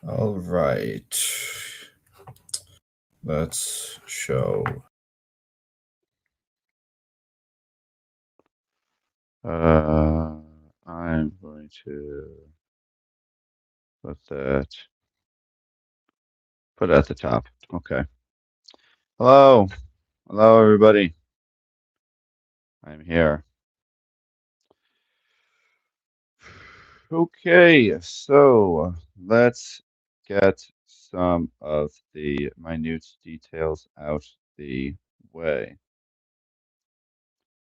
All right. Let's show. I'm going to put it at the top. Okay. Hello. Hello, everybody. I'm here. Okay, so let's get some of the minute details out the way.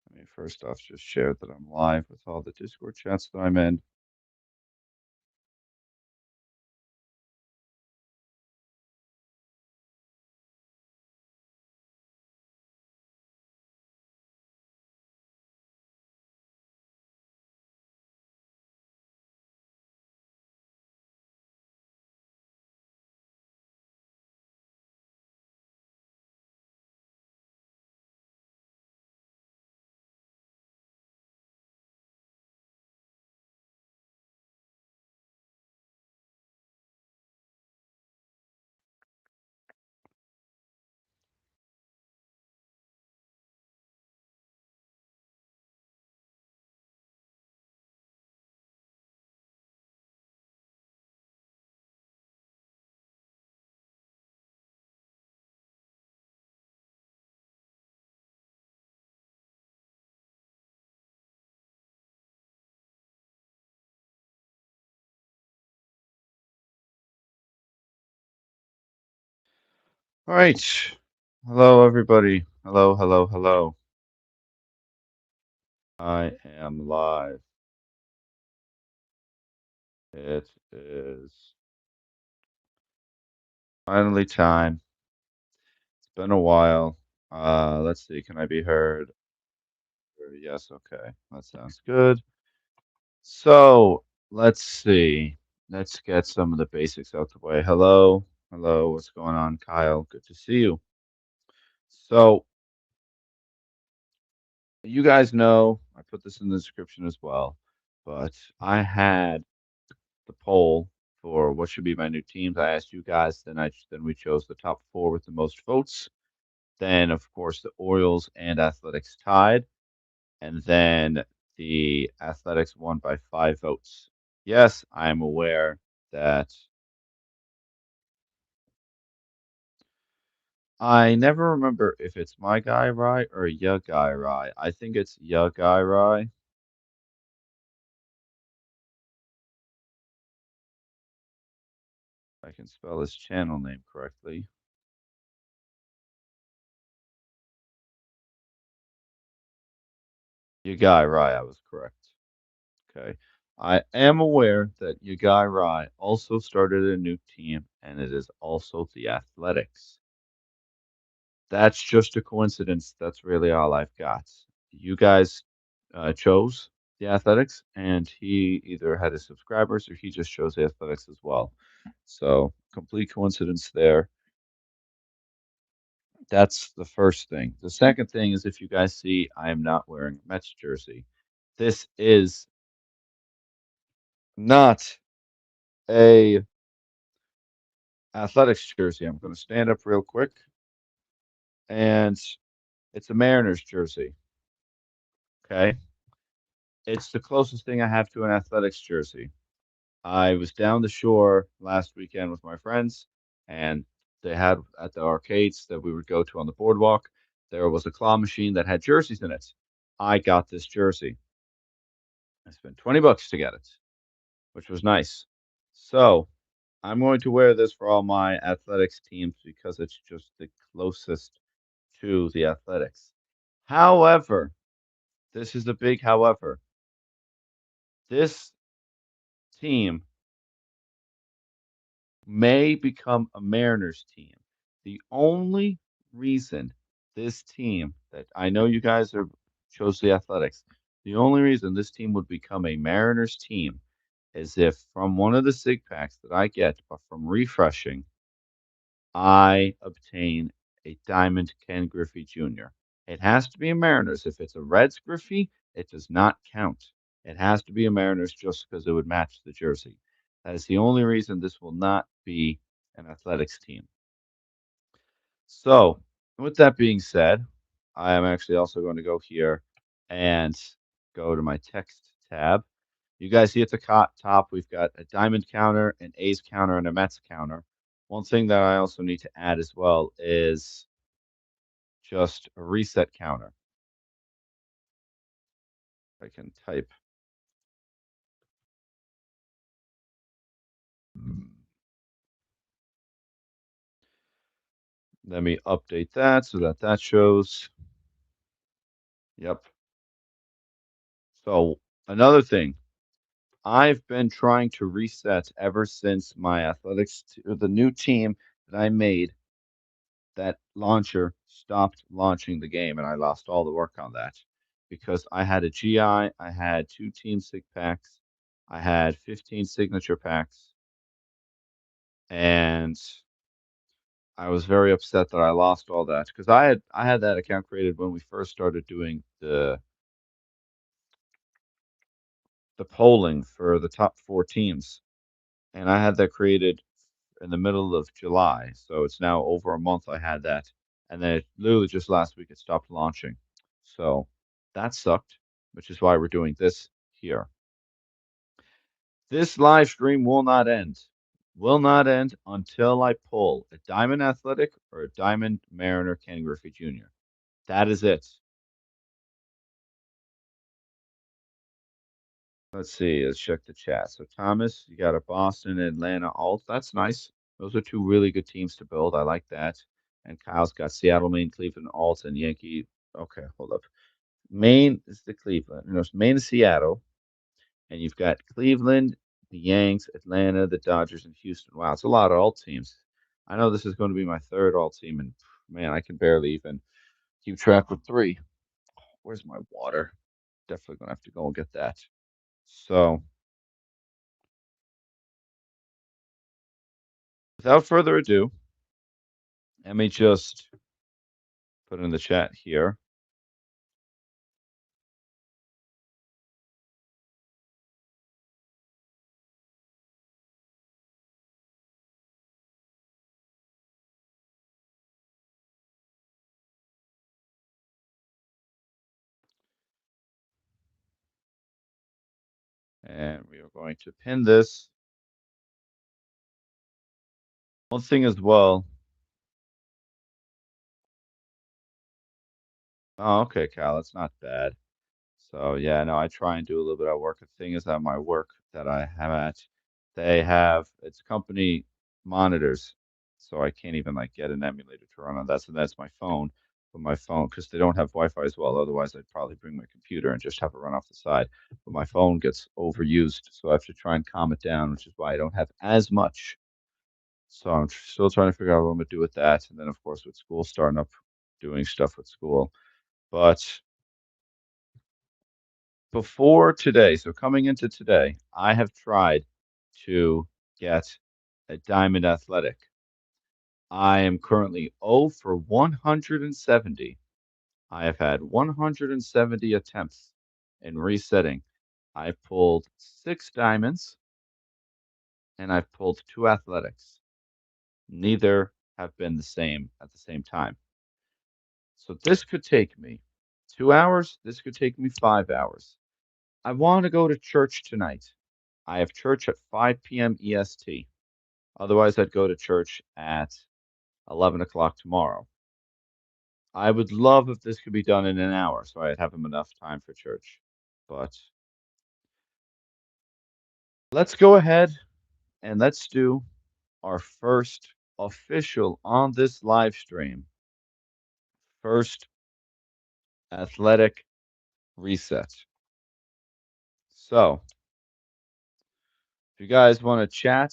Let me first off just share that I'm live with all the Discord chats that I'm in. All right. Hello, everybody. Hello, hello, hello. I am live. It is finally time. It's been a while. Let's see. Can I be heard? Yes, okay. That sounds good. So, let's see. Let's get some of the basics out the way. Hello. Hello. What's going on, Kyle? Good to see you. So, you guys know, I put this in the description as well, but I had the poll for what should be my new teams. I asked you guys, then we chose the top four with the most votes. Then, of course, the Orioles and Athletics tied, and then the Athletics won by 5 votes. Yes, I am aware that I never remember if it's my guy Rye or ya guy Rye. I think it's ya guy Rye. I can spell his channel name correctly. Ya guy Rye, I was correct. Okay. I am aware that your guy Rye also started a new team, and it is also the Athletics. That's just a coincidence. That's really all I've got. You guys chose the Athletics, and he either had his subscribers or he just chose the Athletics as well. So, complete coincidence there. That's the first thing. The second thing is if you guys see, I am not wearing a Mets jersey. This is not a Athletics jersey. I'm going to stand up real quick, and it's a Mariners jersey. Okay. It's the closest thing I have to an Athletics jersey. I was down the shore last weekend with my friends, and they had at the arcades that we would go to on the boardwalk, there was a claw machine that had jerseys in it. I got this jersey. I spent $20 to get it, which was nice. So I'm going to wear this for all my athletics teams because it's just the closest to the athletics. However, this is a big however. This team may become a Mariners team. The only reason this team that I know you guys are chose the Athletics, the only reason this team would become a Mariners team is if from one of the sig packs that I get, but from refreshing, I obtain a Diamond Ken Griffey Jr. It has to be a Mariners. If it's a Reds Griffey, it does not count. It has to be a Mariners just because it would match the jersey. That is the only reason this will not be an athletics team. So, with that being said, I am actually also going to go here and go to my text tab. You guys see at the top, we've got a diamond counter, an A's counter, and a Mets counter. One thing that I also need to add as well is just a reset counter. I can type. Let me update that so that that shows. Yep. So another thing, I've been trying to reset ever since my the new team that I made, that launcher stopped launching the game, and I lost all the work on that because I had a GI, I had two team sig packs, I had 15 signature packs, and I was very upset that I lost all that because I had that account created when we first started doing the polling for the top four teams, and I had that created in the middle of July. So it's now over a month I had that. And then it literally just last week it stopped launching. So that sucked, which is why we're doing this here. This live stream will not end. Will not end until I pull a Diamond Athletic or a Diamond Mariner Ken Griffey Jr. That is it. Let's see. Let's check the chat. So Thomas, you got a Boston, Atlanta alt. That's nice. Those are two really good teams to build. I like that. And Kyle's got Seattle, Maine, Cleveland alt, and Yankee. Okay, hold up. Maine is the Cleveland. No, it's Maine is Seattle, and you've got Cleveland, the Yanks, Atlanta, the Dodgers, and Houston. Wow, it's a lot of alt teams. I know this is going to be my third alt team, and man, I can barely even keep track with three. Where's my water? Definitely gonna have to go and get that. So, without further ado, let me just put in the chat here. And we are going to pin this. One thing as well. Oh, okay, Cal, it's not bad. So yeah, no, I try and do a little bit of work. The thing is that my work that I have at, they have it's company monitors, so I can't even like get an emulator to run on that. So that's my phone, but my phone because they don't have Wi-Fi as well. Otherwise, I'd probably bring my computer and just have it run off the side. But my phone gets overused, so I have to try and calm it down, which is why I don't have as much. So I'm still trying to figure out what I'm gonna do with that. And then of course with school starting up, doing stuff with school. But before today, so coming into today, I have tried to get a Diamond Athletic. I am currently 0 for 170. I have had 170 attempts in resetting. I've pulled 6 diamonds and I've pulled 2 athletics. Neither have been the same at the same time. So this could take me 2 hours. This could take me 5 hours. I want to go to church tonight. I have church at 5 p.m. EST. Otherwise, I'd go to church at 11 o'clock tomorrow. I would love if this could be done in an hour so I'd have enough time for church. But let's go ahead and let's do our first official on this live stream. First athletic reset. So, if you guys want to chat,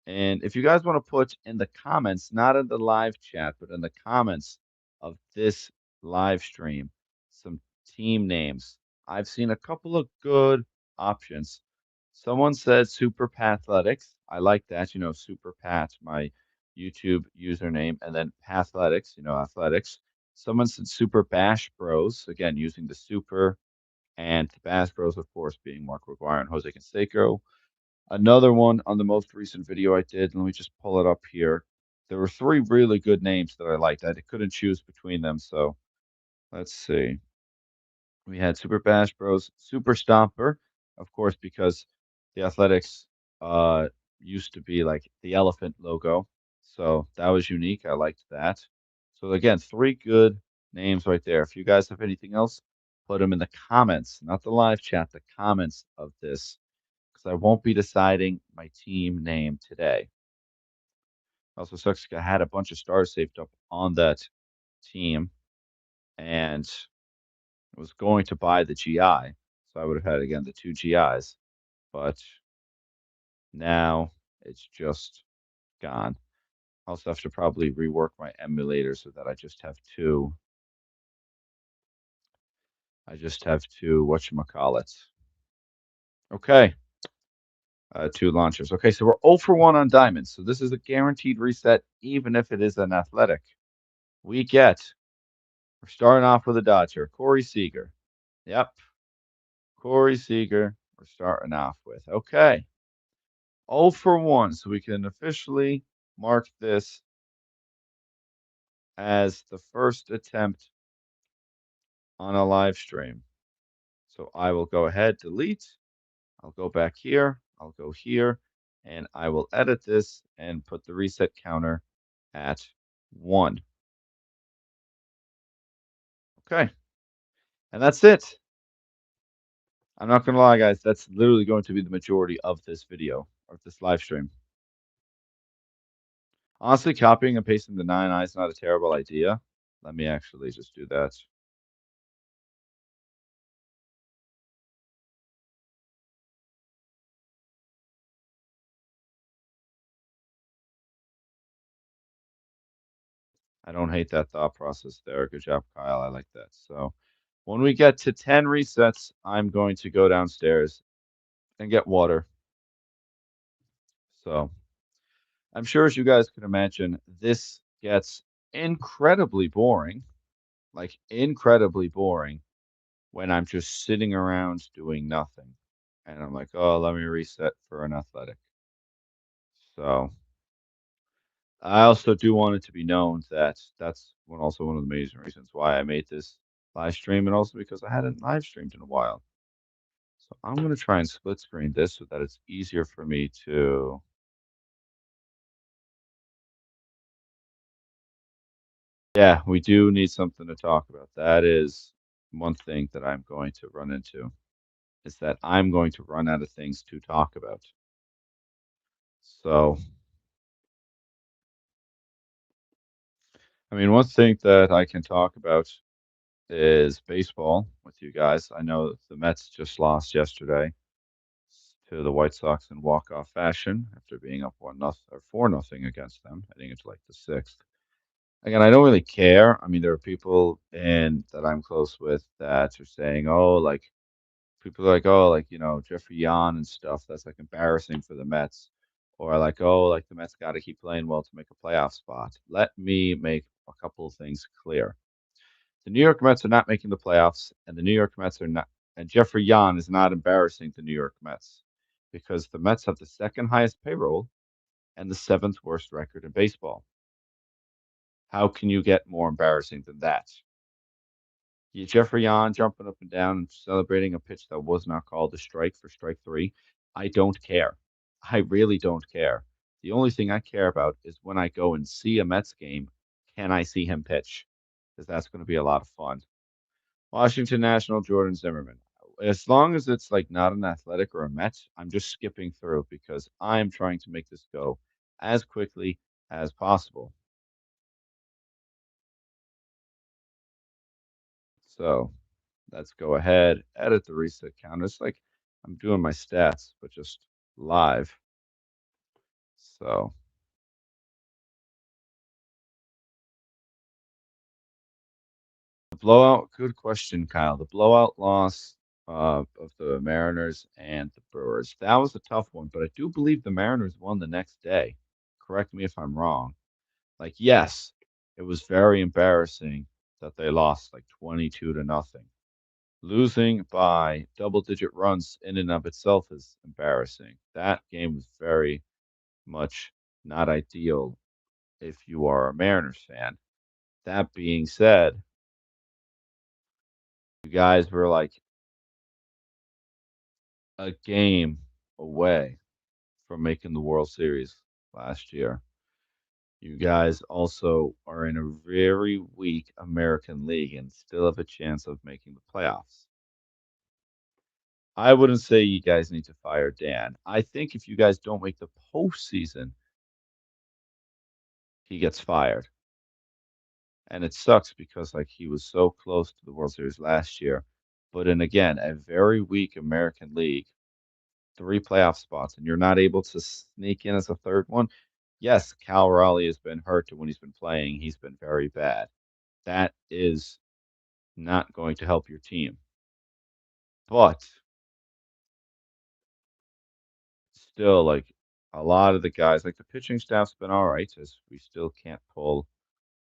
and if you guys want to put in the comments, not in the live chat, but in the comments of this live stream, some team names. I've seen a couple of good options. Someone said Super Pathletics. I like that, Super Pat, my YouTube username, and then Pathletics, athletics. Someone said Super Bash Bros, again, using the Super and the Bash Bros, of course, being Mark McGuire and Jose Canseco. Another one on the most recent video I did, let me just pull it up here. There were three really good names that I liked. I couldn't choose between them, so let's see. We had Super Bash Bros, Super Stomper, of course, because the Athletics uh used to be like the elephant logo. So that was unique. I liked that. So again, three good names right there. If you guys have anything else, put them in the comments, not the live chat, the comments of this, because I won't be deciding my team name today. Also sucks 'cause I had a bunch of stars saved up on that team and was going to buy the GI. So I would have had again the two GIs, but now it's just gone. I also have to probably rework my emulator so that I just have two whatchamacallit. Okay. Two launchers. Okay, so we're 0 for 1 on diamonds. So this is a guaranteed reset, even if it is an athletic. We get, we're starting off with a Dodger, Corey Seager. Yep, Corey Seager, we're starting off with. Okay. 0 for 1, so we can officially mark this as the first attempt on a live stream. So I will go ahead, delete. I'll go back here. I'll go here, and I will edit this and put the reset counter at 1. Okay, and that's it. I'm not going to lie, guys. That's literally going to be the majority of this video, of this live stream. Honestly, copying and pasting the 9 eyes is not a terrible idea. Let me actually just do that. I don't hate that thought process there. Good job, Kyle. I like that. So when we get to 10 resets, I'm going to go downstairs and get water. So I'm sure, as you guys can imagine, this gets incredibly boring, like incredibly boring when I'm just sitting around doing nothing. And I'm like, oh, let me reset for an athletic. So I also do want it to be known that that's also one of the major reasons why I made this live stream, and also because I hadn't live streamed in a while. So I'm going to try and split screen this so that it's easier for me to. Yeah, we do need something to talk about. That is one thing that I'm going to run into, is that I'm going to run out of things to talk about. So, I mean, one thing that I can talk about is baseball with you guys. I know the Mets just lost yesterday to the White Sox in walk-off fashion after being up 1-0 or 4-0 against them, heading into like the sixth. Again, I don't really care. I mean, there are people in that I'm close with that are saying, "Oh, like people are like, oh, like Jeffrey Yan and stuff. That's like embarrassing for the Mets." Or like, oh, like the Mets got to keep playing well to make a playoff spot. Let me make a couple of things clear. The New York Mets are not making the playoffs, and the New York Mets are not, and Jeffrey Yan is not embarrassing the New York Mets because the Mets have the second highest payroll and the seventh worst record in baseball. How can you get more embarrassing than that? Jeffrey Yan jumping up and down and celebrating a pitch that was not called a strike for strike three. I don't care. I really don't care. The only thing I care about is when I go and see a Mets game, can I see him pitch? Because that's going to be a lot of fun. Washington National, Jordan Zimmerman. As long as it's like not an athletic or a Mets, I'm just skipping through because I'm trying to make this go as quickly as possible. So let's go ahead, edit the reset counter. It's like I'm doing my stats, but just live. So the blowout, good question, Kyle. The blowout loss of the Mariners and the Brewers. That was a tough one, but I do believe the Mariners won the next day. Correct me if I'm wrong. Like, yes, it was very embarrassing that they lost like 22 to nothing. Losing by double-digit runs in and of itself is embarrassing. That game was very much not ideal if you are a Mariners fan. That being said, you guys were like a game away from making the World Series last year. You guys also are in a very weak American League and still have a chance of making the playoffs. I wouldn't say you guys need to fire Dan. I think if you guys don't make the postseason, he gets fired. And it sucks because like he was so close to the World Series last year. But in again, a very weak American League, three playoff spots, and you're not able to sneak in as a third one. Yes, Cal Raleigh has been hurt, and when he's been playing, he's been very bad. That is not going to help your team. But still, like a lot of the guys, like the pitching staff's been all right, as we still can't pull.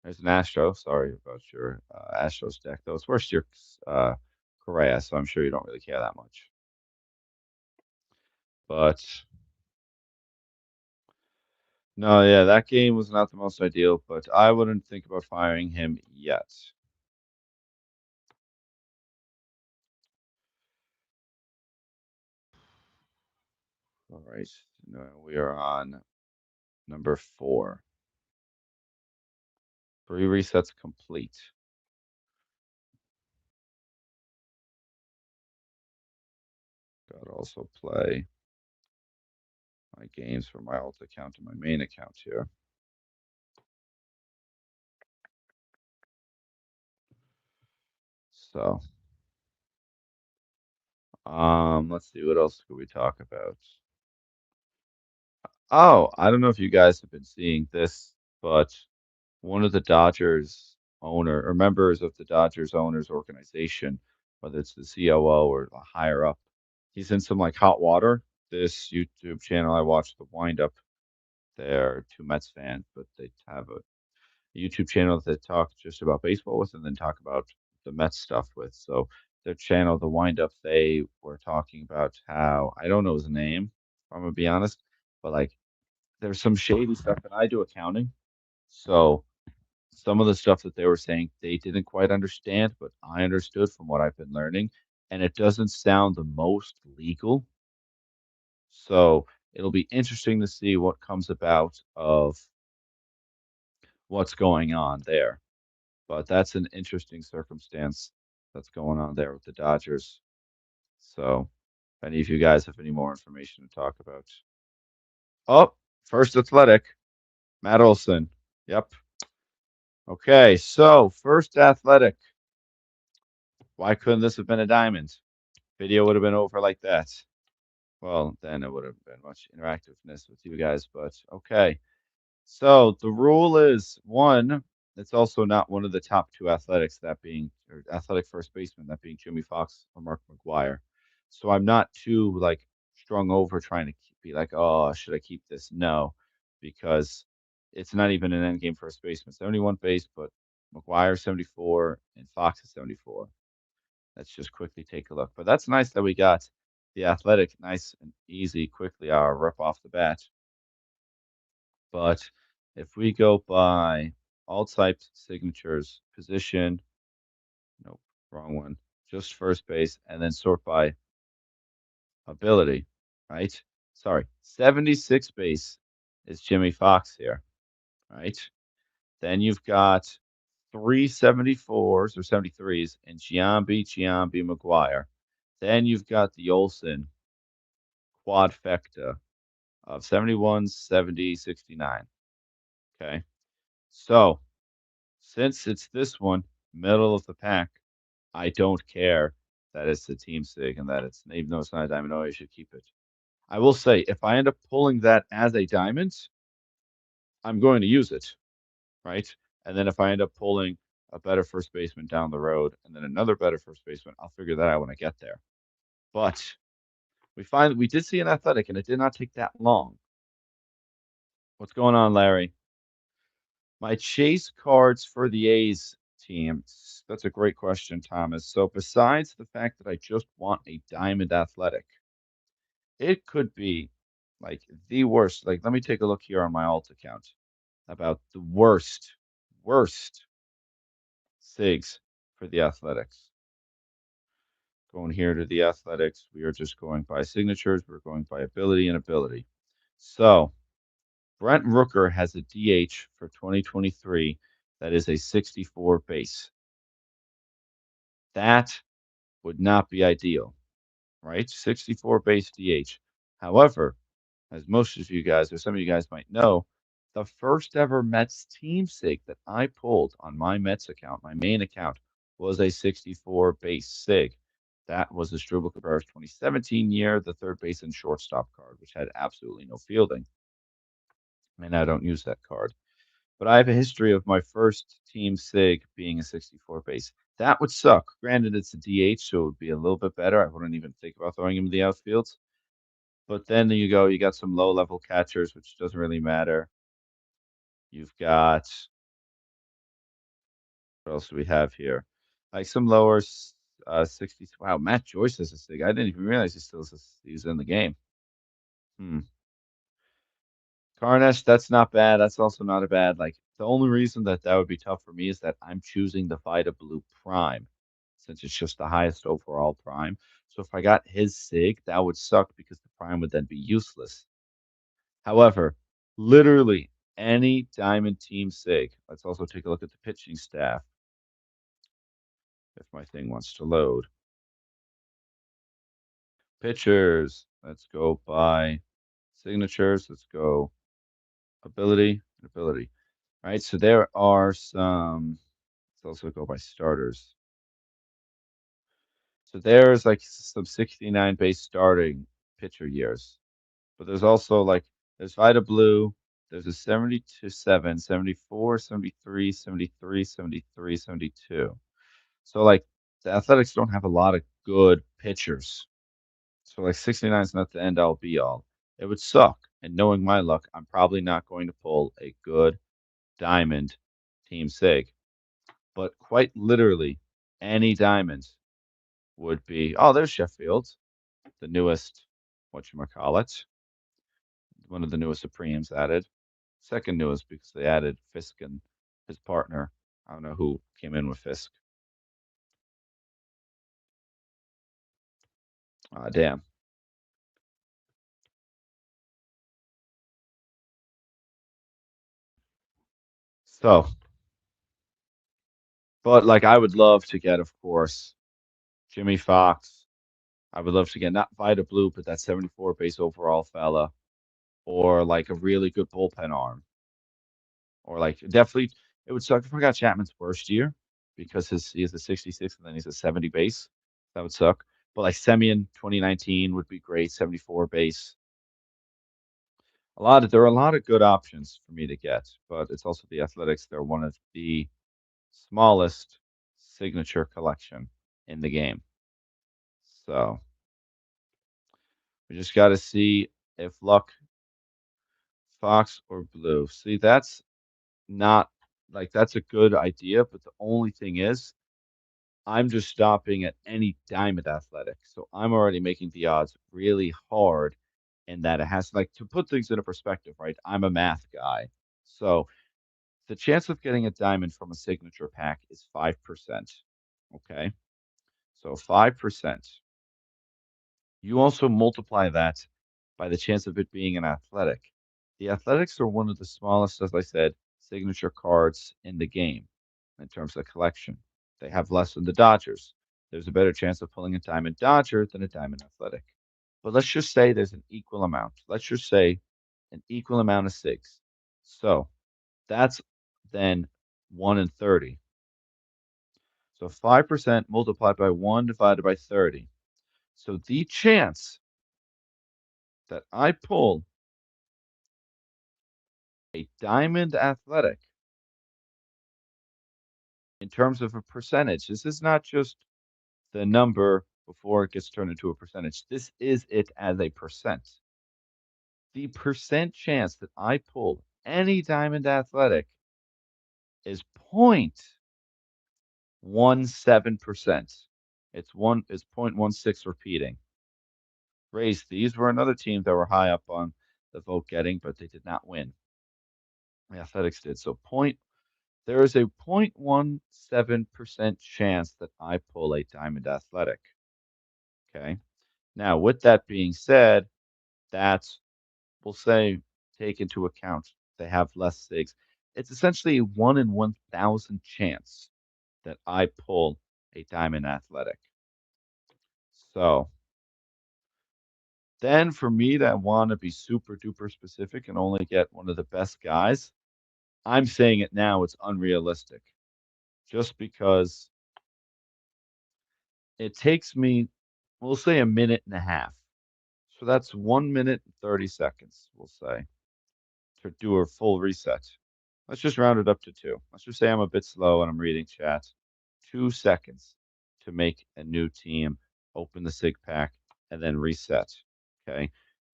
There's an Astro. Sorry about your Astros deck, though. It's worse your Correa, so I'm sure you don't really care that much. But no, yeah, that game was not the most ideal, but I wouldn't think about firing him yet. All right. No, we are on number 4. 3 resets complete. Got to also play my games from my alt account to my main account here. So, let's see what else could we talk about. Oh, I don't know if you guys have been seeing this, but one of the Dodgers owner or members of the Dodgers owners organization, whether it's the COO or the higher up, he's in some like hot water. This YouTube channel I watch, the Wind Up. They're two Mets fans, but they have a YouTube channel that they talk just about baseball with, and then talk about the Mets stuff with. So their channel, the Wind Up, they were talking about how I don't know his name. I'm gonna be honest, but like there's some shady stuff, and I do accounting, so some of the stuff that they were saying they didn't quite understand, but I understood from what I've been learning, and it doesn't sound the most legal. So it'll be interesting to see what comes about of what's going on there. But that's an interesting circumstance that's going on there with the Dodgers. So, if any of you guys have any more information to talk about? Oh, First Athletic, Matt Olson. Yep. Okay, so First Athletic. Why couldn't this have been a diamond? Video would have been over like that. Well, then it would have been much interactiveness with you guys, but okay. So the rule is one, it's also not one of the top two athletics, that being or athletic first baseman, that being Jimmy Fox or Mark McGuire. So I'm not too like strung over trying to be like, oh, should I keep this? No, because it's not even an end game first baseman. 71 base, but McGuire 74 and Fox is 74. Let's just quickly take a look. But that's nice that we got the athletic nice and easy, quickly, our rip off the bat. But if we go by all types, signatures, position, nope, wrong one, just first base, and then sort by ability, right? Sorry, 76 base is Jimmy Fox here, right? Then you've got 374s or 73s in Giambi McGuire. Then you've got the Olsen quadfecta of 71, 70, 69. Okay. So since it's this one, middle of the pack, I don't care that it's the team sig and that it's even though it's not a diamond, oh, you should keep it. I will say if I end up pulling that as a diamond, I'm going to use it, right? And then if I end up pulling a better first baseman down the road and then another better first baseman, I'll figure that out when I get there. But we did see an athletic and it did not take that long. What's going on, Larry? My chase cards for the A's team? That's a great question, Thomas. So, besides the fact that I just want a diamond athletic, it could be like the worst. Like, let me take a look here on my alt account about the worst SIGs for the athletics. Going here to the athletics, we are just going by signatures. We're going by ability and ability. So, Brent Rooker has a DH for 2023 that is a 64 base. That would not be ideal, right? 64 base DH. However, as most of you guys or some of you guys might know, the first ever Mets team sig that I pulled on my Mets account, my main account, was a 64 base sig. That was the Struble Cabrera's 2017 year, the third base and shortstop card, which had absolutely no fielding. And I don't use that card. But I have a history of my first team sig being a 64 base. That would suck. Granted, it's a DH, so it would be a little bit better. I wouldn't even think about throwing him in the outfields. But then you go, you got some low level catchers, which doesn't really matter. You've got what else do we have here? Like some lower 60s. Wow, Matt Joyce is a sig. I didn't even realize he's in the game. Hmm. Carnesh, that's not bad. That's also not a bad. Like the only reason that that would be tough for me is that I'm choosing the Vita Blue Prime, since it's just the highest overall Prime. So if I got his Sig, that would suck because the Prime would then be useless. However, literally any Diamond Team Sig. Let's also take a look at the pitching staff if my thing wants to load. Pitchers. Let's go by signatures. Let's go ability and ability. All right, so there are some. Let's also go by starters. So there's like some 69 base starting pitcher years, but there's also like there's Vita Blue, there's a 72-7, 74, 73, 73, 73, 72. So like the Athletics don't have a lot of good pitchers. So like 69 is not the end all be all. It would suck. And knowing my luck, I'm probably not going to pull a good diamond team sig. But quite literally, any diamonds would be there's Sheffield, the newest whatchamacallit, one of the newest Supremes added. Second newest because they added Fisk and his partner. I don't know who came in with Fisk. Damn. So, but like I would love to get, of course, Jimmy Fox. I would love to get not Vita Blue, but that 74 base overall fella, or like a really good bullpen arm, or like definitely it would suck if I got Chapman's worst year because he is a 66 and then he's a 70 base. That would suck. But like Semyon 2019 would be great, 74 base. There are a lot of good options for me to get, but it's also the Athletics. They're one of the smallest signature collection in the game. So we just got to see if luck, Fox or Blue. See, that's not like that's a good idea, but the only thing is I'm just stopping at any diamond athletic. So I'm already making the odds really hard in that it has like to put things into perspective, right? I'm a math guy. So the chance of getting a diamond from a signature pack is 5%. Okay. So 5%. You also multiply that by the chance of it being an athletic. The athletics are one of the smallest, as I said, signature cards in the game in terms of collection. They have less than the Dodgers. There's a better chance of pulling a diamond Dodger than a diamond athletic. But let's just say there's an equal amount. Let's just say an equal amount of SIGs. So that's then 1 in 30. So 5% multiplied by 1 divided by 30. So the chance that I pull a diamond athletic in terms of a percentage, this is not just the number before it gets turned into a percentage. This is it as a percent. The percent chance that I pull any diamond athletic is 17%. It's 0.16 repeating. Race, these were another team that were high up on the vote getting, but they did not win. The Athletics did. So there is a 0.17% chance that I pull a Diamond Athletic. Okay. Now, with that being said, that's we'll say take into account they have less SIGs. It's essentially a 1 in 1,000 chance that I pull a Diamond Athletic. So then for me to want to be super duper specific and only get one of the best guys, I'm saying it now, it's unrealistic. Just because it takes me, we'll say a minute and a half. So that's 1 minute and 30 seconds, we'll say, to do a full reset. Let's just round it up to two. Let's just say I'm a bit slow and I'm reading chat. 2 seconds to make a new team, open the SIG pack, and then reset. Okay.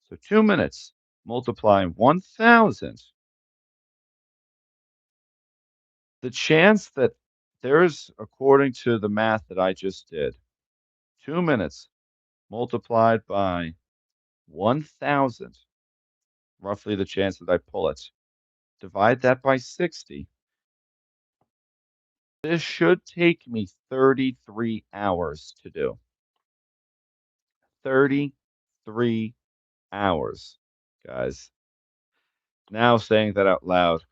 So 2 minutes multiplying 1,000. The chance that there's, according to the math that I just did, 2 minutes multiplied by 1,000, roughly the chance that I pull it. Divide that by 60. This should take me 33 hours to do. 33 hours, guys. Now saying that out loud,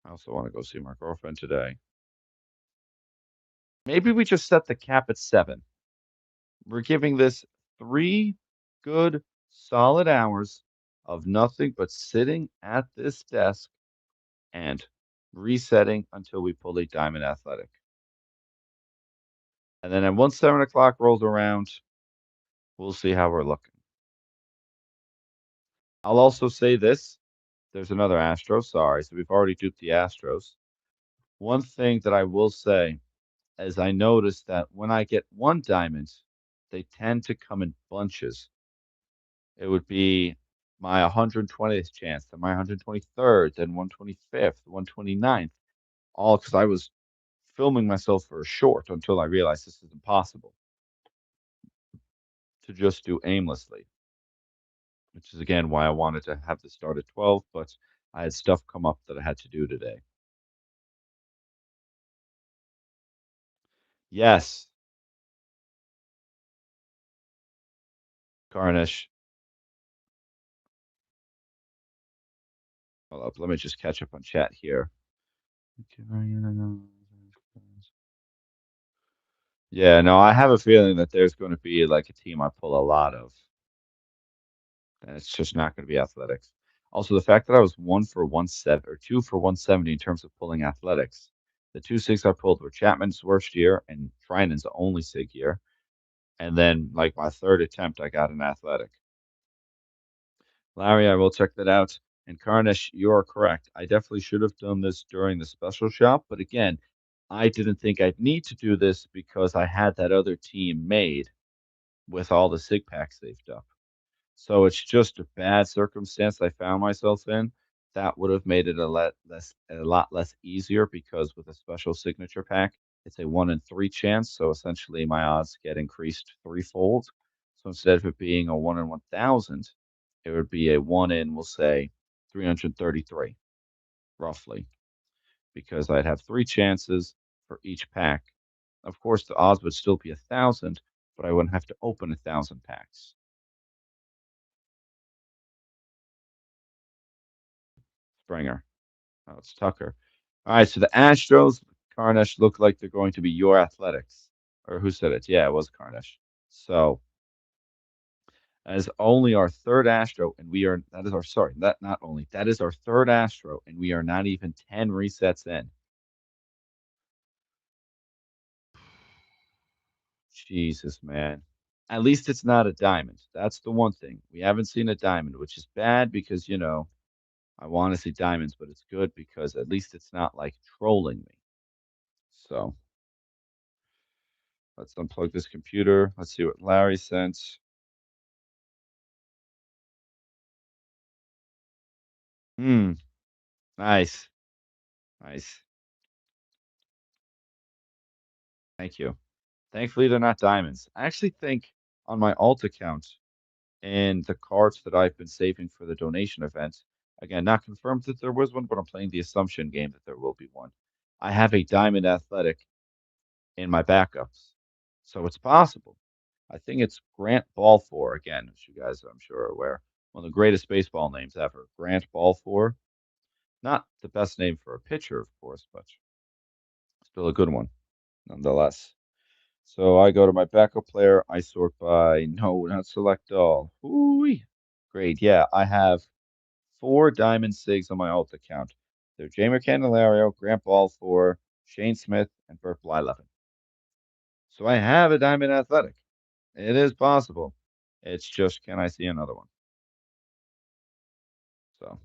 I also want to go see my girlfriend today. Maybe we just set the cap at 7. We're giving this 3 good, solid hours of nothing but sitting at this desk and resetting until we pull a Diamond Athletic. And then once 7 o'clock rolls around, we'll see how we're looking. I'll also say this. There's another Astro. Sorry. So we've already duped the Astros. One thing that I will say is I noticed that when I get one diamond, they tend to come in bunches. It would be my 120th chance, then my 123rd, then 125th, 129th, all because I was filming myself for a short until I realized this is impossible to just do aimlessly, which is again why I wanted to have this start at 12, but I had stuff come up that I had to do today. Yes, Garnish. Hold up, let me just catch up on chat here. Yeah, no, I have a feeling that there's going to be like a team I pull a lot of. And it's just not going to be athletics. Also, the fact that I was 1 for 170 or 2 for 170 in terms of pulling athletics. The two SIGs I pulled were Chapman's worst year and Trinan's only SIG year. And then, like my third attempt, I got an athletic. Larry, I will check that out. And Carnish, you are correct. I definitely should have done this during the special shop. But again, I didn't think I'd need to do this because I had that other team made with all the SIG packs saved up. So it's just a bad circumstance I found myself in. That would have made it a lot less easier because with a special signature pack, it's a 1 in 3 chance. So essentially my odds get increased threefold. So instead of it being a 1 in 1,000, it would be a 1 in, we'll say, 333, roughly, because I'd have 3 chances for each pack. Of course, the odds would still be 1,000, but I wouldn't have to open 1,000 packs. Springer. Oh, it's Tucker. All right, so the Astros, Carnesh, look like they're going to be your Athletics. Or who said it? Yeah, it was Carnesh. So as only our third Astro, and we are that is our sorry, that not only that is our third Astro, and we are not even 10 resets in. Jesus, man. At least it's not a diamond. That's the one thing. We haven't seen a diamond, which is bad because, I want to see diamonds, but it's good because at least it's not like trolling me. So let's unplug this computer. Let's see what Larry sent. Hmm. Nice. Nice. Thank you. Thankfully, they're not diamonds. I actually think on my alt account and the cards that I've been saving for the donation event, again, not confirmed that there was one, but I'm playing the assumption game that there will be one. I have a diamond athletic in my backups. So it's possible. I think it's Grant Balfour again, as you guys I'm sure are aware. One of the greatest baseball names ever. Grant Balfour. Not the best name for a pitcher, of course, but still a good one nonetheless. So I go to my backup player. I sort by no, not select all. Ooh, great. Yeah, I have four Diamond Sigs on my alt account. They're Jamer Candelario, Grant Balfour, Shane Smith, and Burt Blyleven. So I have a Diamond Athletic. It is possible. It's just, can I see another one? So,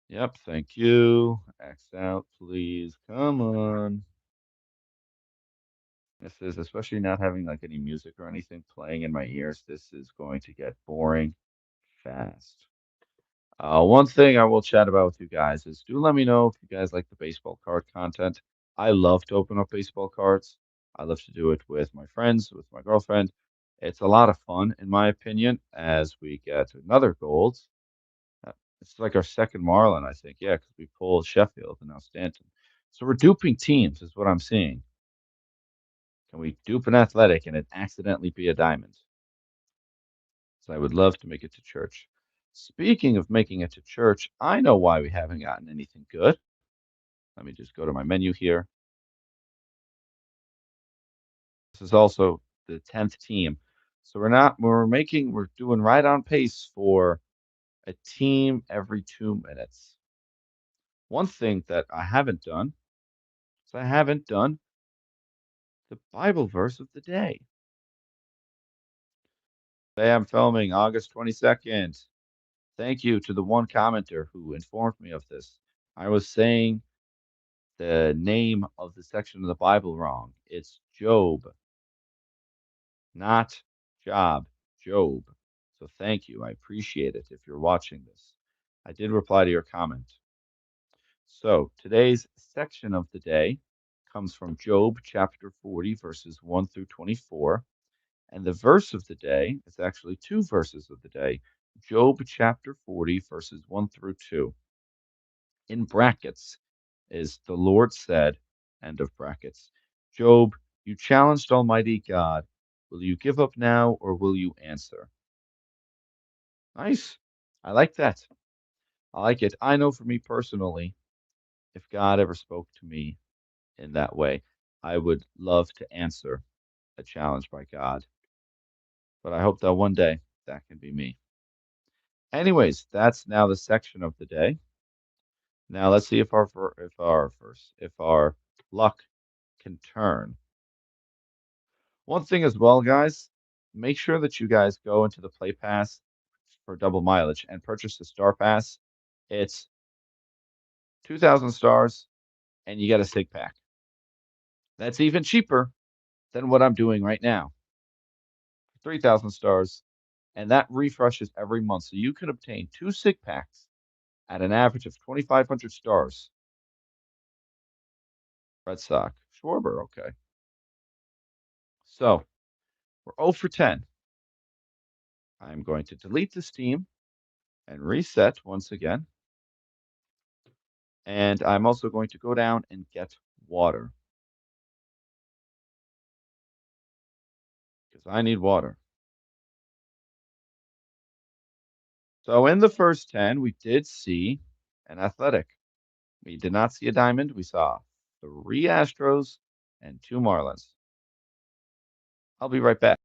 yep, thank you. X out, please. Come on. This is especially not having like any music or anything playing in my ears. This is going to get boring fast. One thing I will chat about with you guys is do let me know if you guys like the baseball card content. I love to open up baseball cards. I love to do it with my friends, with my girlfriend. It's a lot of fun, in my opinion, as we get another gold. Uh, It's like our second Marlin, I think. Yeah, because we pulled Sheffield and now Stanton. So we're duping teams, is what I'm seeing. Can we dupe an athletic and it accidentally be a diamond? So I would love to make it to church. Speaking of making it to church, I know why we haven't gotten anything good. Let me just go to my menu here. This is also the 10th team. So we're doing right on pace for a team every 2 minutes. One thing that I haven't done is I haven't done the Bible verse of the day. Today I'm filming August 22nd. Thank you to the one commenter who informed me of this. I was saying the name of the section of the Bible wrong. It's Job, not Job, Job. So thank you. I appreciate it if you're watching this. I did reply to your comment. So today's section of the day comes from Job chapter 40, verses 1 through 24. And the verse of the day is actually two verses of the day Job chapter 40, verses 1 through 2. In brackets is the Lord said, end of brackets. Job, you challenged Almighty God. Will you give up now or will you answer? Nice. I like that. I like it. I know for me personally, if God ever spoke to me in that way, I would love to answer a challenge by God. But I hope that one day that can be me. Anyways, that's now the section of the day. Now let's see if our luck can turn. One thing as well, guys, make sure that you guys go into the Play Pass for double mileage and purchase the Star Pass. It's 2,000 stars and you get a Sig Pack. That's even cheaper than what I'm doing right now. 3,000 stars, and that refreshes every month. So you can obtain two Sig Packs at an average of 2,500 stars. Red Sox. Schwarber, okay. So we're 0 for 10. I'm going to delete this team and reset once again. And I'm also going to go down and get water because I need water. So in the first 10, we did see an athletic. We did not see a diamond. We saw three Astros and two Marlins. I'll be right back.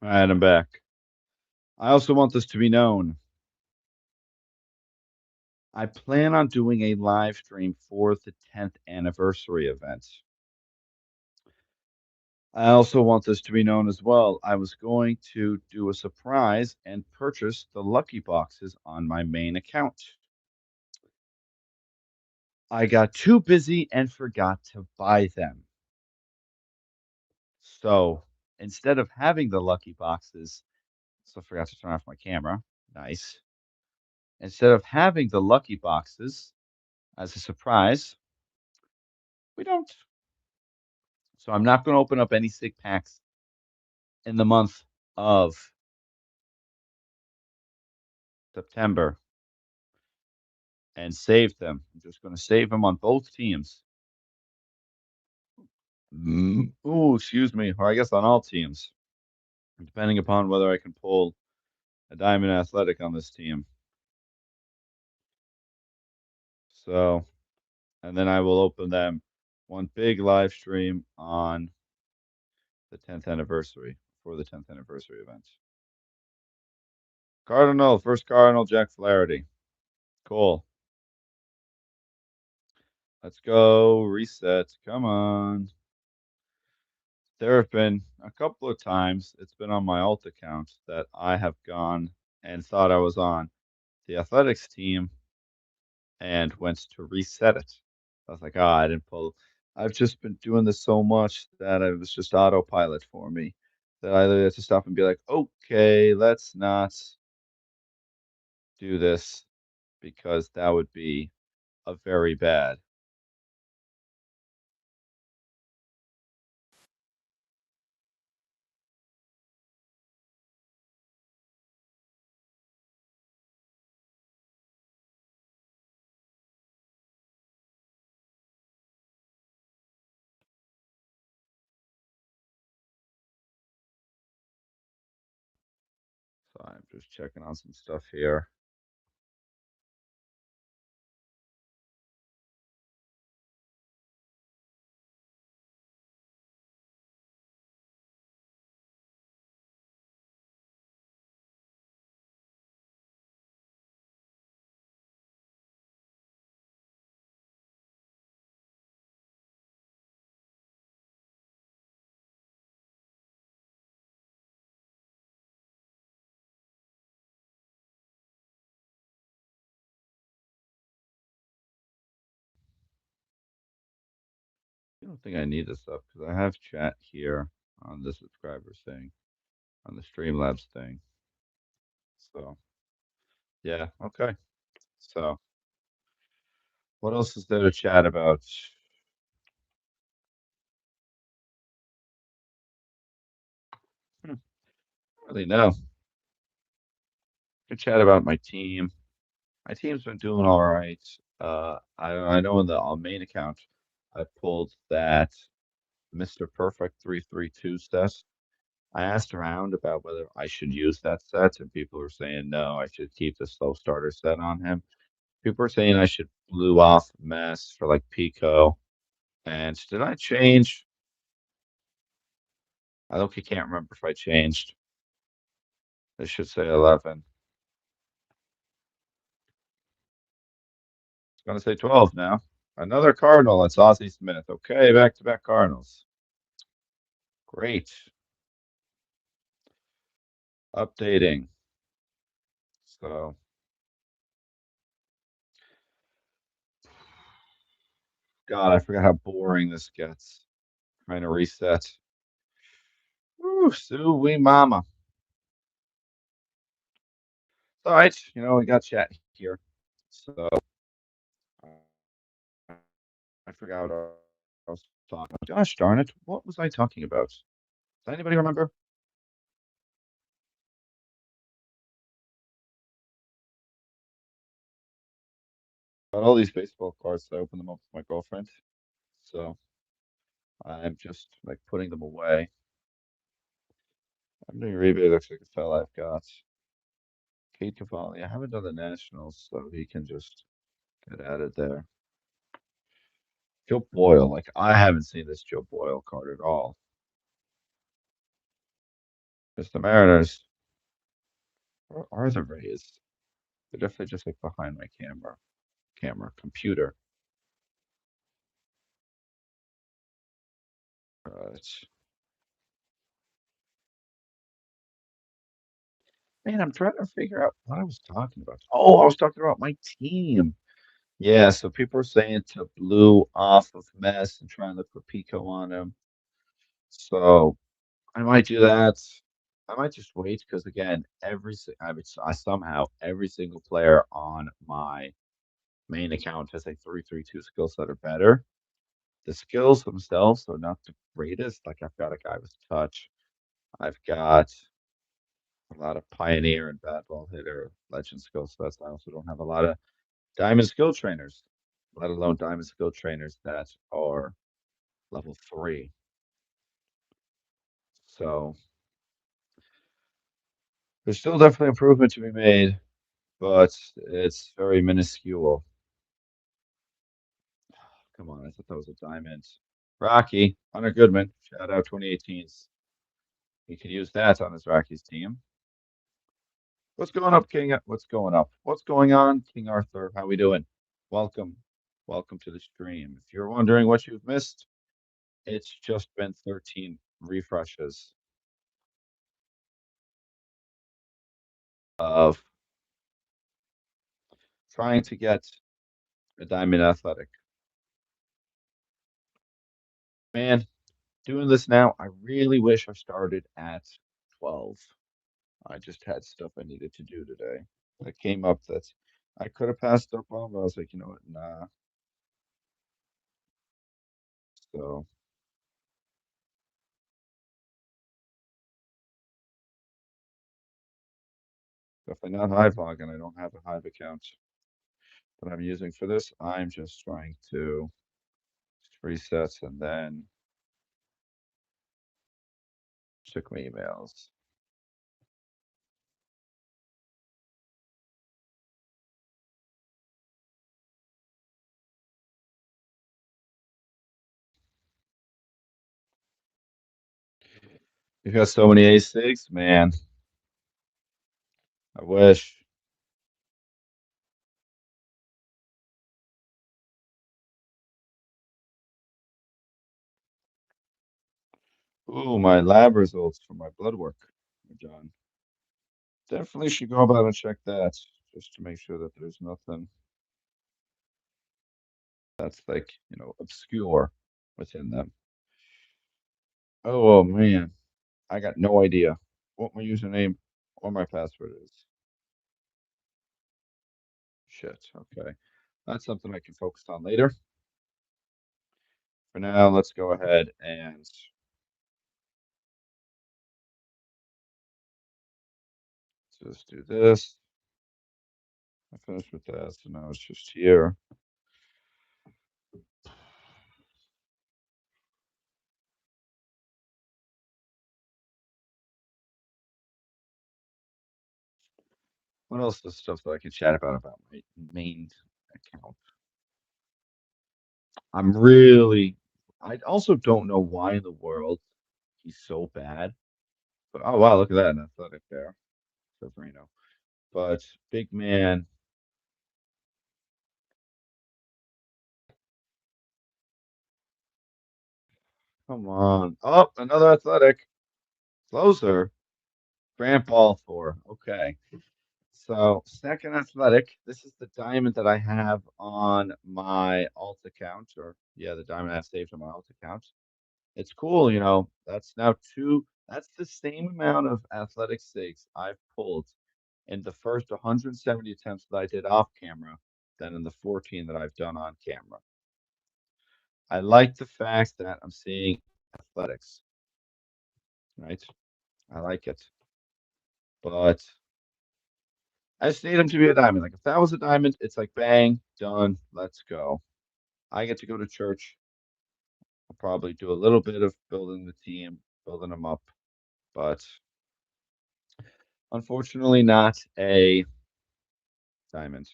All right, I'm back. I also want this to be known. I plan on doing a live stream for the 10th anniversary event. I also want this to be known as well. I was going to do a surprise and purchase the lucky boxes on my main account. I got too busy and forgot to buy them. So instead of having the lucky boxes, so I forgot to turn off my camera. Nice. Instead of having the lucky boxes as a surprise, we don't. So I'm not going to open up any sig packs in the month of September and save them. I'm just going to save them on both teams. Oh, excuse me. Or I guess on all teams, depending upon whether I can pull a Diamond Athletic on this team. So, and then I will open them one big live stream on the 10th anniversary for the 10th anniversary event. Cardinal, first Cardinal, Jack Flaherty. Cool. Let's go. Reset. Come on. There have been a couple of times, it's been on my alt account, that I have gone and thought I was on the athletics team and went to reset it. I was like, oh, I didn't pull. I've just been doing this so much that it was just autopilot for me that I had to stop and be like, okay, let's not do this because that would be a very bad. So I'm just checking on some stuff here. I don't think I need this stuff because I have chat here on the subscribers thing, on the Streamlabs thing. So yeah, okay. So what else is there to chat about? I don't really know. Could chat about my team. My team's been doing all right. I know in the main account, I pulled that Mr. Perfect 332 set. I asked around about whether I should use that set, and people were saying no, I should keep the slow starter set on him. People were saying I should blue off mess for like Pico. And did I change? I look, I can't remember if I changed. It should say 11. It's going to say 12 now. Another Cardinal. That's Ozzie Smith. Okay, back to back Cardinals. Great. Updating. So, God, I forgot how boring this gets. Trying to reset. Woo, Sue wee mama. All right, we got chat here. So, I forgot what I was talking about. Gosh darn it. What was I talking about? Does anybody remember? Got all these baseball cards. I opened them up with my girlfriend. So, I'm just like putting them away. I'm doing rebate. Looks like a fella I've got. Kate Cavalli. I haven't done the Nationals, so he can just get added there. Joe Boyle. Like, I haven't seen this Joe Boyle card at all. It's the Mariners. Where are the Rays? They're definitely just like behind my computer. Right. Man, I'm trying to figure out what I was talking about. Oh, I was talking about my team. Yeah, so people are saying to blue off of Mess and trying to put Pico on him. So I might do that. I might just wait because again, I somehow every single player on my main account has a 3-3-2 skill set or better. The skills themselves are not the greatest. Like I've got a guy with touch. I've got a lot of pioneer and bad ball hitter legend skill sets. I also don't have a lot of diamond skill trainers, let alone diamond skill trainers that are level 3. So there's still definitely improvement to be made, but it's very minuscule. Come on, I thought that was a diamond. Rocky, Hunter Goodman, shout out 2018s. He could use that on his Rockies team. What's going up, King? What's going up? What's going on, King Arthur? How we doing? Welcome. Welcome to the stream. If you're wondering what you've missed, it's just been 13 refreshes of trying to get a diamond athletic. Man, doing this now, I really wish I started at 12. I just had stuff I needed to do today. That came up that I could have passed up on, but I was like, you know what, nah. So definitely not Hive log, and I don't have a Hive account that I'm using for this. I'm just trying to reset and then check my emails. You've got so many A6, man. I wish. Ooh, my lab results for my blood work are done. Definitely should go about and check that just to make sure that there's nothing that's like, obscure within them. Oh, man, I got no idea what my username or my password is. Shit, okay. That's something I can focus on later. For now, let's go ahead and just do this. I finished with that, so now it's just here. What else is stuff that I can chat about my main account? I also don't know why in the world he's so bad. But oh wow, look at that, an athletic there, Severino. But big man, come on. Oh, another athletic. Closer. Grant ball for. Okay. So second athletic. This is the diamond that I have on my alt account, or yeah, the diamond I have saved on my alt account. It's cool, That's now two. That's the same amount of athletic stakes I've pulled in the first 170 attempts that I did off camera than in the 14 that I've done on camera. I like the fact that I'm seeing athletics, right? I like it. But I just need him to be a diamond. Like if that was a diamond, it's like bang, done, let's go. I get to go to church. I'll probably do a little bit of building the team, building them up, but unfortunately not a diamond.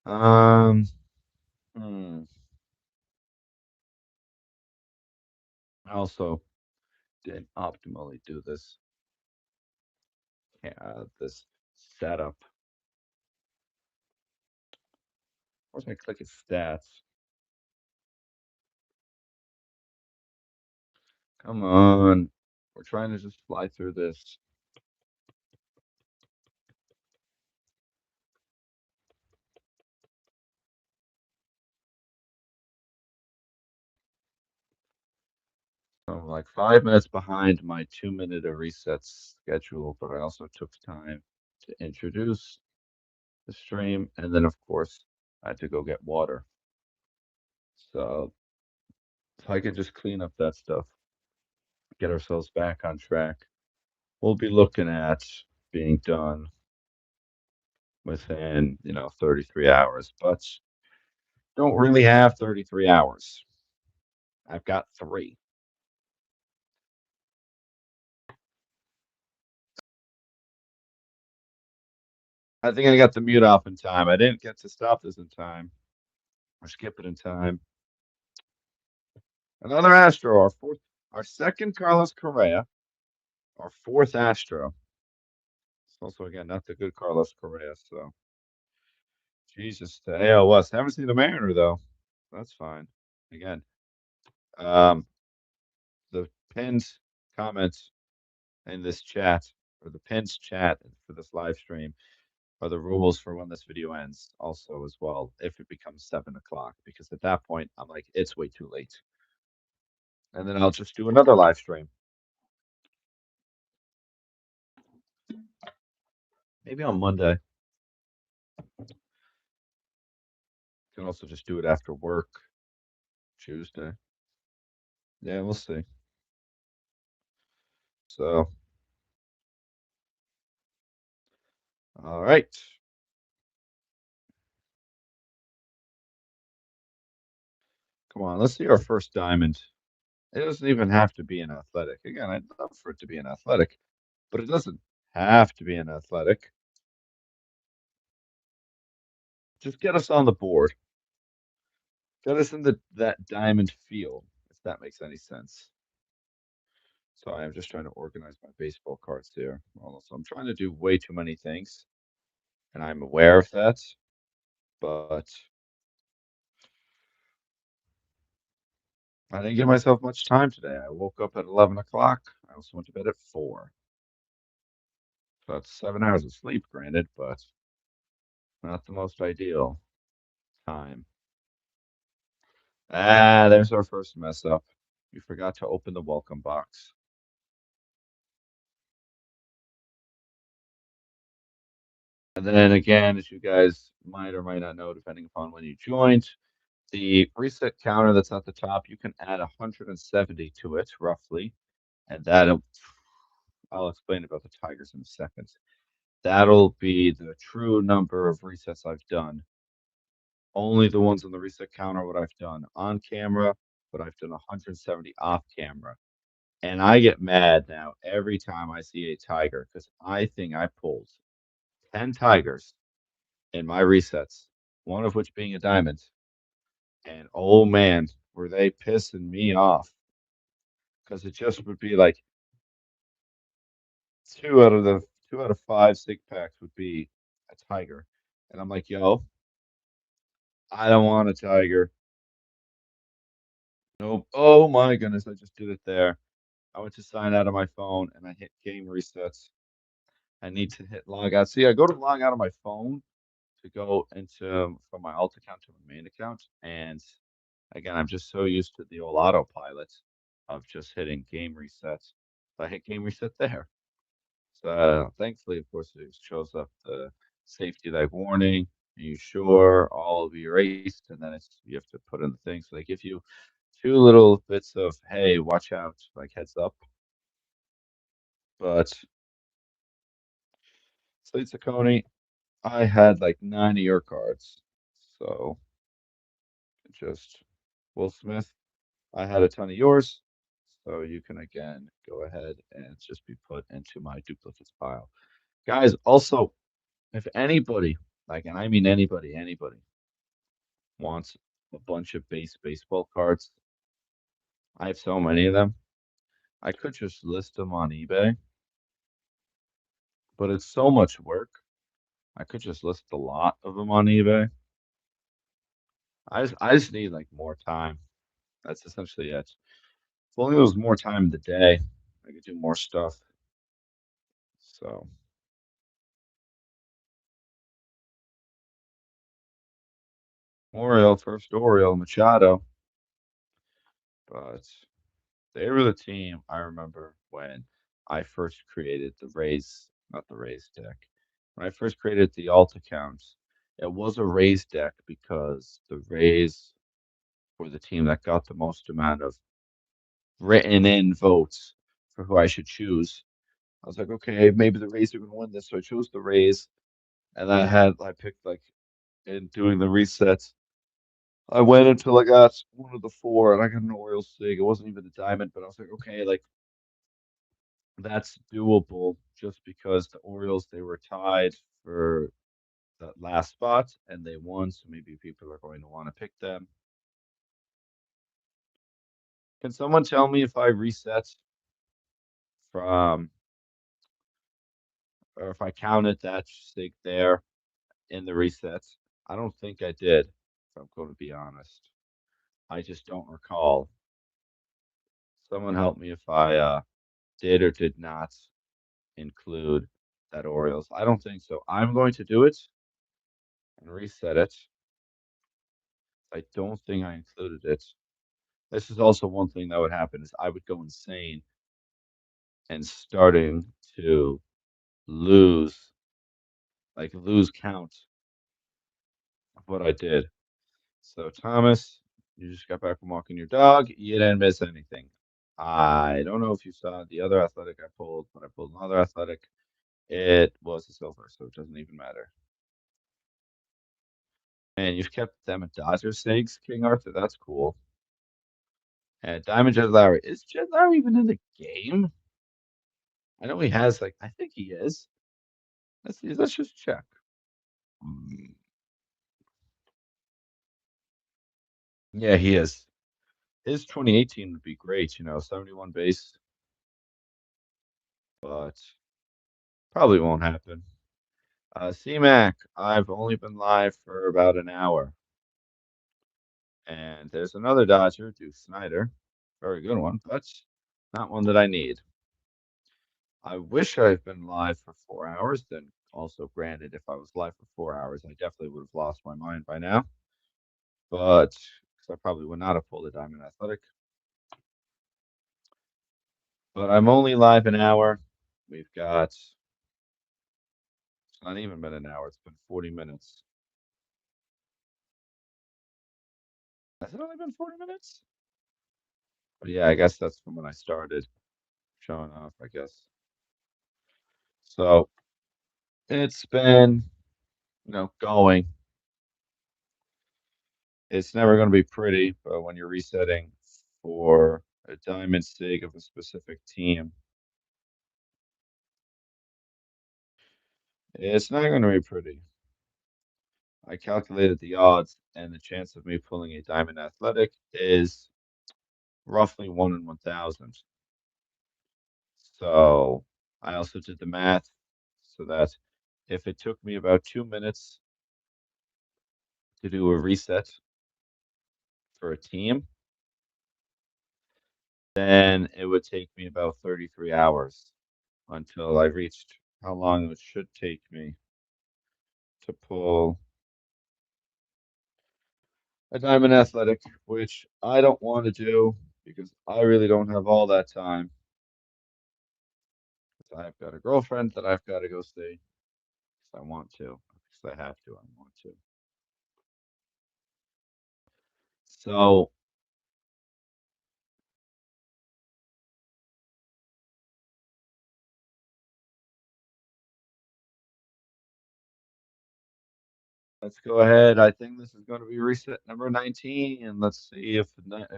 Um, hmm, I also didn't optimally do this setup. Where's my click at stats? Come on. We're trying to just fly through this. So I'm like 5 minutes behind my 2 minute of reset schedule, but I also took time to introduce the stream. And then, of course, I had to go get water. So if I could just clean up that stuff, get ourselves back on track, we'll be looking at being done within, 33 hours. But don't really have 33 hours. I've got 3. I think I got the mute off in time. I didn't get to stop this in time or skip it in time. Another Astro, our second Carlos Correa, our fourth Astro. It's also again not the good Carlos Correa. So Jesus, the AL West. Haven't seen the Mariner though. That's fine. Again, um, the pinned comments in this chat or the pinned chat for this live stream are the rules for when this video ends. Also, as well, if it becomes 7 o'clock, because at that point I'm like, it's way too late, and then I'll just do another live stream. Maybe on Monday. Can also just do it after work. Tuesday. Yeah, we'll see. So, all right. Come on, let's see our first diamond. It doesn't even have to be an athletic. Again, I'd love for it to be an athletic, but it doesn't have to be an athletic. Just get us on the board. Get us in that diamond field, if that makes any sense. So I am just trying to organize my baseball cards here. Also, I'm trying to do way too many things, and I'm aware of that. But I didn't give myself much time today. I woke up at 11 o'clock. I also went to bed at 4. So that's 7 hours of sleep, granted, but not the most ideal time. Ah, there's our first mess up. We forgot to open the welcome box. And then again, as you guys might or might not know, depending upon when you joined, the reset counter that's at the top, you can add 170 to it, roughly. And I'll explain about the Tigers in a second. That'll be the true number of resets I've done. Only the ones on the reset counter, what I've done on camera, but I've done 170 off camera. And I get mad now every time I see a tiger because I think I pulled 10 tigers in my resets, one of which being a diamond. And oh man, were they pissing me off because it just would be like two out of five six packs would be a tiger. And I'm like, yo, I don't want a tiger. Nope. Oh my goodness, I just did it there. I went to sign out of my phone and I hit game resets. I need to hit log out. See, I go to log out of my phone to go into from my alt account to my main account. And again, I'm just so used to the old autopilot of just hitting game resets. So I hit game reset there. So thankfully, of course, it shows up the safety like warning. Are you sure all of you erased? And then you have to put in the thing. So they give you two little bits of hey, watch out, like heads up. But Slate Coney, I had like 9 of your cards. So just Will Smith, I had a ton of yours. So you can again go ahead and just be put into my duplicates pile. Guys, also, if anybody, like, and I mean anybody, wants a bunch of base baseball cards. I have so many of them. I could just list them on eBay, but it's so much work. I could just list a lot of them on eBay. I just need like more time. That's essentially it. If only there was more time in the day, I could do more stuff. So Oriole Machado, but they were the team I remember when I first created the Rays, not the Rays deck. When I first created the alt accounts, it was a Rays deck because the Rays were the team that got the most amount of written in votes for who I should choose. I was like, okay, maybe the Rays are going to win this, so I chose the Rays, and I picked like in doing the resets. I went until I got one of the four, and I got an Orioles sig. It wasn't even a diamond, but I was like, okay, like that's doable just because the Orioles they were tied for that last spot and they won, so maybe people are going to want to pick them. Can someone tell me if I reset from or if I counted that sig there in the resets? I don't think I did, if I'm going to be honest. I just don't recall. Someone help me if I did or did not include that Orioles. I don't think so. I'm going to do it and reset it. I don't think I included it. This is also one thing that would happen is I would go insane and starting to lose, lose count of what I did. So Thomas, you just got back from walking your dog. You didn't miss anything. I don't know if you saw the other athletic I pulled, but I pulled another athletic. It was a silver, so it doesn't even matter. And you've kept them at Dodger stakes, King Arthur. That's cool. And Diamond Jed Lowry. Is Jed Lowry even in the game? I know he has I think he is. Let's see. Let's just check. Mm, yeah, he is. His 2018 would be great, 71 base, but probably won't happen. C-Mac, I've only been live for about an hour. And there's another Dodger, Duke Snyder. Very good one, but not one that I need. I wish I'd been live for 4 hours. Then, also, granted, if I was live for 4 hours, I definitely would have lost my mind by now. But I probably would not have pulled a Diamond Athletic. But I'm only live an hour. We've got, it's not even been an hour, it's been 40 minutes. Has it only been 40 minutes? But yeah, I guess that's from when I started showing off, I guess. So it's been, going. It's never going to be pretty, but when you're resetting for a diamond stake of a specific team, it's not going to be pretty. I calculated the odds, and the chance of me pulling a diamond athletic is roughly 1 in 1,000. So I also did the math so that if it took me about 2 minutes to do a reset for a team, then it would take me about 33 hours until I reached how long it should take me to pull a diamond athletic, which I don't want to do because I really don't have all that time. I've got a girlfriend that I've got to go see because I want to, because I have to, I want to. So let's go ahead. I think this is going to be reset number 19, and let's see if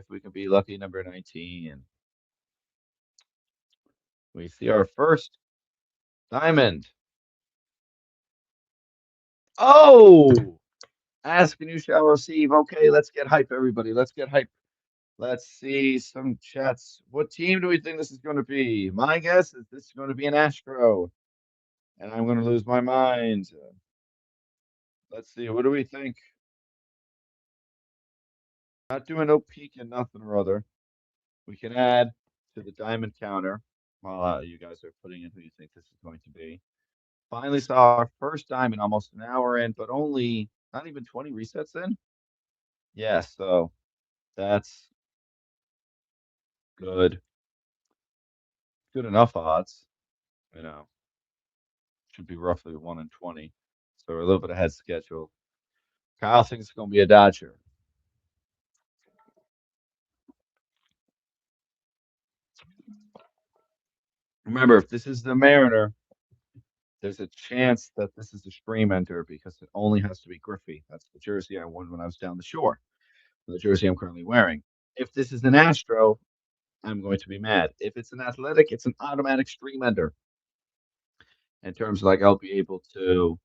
we can be lucky number 19. We see our first diamond. Oh, Ask and you shall receive. Okay, let's get hype, everybody. Let's get hype. Let's see some chats. What team do we think this is going to be? My guess is this is going to be an Astro, and I'm going to lose my mind. Let's see. What do we think? Not doing no peek and nothing or other. We can add to the diamond counter while you guys are putting in who you think this is going to be. Finally saw our first diamond almost an hour in, but only not even 20 resets in. Yeah, so that's good. Good enough odds. You know, should be roughly 1 in 20. So we're a little bit ahead schedule. Kyle thinks it's going to be a Dodger. Remember, if this is the Mariner, there's a chance that this is a stream enter because it only has to be Griffey. That's the jersey I won when I was down the shore. The jersey I'm currently wearing. If this is an Astro, I'm going to be mad. If it's an Athletic, it's an automatic stream ender. In terms of like, I'll be able to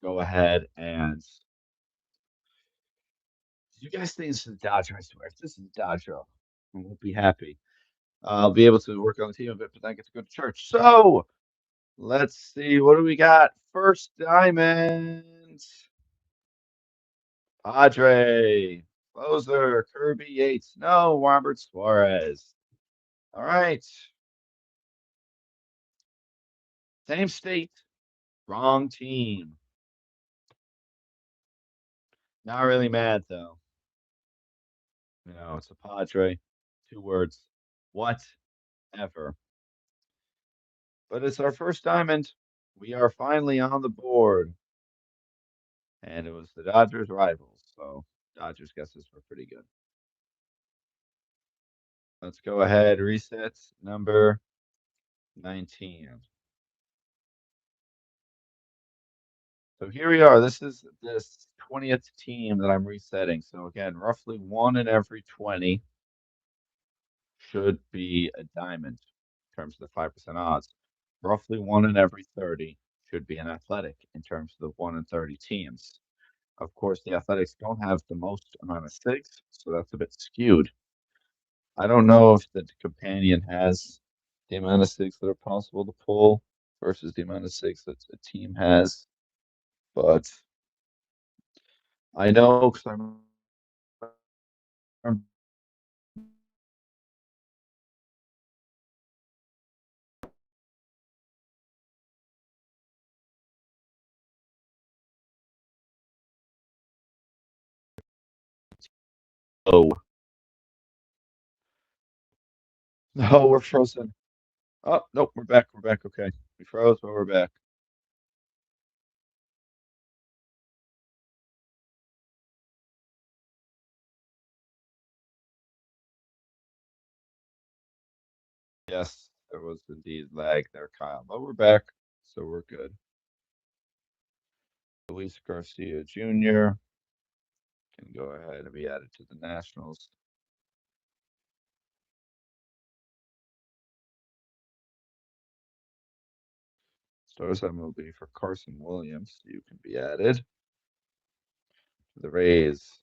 go ahead and. You guys think this is a Dodger? I swear, if this is a Dodger, I won't be happy. I'll be able to work on the team a bit, but then I get to go to church. So let's see. What do we got? First diamond. Padre. Closer. Kirby Yates. No, Robert Suarez. All right. Same state. Wrong team. Not really mad though. You know, it's a Padre. 2 words. Whatever. But it's our first diamond. We are finally on the board. And it was the Dodgers rivals. So Dodgers guesses were pretty good. Let's go ahead. Reset number 19. So here we are. This is this 20th team that I'm resetting. So again, roughly 1 in every 20 should be a diamond in terms of the 5% odds. Roughly 1 in every 30 should be an athletic in terms of the 1 in 30 teams. Of course, the athletics don't have the most amount of six, so that's a bit skewed. I don't know if the companion has the amount of six that are possible to pull versus the amount of six that a team has, but I know because I'm low. No, we're frozen. Oh, nope, we're back. We're back. Okay. We froze, but we're back. Yes, there was indeed lag there, Kyle, but we're back, so we're good. Luis Garcia Jr. can go ahead and be added to the Nationals. Stars MLB for Carson Williams. You can be added to the Rays.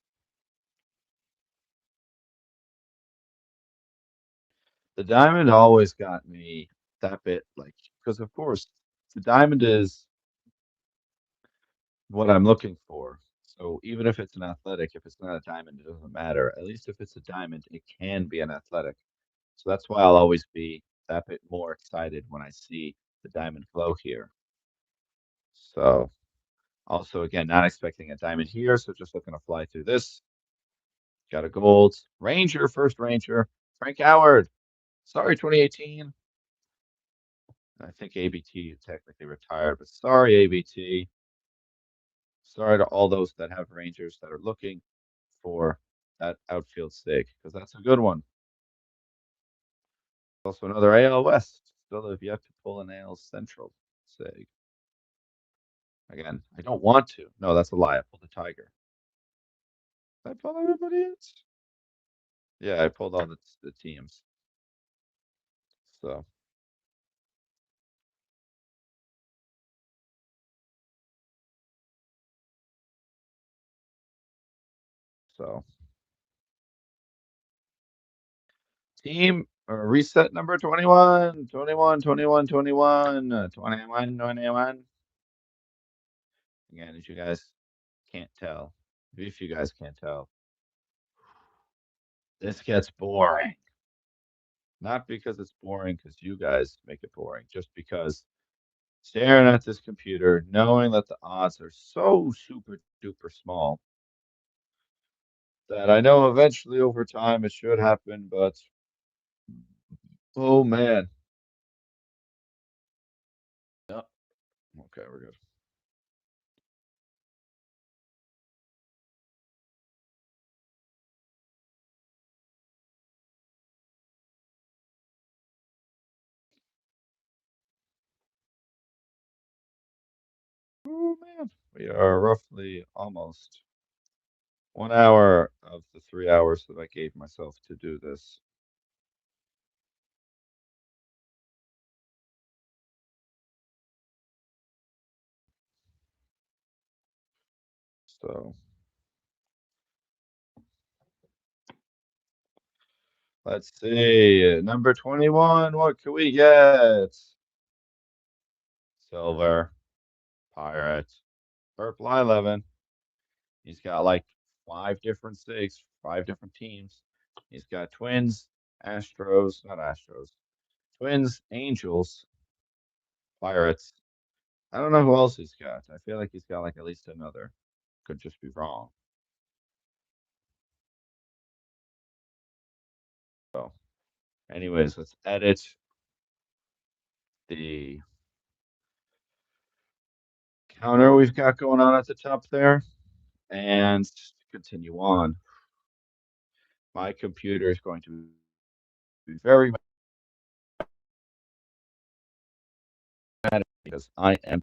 The diamond always got me that bit, like, because of course the diamond is what I'm looking for. So even if it's an athletic, if it's not a diamond, it doesn't matter. At least if it's a diamond, it can be an athletic. So that's why I'll always be that bit more excited when I see the diamond glow here. So also again, not expecting a diamond here, so just looking to fly through this. Got a gold. Ranger, first Ranger. Frank Howard. Sorry, 2018. I think ABT technically retired, but sorry, ABT. Sorry to all those that have Rangers that are looking for that outfield stake because that's a good one. Also, another AL West. Still have yet to pull an AL Central stake. Again, I don't want to. No, that's a lie. I pulled the Tiger. Did I pull everybody else? Yeah, I pulled all the teams. So So team reset number 21, 21, 21, 21, 21, 21. Again, if you guys can't tell, if you guys can't tell, this gets boring. Not because it's boring, because you guys make it boring, just because staring at this computer, knowing that the odds are so super duper small that I know eventually over time it should happen, but oh man. Yep. Okay, we're good. Oh man. We are roughly almost 1 hour of the 3 hours that I gave myself to do this. So let's see. Number 21, what can we get? Silver, pirate, purple 11. He's got like five different stakes, five different teams. He's got Twins, Astros, not Astros, Twins, Angels, Pirates. I don't know who else he's got. I feel like he's got like at least another. Could just be wrong. So, anyways, let's edit the counter we've got going on at the top there and continue on. My computer is going to be very mad because I am.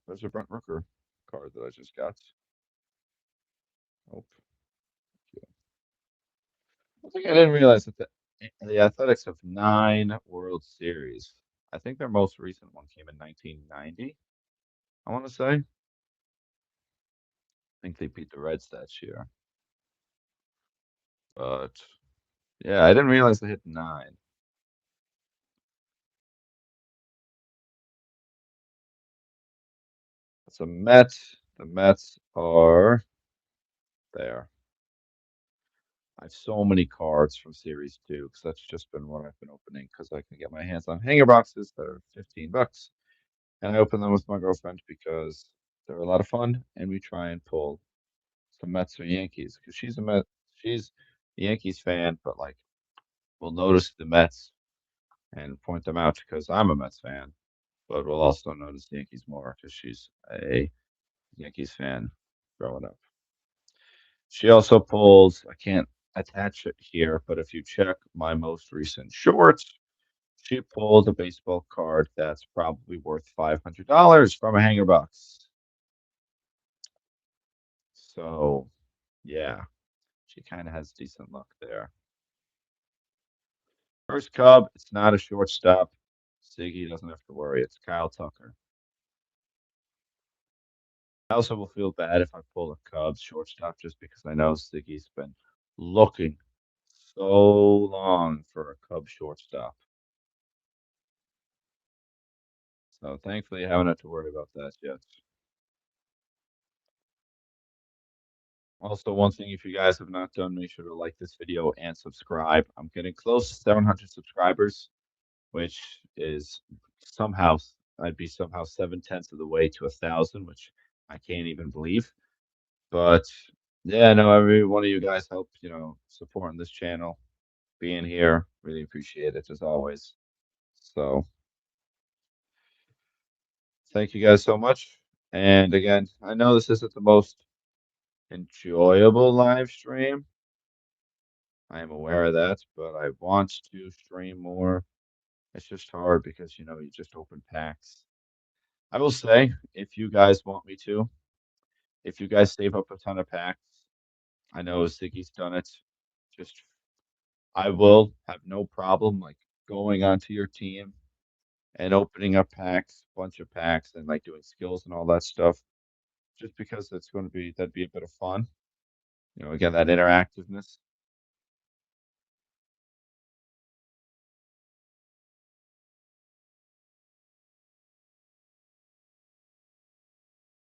There's a Brent Rooker card that I just got. Oh, I think I didn't realize that the Athletics have 9 World Series. I think their most recent one came in 1990. I want to say. I think they beat the Reds that year. But yeah, I didn't realize they hit 9. It's a Met. The Mets are there. I have so many cards from Series 2 because that's just been what I've been opening because I can get my hands on hanger boxes that are $15. And I open them with my girlfriend because they're a lot of fun and we try and pull some Mets or Yankees because she's a Yankees fan, but like we'll notice the Mets and point them out because I'm a Mets fan, but we'll also notice the Yankees more because she's a Yankees fan growing up. She also pulls, I can't attach it here, but if you check my most recent shorts, she pulled a baseball card that's probably worth $500 from a hanger box. So, yeah, she kind of has decent luck there. First Cub, it's not a shortstop. Siggy doesn't have to worry. It's Kyle Tucker. I also will feel bad if I pull a Cubs shortstop just because I know Siggy's been looking so long for a Cub shortstop. So thankfully, I haven't had to worry about that yet. Also, one thing, if you guys have not done, make sure to like this video and subscribe. I'm getting close to 700 subscribers, which is somehow, I'd be somehow 7/10 of the way to 1,000, which I can't even believe. But yeah, no, every one of you guys helped, supporting this channel, being here. Really appreciate it as always. So thank you guys so much. And again, I know this isn't the most enjoyable live stream. I am aware of that, but I want to stream more. It's just hard because, you just open packs. I will say, if you guys want me to, if you guys save up a ton of packs, I know Ziggy's done it. Just, I will have no problem like going onto your team and opening up packs, bunch of packs, and like doing skills and all that stuff. Just because it's going to be that'd be a bit of fun. Again, that interactiveness.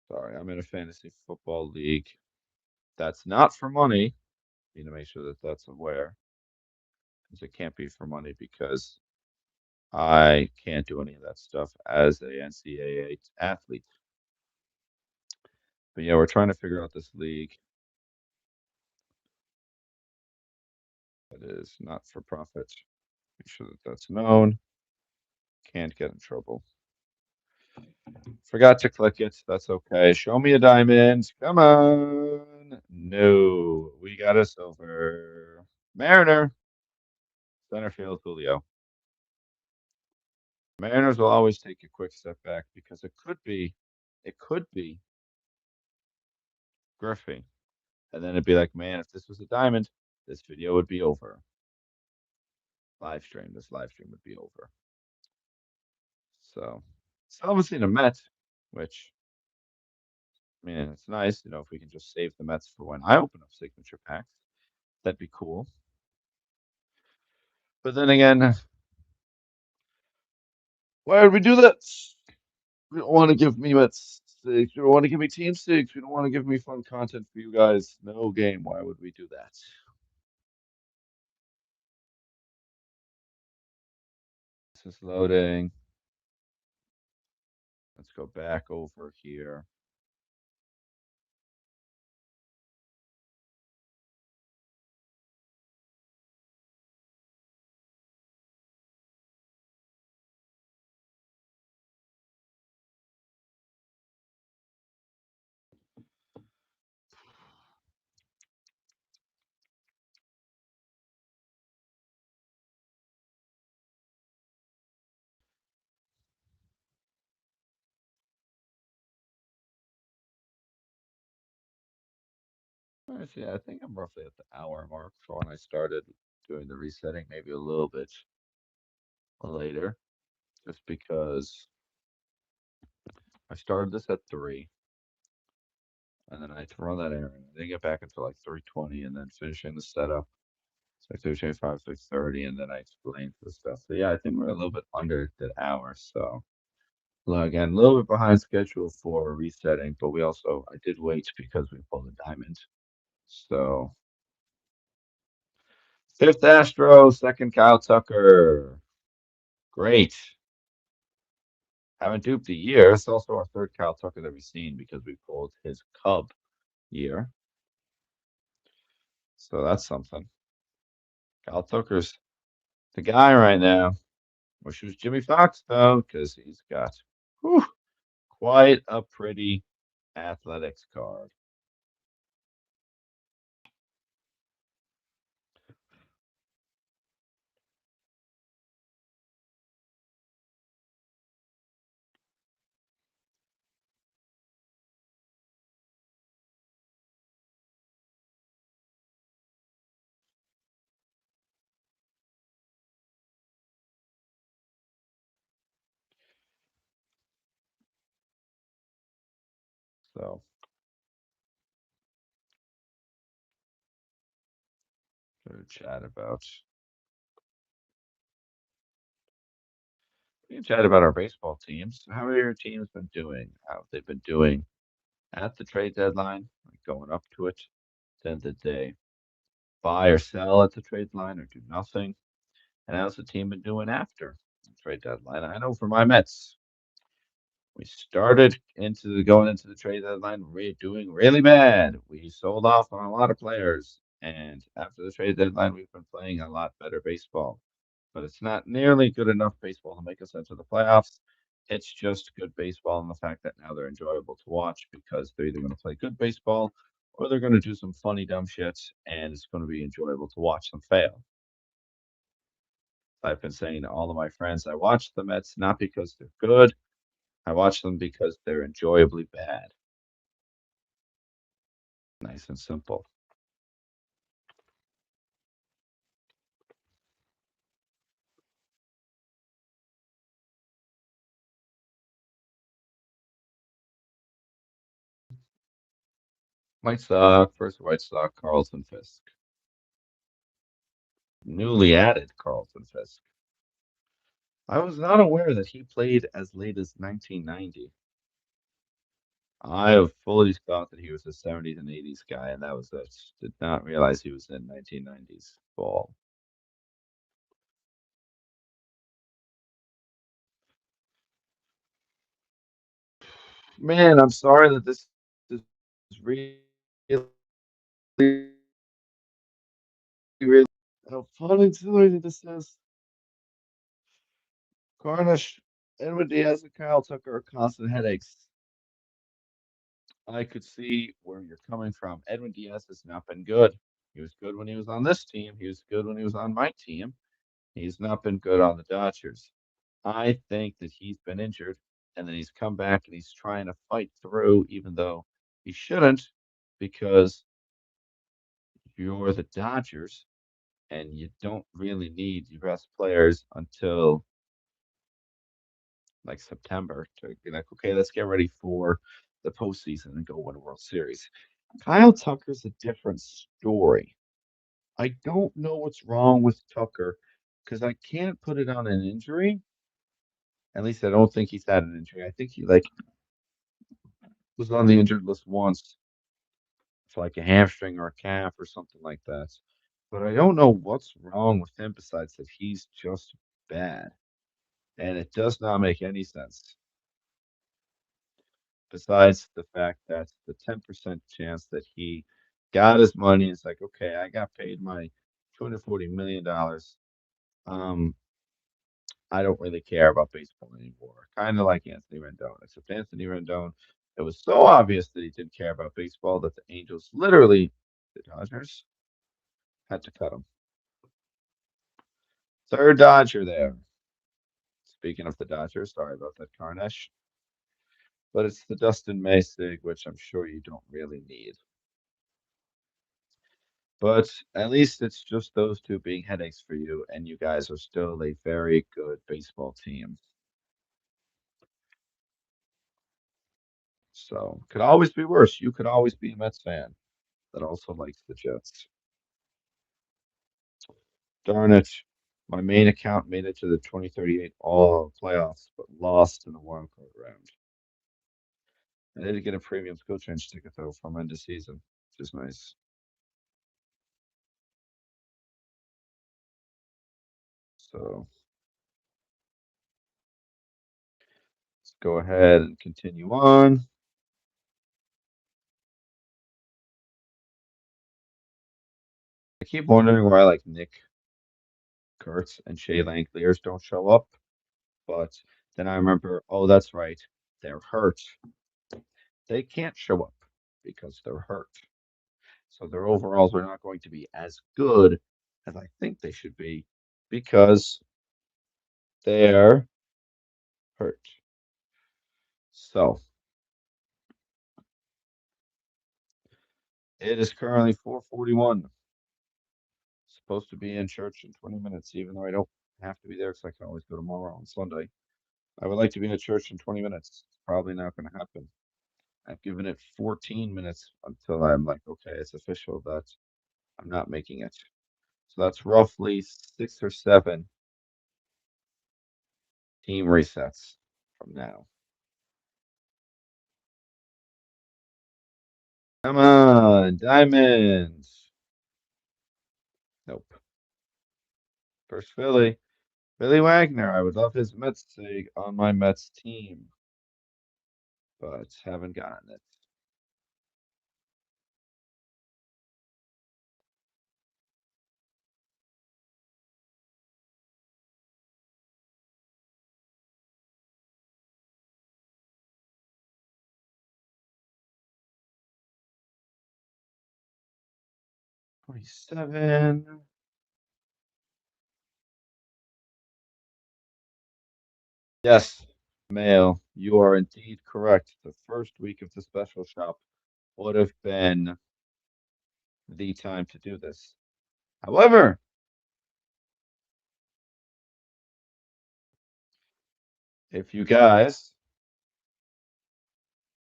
Sorry, I'm in a fantasy football league. That's not for money. Need to make sure that that's aware, because it can't be for money because I can't do any of that stuff as a NCAA athlete. But yeah, we're trying to figure out this league that is not for profit. Make sure that that's known. Can't get in trouble. Forgot to click it. That's okay. Show me a diamond. Come on. No, we got a silver. Mariner. Center field, Julio. Mariners will always take a quick step back because it could be Griffey. And then it'd be like, man, if this was a diamond, this video would be over. This live stream would be over. So, still haven't seen a Met, which, I mean, it's nice, if we can just save the Mets for when I open up signature packs, that'd be cool. But then again, why would we do that? We don't want to give me Mets stakes. We don't want to give me team stakes. We don't want to give me fun content for you guys. No game. Why would we do that? This is loading. Let's go back over here. Let's see, I think I'm roughly at the hour mark for when I started doing the resetting, maybe a little bit later, just because I started this at 3, and then I had to run that errand. I didn't get back until like 3:20, and then finishing the setup. It's like 3:25, 6:30, and then I explained the stuff. So yeah, I think we're a little bit under the hour. So well, again, a little bit behind schedule for resetting, but I did wait because we pulled a diamond. So fifth Astro, second Kyle Tucker. Great. Haven't duped a year. It's also our third Kyle Tucker that we've seen because we pulled his Cub year. So that's something. Kyle Tucker's the guy right now. Wish it was Jimmy Fox though, because he's got whew, quite a pretty athletics card. So chat about we can chat about our baseball teams. How are your teams been doing? How have they been doing at the trade deadline, like going up to it? Then did they buy or sell at the trade line or do nothing? And how's the team been doing after the trade deadline? I know for my Mets, we started going into the trade deadline doing really bad. We sold off on a lot of players, and after the trade deadline, we've been playing a lot better baseball. But it's not nearly good enough baseball to make us into the playoffs. It's just good baseball in the fact that now they're enjoyable to watch because they're either going to play good baseball or they're going to do some funny dumb shit, and it's going to be enjoyable to watch them fail. I've been saying to all of my friends, I watch the Mets not because they're good. I watch them because they're enjoyably bad. Nice and simple. White Sox, first White Sox, Carlton Fisk. Newly added Carlton Fisk. I was not aware that he played as late as 1990. I have fully thought that he was a 70s and 80s guy, and that was it. Did not realize he was in 1990s ball. Man, I'm sorry that this is really, really how fun exhilarating this is. Carnish, Edwin Diaz, and Kyle Tucker are constant headaches. I could see where you're coming from. Edwin Diaz has not been good. He was good when he was on this team. He was good when he was on my team. He's not been good on the Dodgers. I think that he's been injured and then he's come back and he's trying to fight through, even though he shouldn't, because you're the Dodgers and you don't really need your best players until like September to be like, okay, let's get ready for the postseason and go win a World Series. Kyle Tucker's a different story. I don't know what's wrong with Tucker because I can't put it on an injury. At least I don't think he's had an injury. I think he like was on the injured list once for like a hamstring or a calf or something like that. But I don't know what's wrong with him besides that he's just bad. And it does not make any sense. Besides the fact that the 10% chance that he got his money, it's like, okay, I got paid my $240 million. Um, I don't really care about baseball anymore. Kind of like Anthony Rendon, except Anthony Rendon, it was so obvious that he didn't care about baseball that the Angels, literally, the Dodgers, had to cut him. Third Dodger there. Speaking of the Dodgers, sorry about that, Carnesh. But it's the Dustin May sig, which I'm sure you don't really need. But at least it's just those two being headaches for you, and you guys are still a very good baseball team. So could always be worse. You could always be a Mets fan that also likes the Jets. Darn it. My main account made it to the 2038 all playoffs, but lost in the wild card round. I did get a premium skill change ticket though from end of season, which is nice. So let's go ahead and continue on. I keep wondering why like Nick Kurtz and Shea Langeliers don't show up, but then I remember, oh, that's right, they're hurt. They can't show up because they're hurt. So their overalls are not going to be as good as I think they should be because they're hurt. So it is currently 4:41. Supposed to be in church in 20 minutes, even though I don't have to be there because I can always go tomorrow on Sunday. I would like to be in a church in 20 minutes. It's probably not going to happen. I've given it 14 minutes until I'm like, okay, it's official that I'm not making it. So that's roughly 6 or 7 team resets from now. Come on, Diamonds. Nope. First Philly. Billy Wagner. I would love his Mets sig on my Mets team, but haven't gotten it. 27. Yes, Mail, you are indeed correct. The first week of the special shop would have been the time to do this. However, if you guys,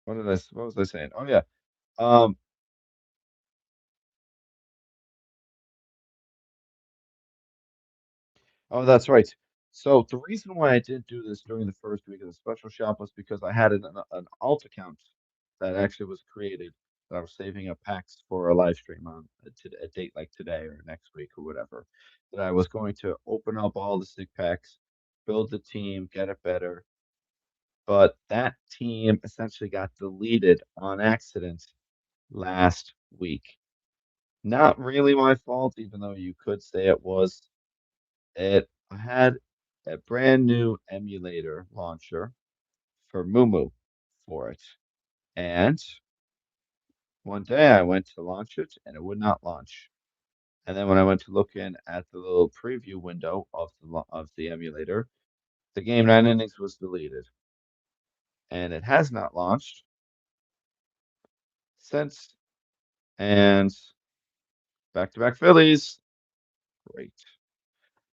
what was I saying? Oh yeah. Um, Oh, that's right. So the reason why I didn't do this during the first week of the special shop was because I had an alt account that actually was created that I was saving up packs for a live stream on a date like today or next week or whatever. That I was going to open up all the stick packs, build the team, get it better. But that team essentially got deleted on accident last week. Not really my fault, even though you could say it was. I had a brand new emulator launcher for mumu for it. And one day I went to launch it and it would not launch. And then when I went to look in at the little preview window of the emulator, the game Nine Innings was deleted. And it has not launched since. And back to back Phillies. Great.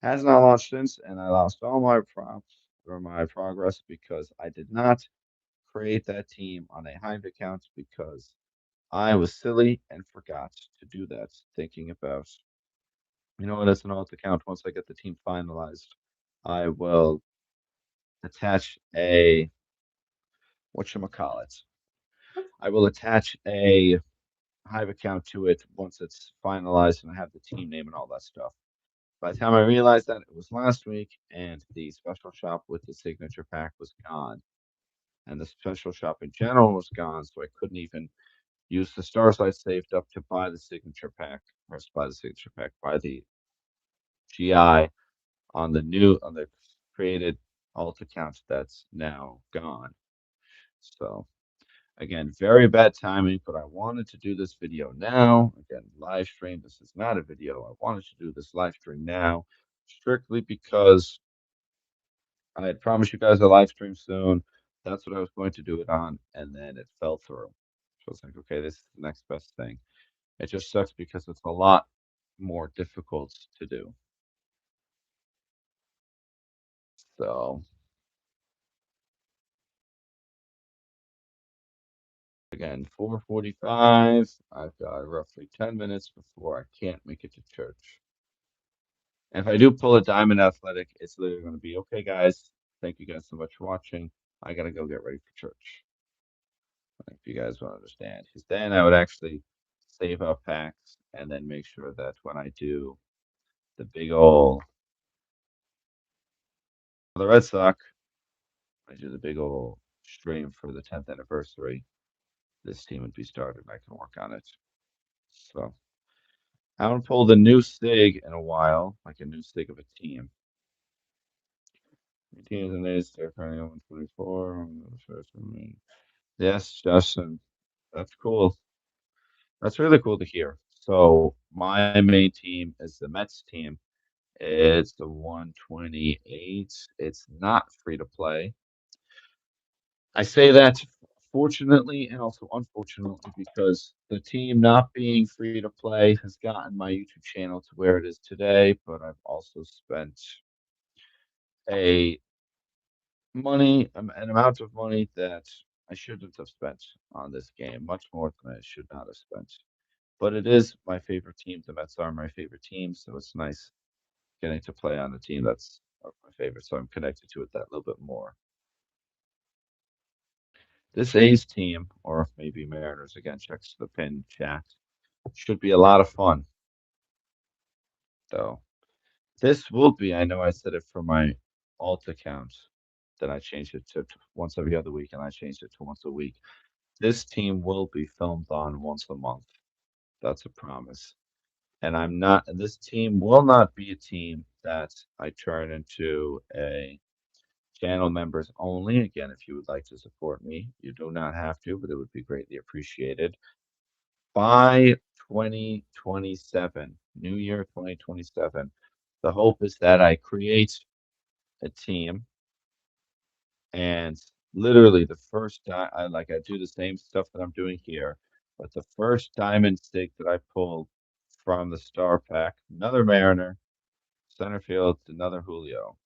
Has not launched since, and I lost all my props or my progress because I did not create that team on a Hive account because I was silly and forgot to do that, thinking about, you know what, as an alt account, once I get the team finalized, I will attach a, whatchamacallit, I will attach a Hive account to it once it's finalized and I have the team name and all that stuff. By the time I realized that, it was last week, and the special shop with the signature pack was gone. And the special shop in general was gone, so I couldn't even use the stars I saved up to buy the signature pack, or buy the signature pack, buy the GI on the created alt account that's now gone. So again, very bad timing, but I wanted to do this video now. Again, live stream. This is not a video. I wanted to do this live stream now, strictly because I had promised you guys a live stream soon. That's what I was going to do it on, and then it fell through. So I was like, okay, this is the next best thing. It just sucks because it's a lot more difficult to do. So again, 4:45. I've got roughly 10 minutes before I can't make it to church. And if I do pull a diamond athletic, it's literally going to be okay, guys. Thank you guys so much for watching. I gotta go get ready for church. If you guys want to understand, because then I would actually save up packs and then make sure that when I do the big ol' the Red Sox, I do the big ol' stream for the 10th anniversary. This team would be started. And I can work on it. So I haven't pulled a new SIG in a while, like a new SIG of a team. Teams and days, they're currently on 124. Yes, Justin, that's cool. That's really cool to hear. So my main team is the Mets team. It's the 128. It's not free to play. I say that fortunately and also unfortunately because the team not being free to play has gotten my YouTube channel to where it is today, but I've also spent a an amount of money that I shouldn't have spent on this game, much more than I should not have spent. But it is my favorite team. The Mets are my favorite team, so it's nice getting to play on a team that's of my favorite. So I'm connected to it that little bit more. This A's team, or maybe Mariners again, checks the pin chat. Should be a lot of fun, though. This will be, I know I said it for my alt account, then I changed it to once every other week, and I changed it to once a week. This team will be filmed on once a month. That's a promise. And this team will not be a team that I turn into a channel members only. Again, if you would like to support me, you do not have to, but it would be greatly appreciated. By 2027, New Year 2027, the hope is that I create a team and literally the first time I do the same stuff that I'm doing here, but the first diamond stake that I pulled from the star pack, another Mariner, center field, another Julio.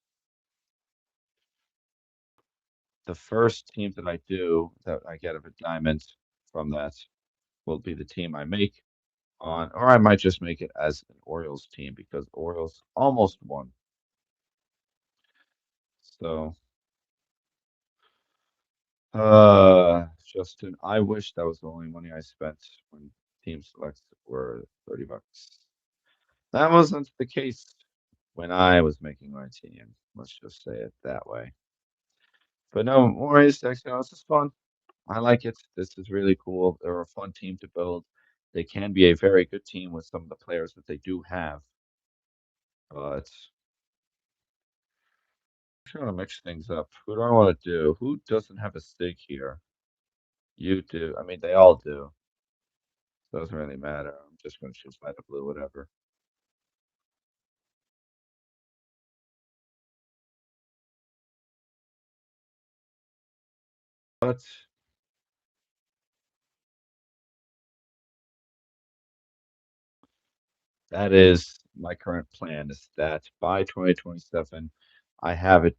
The first team that I do that I get of a diamond from that will be the team I make on, or I might just make it as an Orioles team because Orioles almost won So, Justin, I wish that was the only money I spent when team selects were $30. That wasn't the case when I was making my team. Let's just say it that way. But no, more Aztecs, this is fun. I like it. This is really cool. They're a fun team to build. They can be a very good team with some of the players that they do have. But I'm trying to mix things up. Who do I want to do? Who doesn't have a Stig here? You do. I mean, they all do. Doesn't really matter. I'm just going to choose light blue, whatever. But that is my current plan is that by 2027, I have a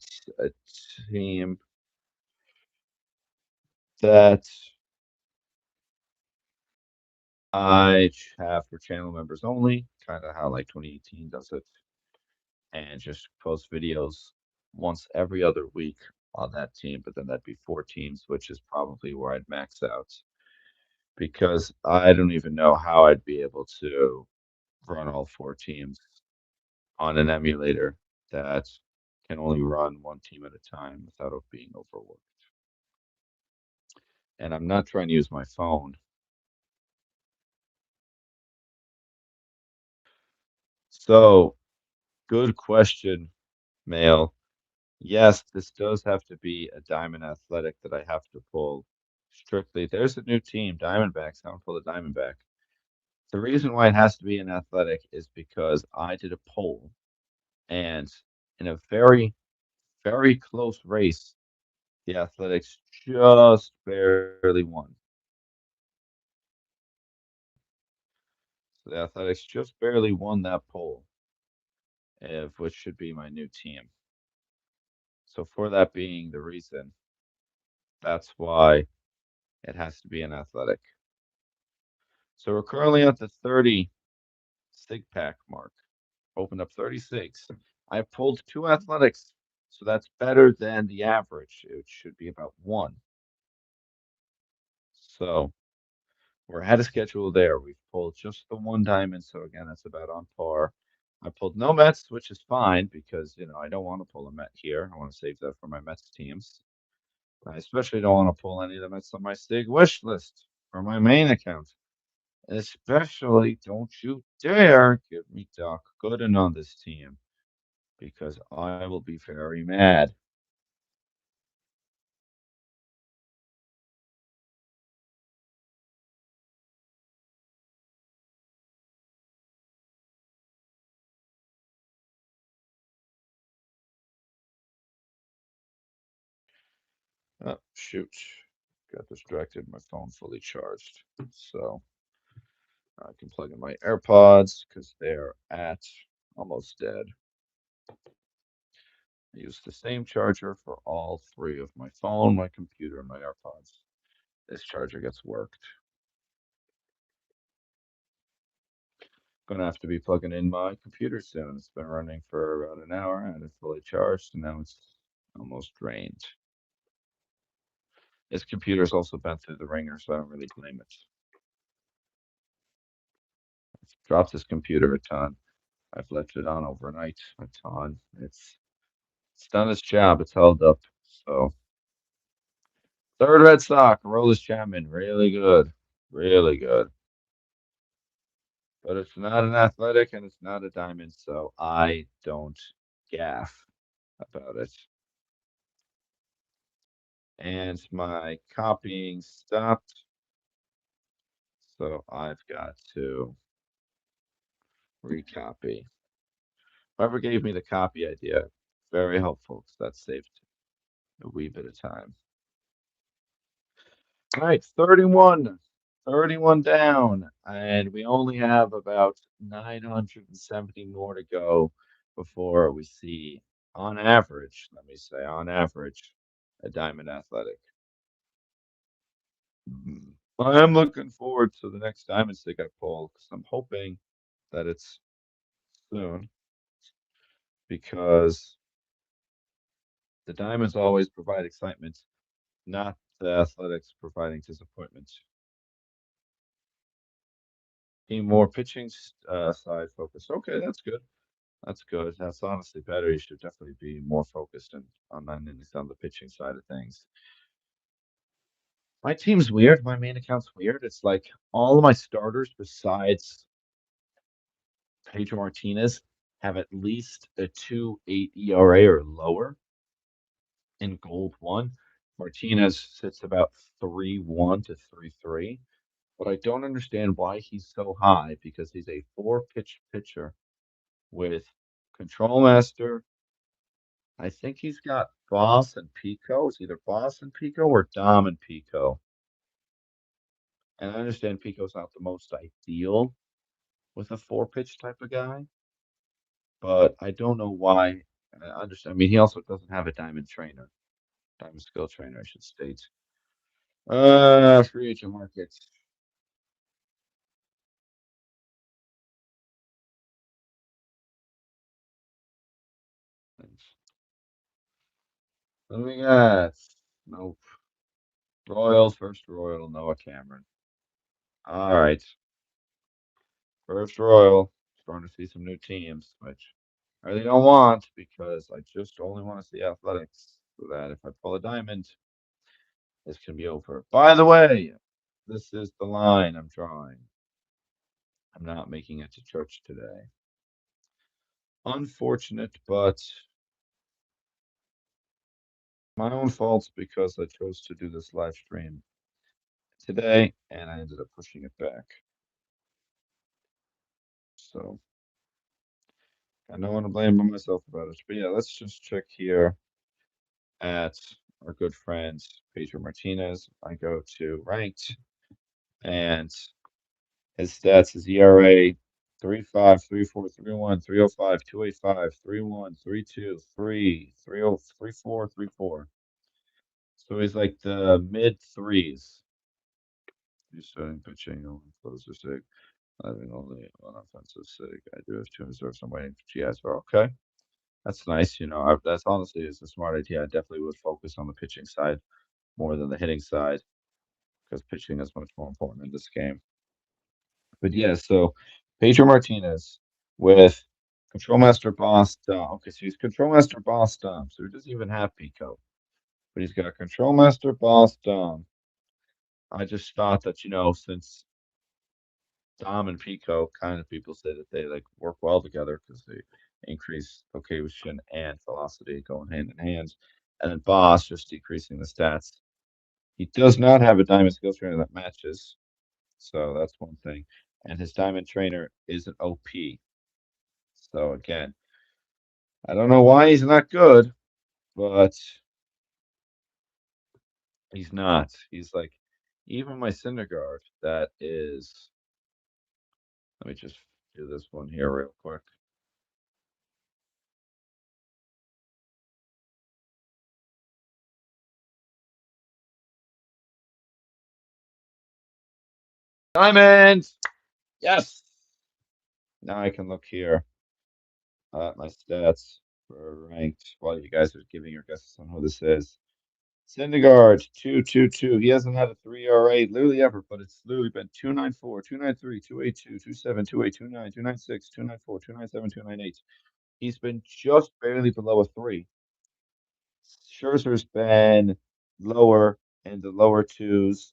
team that I have for channel members only, kind of how like 2018 does it, and just post videos once every other week on that team. But then that'd be 4 teams, which is probably where I'd max out because I don't even know how I'd be able to run all 4 teams on an emulator that can only run 1 team at a time without it being overworked. And I'm not trying to use my phone. So, good question, Mail. Yes, this does have to be a Diamond Athletic that I have to pull strictly. There's a new team, Diamondbacks. I'm gonna pull the Diamondback. The reason why it has to be an athletic is because I did a poll, and in a very, very close race, the Athletics just barely won. So the Athletics just barely won that poll, of which should be my new team. So for that being the reason, that's why it has to be an athletic. So we're currently at the 30 sig pack mark. Opened up 36. I pulled 2 athletics, so that's better than the average. It should be about 1. So we're ahead of schedule there. We've pulled just the 1 diamond, so again, that's about on par. I pulled no Mets, which is fine because I don't want to pull a Met here. I want to save that for my Mets teams. I especially don't want to pull any of the Mets on my Stig wish list for my main account. Especially, don't you dare give me Doc Gooden on this team because I will be very mad. Oh, shoot. Got distracted. My phone fully charged. So I can plug in my AirPods because they're at almost dead. I use the same charger for all 3 of my phone, my computer, and my AirPods. This charger gets worked. Gonna have to be plugging in my computer soon. It's been running for about an hour and it's fully charged, and now it's almost drained. This computer's also been through the ringer, so I don't really blame it. I've dropped this computer a ton. I've left it on overnight a ton. It's done its job. It's held up. So third red sock, Rerolls Chapman, really good, really good. But it's not an athletic and it's not a diamond, so I don't gaff about it. And my copying stopped, so I've got to recopy. Whoever gave me the copy idea, very helpful because that saved a wee bit of time. All right, 31 down, and we only have about 970 more to go before we see, on average, let me say, on average, a Diamond Athletic. I am looking forward to the next Diamond Stick I pull because I'm hoping that it's soon because The diamonds always provide excitement, not the athletics providing disappointment. Team more pitching side focus. Okay, that's good. That's good. That's honestly better. You should definitely be more focused on the pitching side of things. My team's weird. My main account's weird. It's like all of my starters besides Pedro Martinez have at least a 2.8 ERA or lower in Gold One. Martinez sits about 3.1 to 3.3, but I don't understand why he's so high because he's a four-pitch pitcher with Control Master. I think he's got Boss and Pico. It's either Boss and Pico or Dom and Pico. And I understand Pico's not the most ideal with a four-pitch type of guy, but I don't know why. I understand. I mean, he also doesn't have a diamond skill trainer, I should state. Free agent market. What do we got? Nope. Royals, first Royal, Noah Cameron. All right. First Royal. Starting to see some new teams, which I really don't want because I just only want to see athletics. So that if I pull a diamond, this can be over. By the way, this is the line I'm drawing. I'm not making it to church today. Unfortunate, but my own fault because I chose to do this live stream today and I ended up pushing it back. So I don't want to blame myself about it. But yeah, let's just check here at our good friend Pedro Martinez. I go to ranked and his stats is ERA 3.5, 3.4, 3.1, 3.05, 2.85, 3.1, 3.2, 3, 3.0, 3.4, 3.4. So he's like the mid threes. He's starting pitching, only closer sig. Having only one offensive sig. I do have two reserves. I'm waiting for GS. Okay. That's nice. That's honestly is a smart idea. I definitely would focus on the pitching side more than the hitting side because pitching is much more important in this game. But yeah, so Pedro Martinez with Control Master Boss Dom. Okay, so he's Control Master Boss Dom, so he doesn't even have Pico, but he's got Control Master Boss Dom. I just thought that, since Dom and Pico, kind of people say that they like work well together because they increase location and velocity going hand in hand. And then Boss just decreasing the stats. He does not have a diamond skill trainer that matches, so that's one thing. And his diamond trainer is an OP. So again, I don't know why he's not good, but he's not. He's like even my Syndergaard that is. Let me just do this one here real quick. Diamond! Yes! Now I can look here at my stats for ranked while you guys are giving your guesses on who this is. Syndergaard, 2.22. He hasn't had a 3 ERA literally ever, but it's literally been 2.94, 2.93, 2.82, 2.7, 2.8, 2.9, 2.96, 2.94, 2.97, 2.98. He's been just barely below a 3. Scherzer's been lower in the lower twos,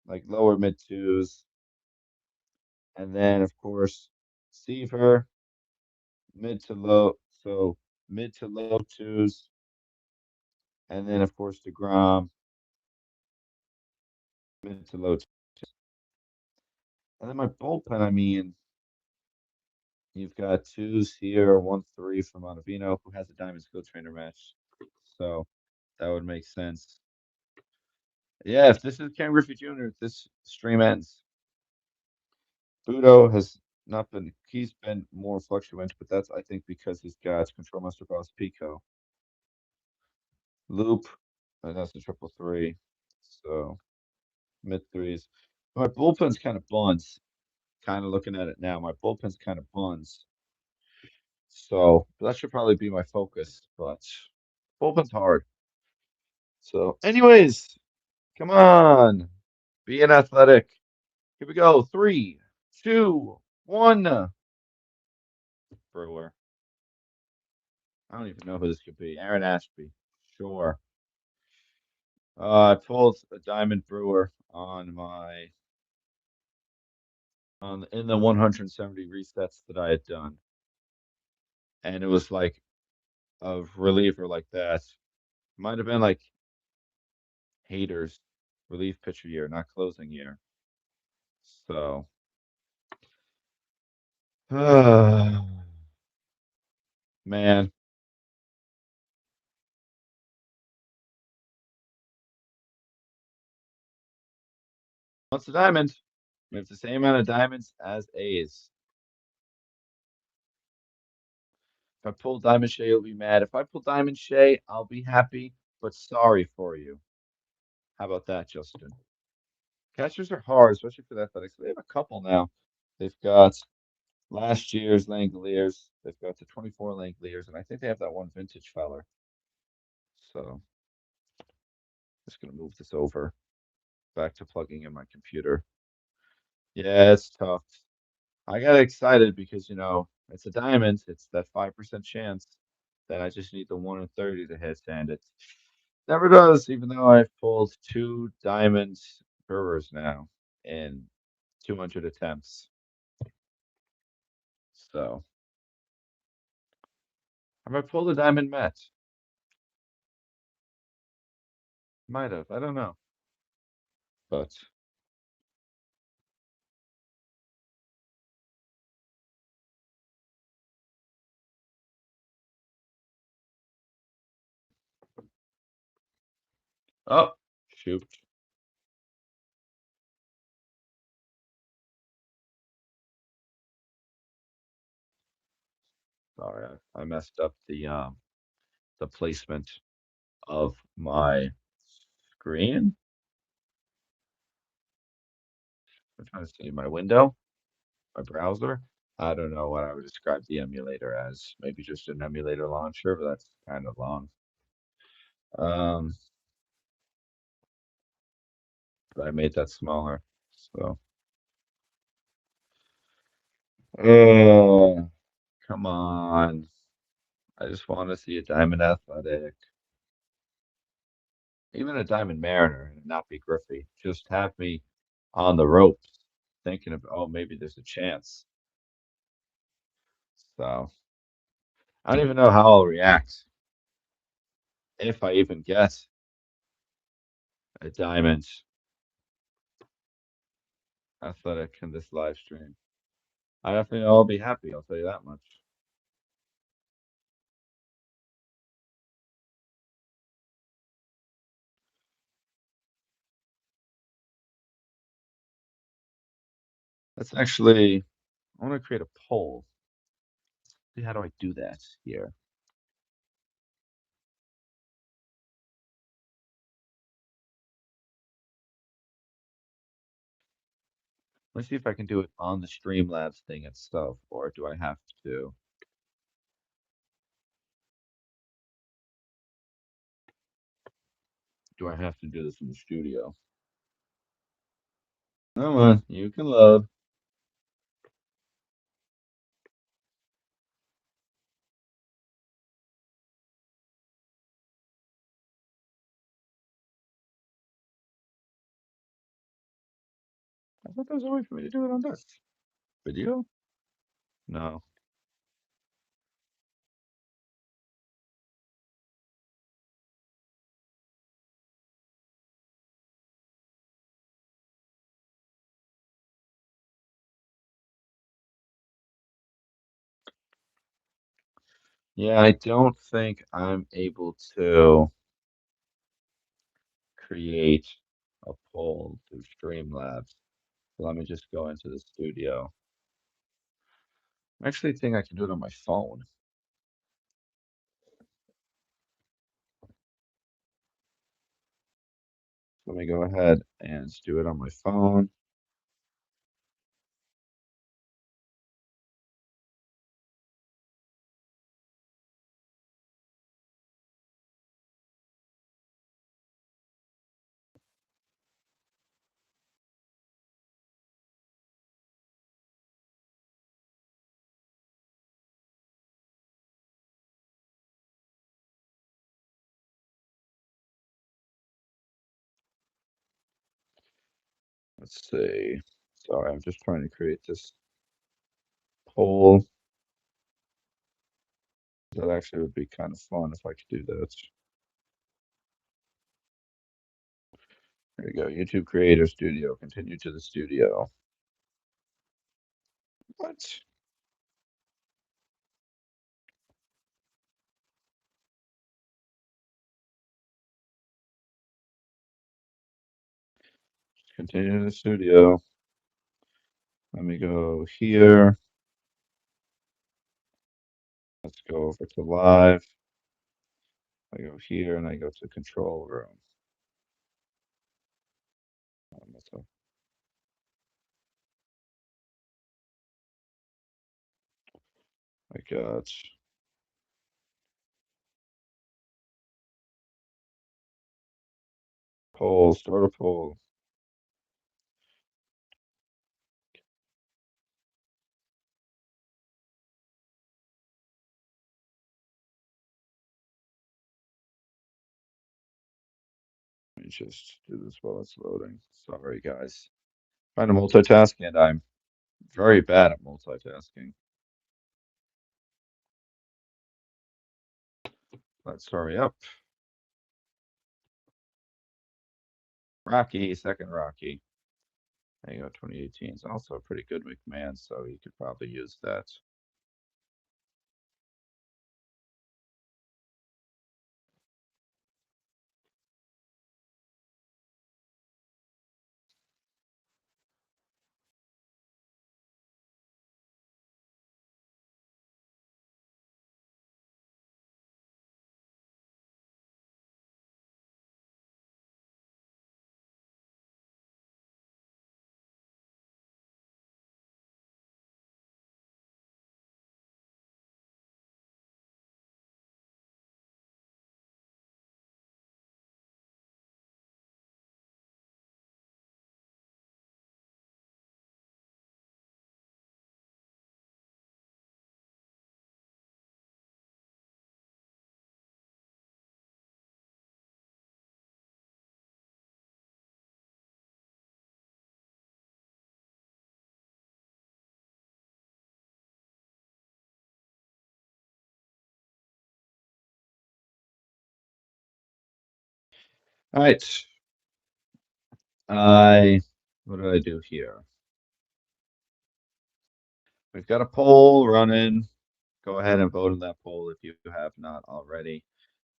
like lower mid twos. And then, of course, Seaver, mid to low, so mid to low twos. And then, of course, DeGrom, mid to low twos. And then my bullpen, I mean, you've got twos here, 1-3 from Ottavino, who has a diamond skill trainer match. So that would make sense. Yeah, if this is Ken Griffey Jr., this stream ends. Budo has not been, he's been more fluctuant, but that's, I think, because he's got Control Master Boss Pico. Loop, that's a 3-3. So mid threes. My bullpen's kind of buns. Kind of looking at it now. My bullpen's kind of buns. So that should probably be my focus, but Bullpen's hard. So, anyways, come on. Be an athletic. Here we go. Three, two, one. Brewer. I don't even know who this could be. Aaron Ashby. Sure. I pulled a Diamond Brewer on my on in the 170 resets that I had done, and it was like a reliever like that. Might have been like Haters relief pitcher year, not closing year. So, man, what's the diamond? We have the same amount of diamonds as A's. If I pull Diamond Shay, you'll be mad. If I pull Diamond Shay, I'll be happy, but sorry for you. How about that, Justin? Catchers are hard, especially for the Athletics. They have a couple now. They've got last year's Langoliers. They've got the 24 Langoliers, and I think they have that one vintage feller. So just gonna move this over back to plugging in my computer. Yeah, it's tough. I got excited because it's a diamond. It's that 5% chance that I just need the 1 in 30 to hit, and it never does. Even though I've pulled two diamond brewers now in 200 attempts. So have I pulled a diamond Met? Might have. I don't know. But oh shoot. Sorry, I messed up the placement of my screen. I'm trying to see my window, my browser. I don't know what I would describe the emulator as. Maybe just an emulator launcher, but that's kind of long. Um, but I made that smaller. So, oh, come on. I just want to see a Diamond Athletic, even a Diamond Mariner, and not be Griffey. Just have me on the ropes, thinking of, oh, maybe there's a chance. So, I don't even know how I'll react if I even get a Diamond Athletic in this live stream. I definitely know I'll be happy. I'll tell you that much. That's actually, I want to create a poll. See, how do I do that here? Let's see if I can do it on the Streamlabs thing itself, or do I have to do this in the studio? Come on, you can load. I thought there was a way for me to do it on this video. No. Yeah, I don't think I'm able to create a poll through Streamlabs. So let me just go into the studio. I actually think I can do it on my phone. Let me go ahead and do it on my phone. Let's see. Sorry, I'm just trying to create this poll. That actually would be kind of fun if I could do that. There we go. YouTube Creator Studio. Continue to the studio. What? Continue to the studio. Let me go here. Let's go over to live. I go here and I go to control room. I got poll, start a poll. Let me just do this while it's loading. Sorry, guys. Trying to multitask, and I'm very bad at multitasking. Let's hurry up. Rocky, second Rocky. There you go, 2018 is also a pretty good McMahon, so you could probably use that. All right. What did I do here? We've got a poll running. Go ahead and vote in that poll if you have not already.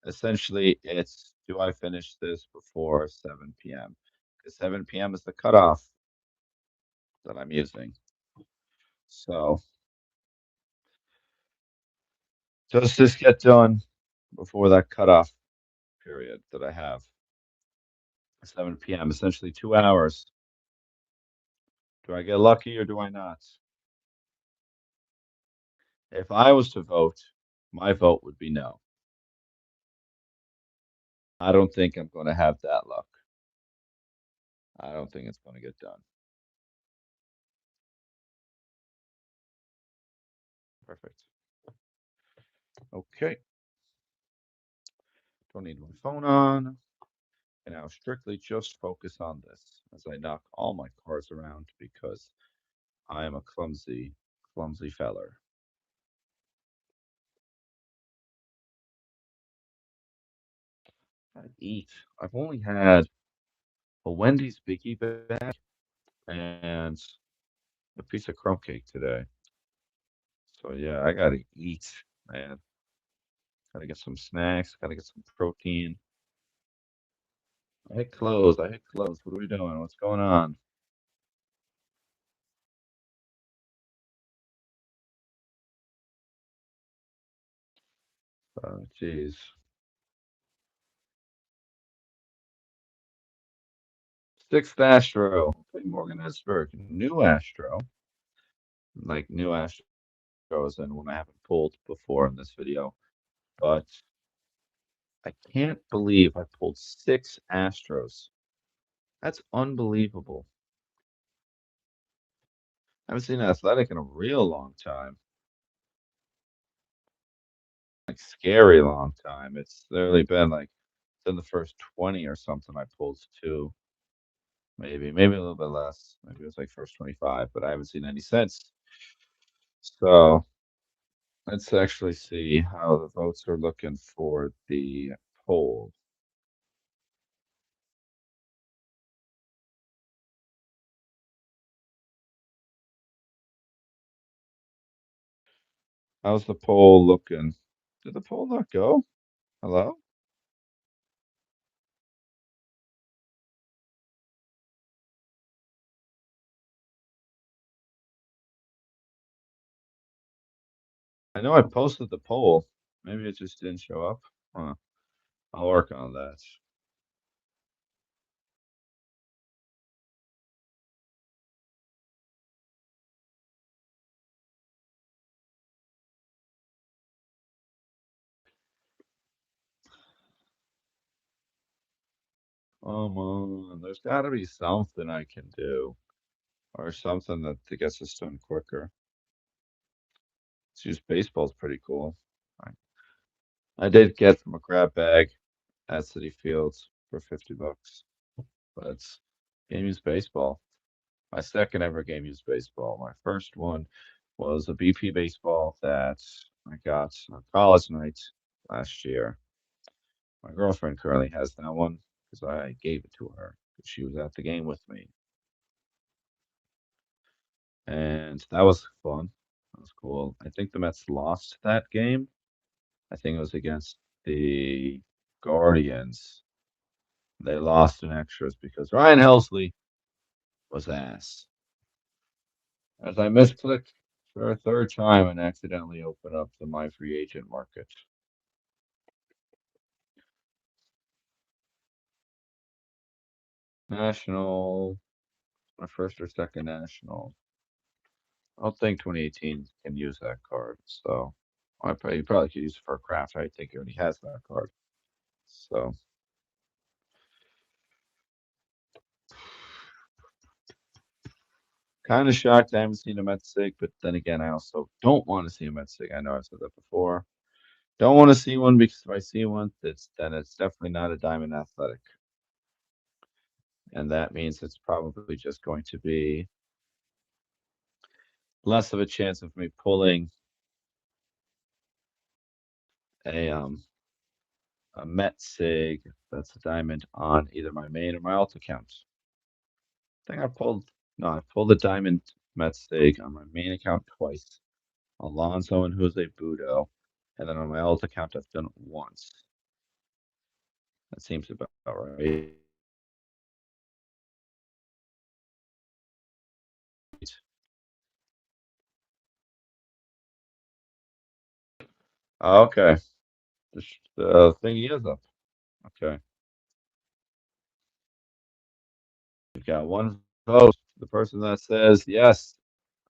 Essentially, it's do I finish this before 7 p.m.? Because 7 p.m. is the cutoff that I'm using. So, does this get done before that cutoff period that I have? 7 p.m., essentially 2 hours. Do I get lucky or do I not? If I was to vote, my vote would be no. I don't think I'm going to have that luck. I don't think it's going to get done. Perfect. Okay. Don't need my phone on. And I'll strictly just focus on this as I knock all my cards around because I am a clumsy, clumsy feller. I eat. I've only had a Wendy's Biggie bag and a piece of crumb cake today. So yeah, I gotta eat, man. Gotta get some snacks, gotta get some protein. I hit close, I hit close. What are we doing? What's going on? Jeez. Sixth Astro. Play Morgan Esberg. New Astro. Like new Astros and one I haven't pulled before in this video. But I can't believe I pulled six Astros. That's unbelievable. I haven't seen Athletic in a real long time. Like scary long time. It's literally been like in the first 20 or something I pulled two. maybe a little bit less. Maybe it was like first 25, but I haven't seen any since. So let's actually see how the votes are looking for the poll. How's the poll looking? Did the poll not go? Hello? I know I posted the poll. Maybe it just didn't show up. Huh. I'll work on that. Come on, there's got to be something I can do, or something that gets us done quicker. Let's use baseball's pretty cool. I, I did get from a grab bag at City Fields for 50 bucks, but it's game use baseball. My second ever game use baseball. My first one was a BP baseball that I got on college night last year. My girlfriend currently has that one because I gave it to her because she was at the game with me. And that was fun. That was cool. I think the Mets lost that game. I think it was against the Guardians. They lost in extras because Ryan Helsley was ass. As I misclicked for a third time and accidentally opened up the My Free Agent market. National, my first or second national. I don't think 2018 can use that card, so you probably could use it for a craft. I think he already has that card. So kind of shocked I haven't seen a Mets sig, but then again, I also don't want to see a Mets sig. I know I've said that before. Don't want to see one because if I see one, it's definitely not a Diamond Athletic, and that means it's probably just going to be less of a chance of me pulling a um a Met sig that's a diamond on either my main or my alt account. I think I pulled no, I pulled a diamond Met sig on my main account twice. Alonso and Jose Budo, and then on my alt account I've done it once. That seems about right. Okay, the thing is up. Okay, we've got one vote. The person that says yes,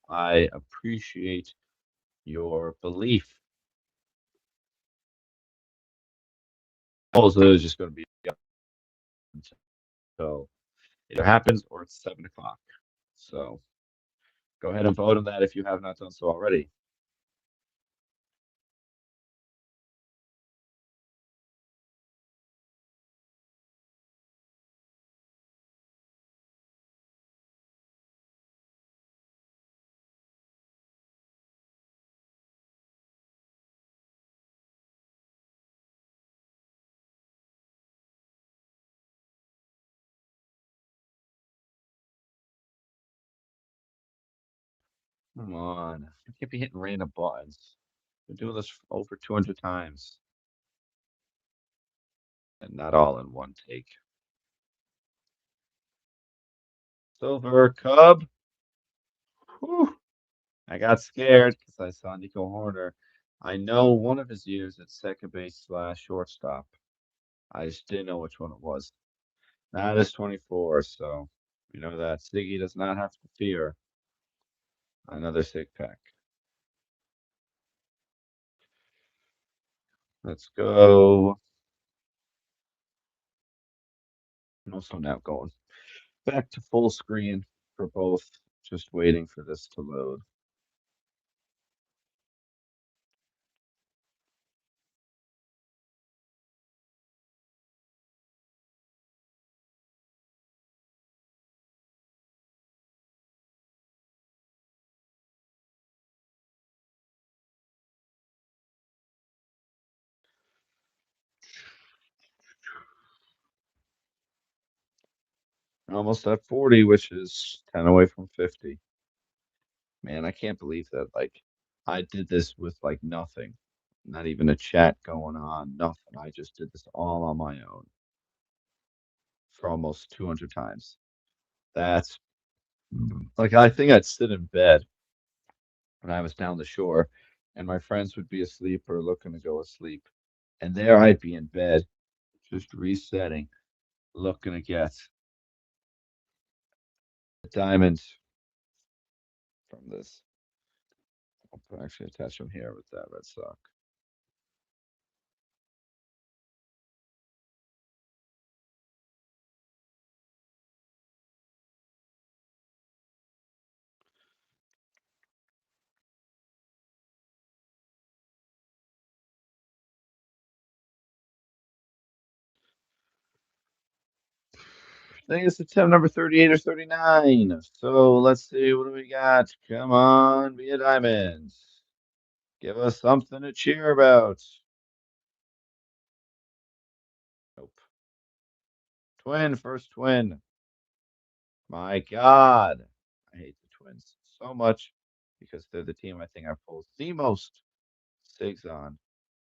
I appreciate your belief. Also, it's just going to be up until either happens or it's 7 o'clock. So go ahead and vote on that if you have not done so already. Come on, I can't be hitting random buttons. Been doing this over 200 times, and not all in one take. Silver Cub. Whew. I got scared because I saw Nico Horner. I know one of his years at second base slash shortstop. I just didn't know which one it was. That is 24, so you know that Siggy does not have to fear another sick pack. Let's go. I'm also now going back to full screen for both, just waiting for this to load. Almost at 40, which is 10 away from 50. Man, I can't believe that. Like, I did this with like nothing, not even a chat going on, nothing. I just did this all on my own for almost 200 times. That's like, I think I'd sit in bed when I was down the shore, and my friends would be asleep or looking to go asleep. And there I'd be in bed, just resetting, looking to get the diamonds from this. I'll actually attach them here with that red sock. I think it's attempt number 38 or 39. So let's see, what do we got? Come on, be a diamond. Give us something to cheer about. Nope. Twin, first twin. My God. I hate the Twins so much because they're the team I think I pulled the most SIGs on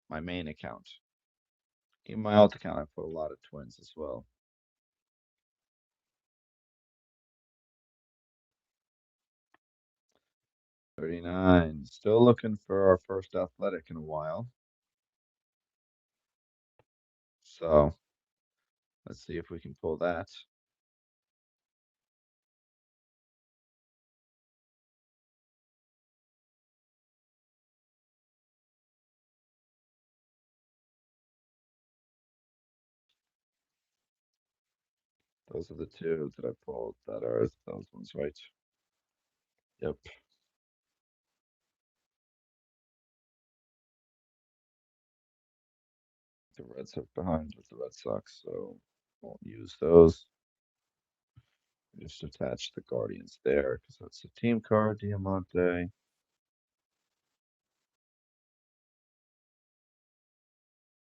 my main account. In my alt account, I put a lot of Twins as well. 39. Still looking for our first athletic in a while. So let's see if we can pull that. Those are the two that I pulled that are those ones, right? Yep. The Reds are behind with the Red Sox, so won't use those. Just attach the Guardians there because that's a team card, Diamante.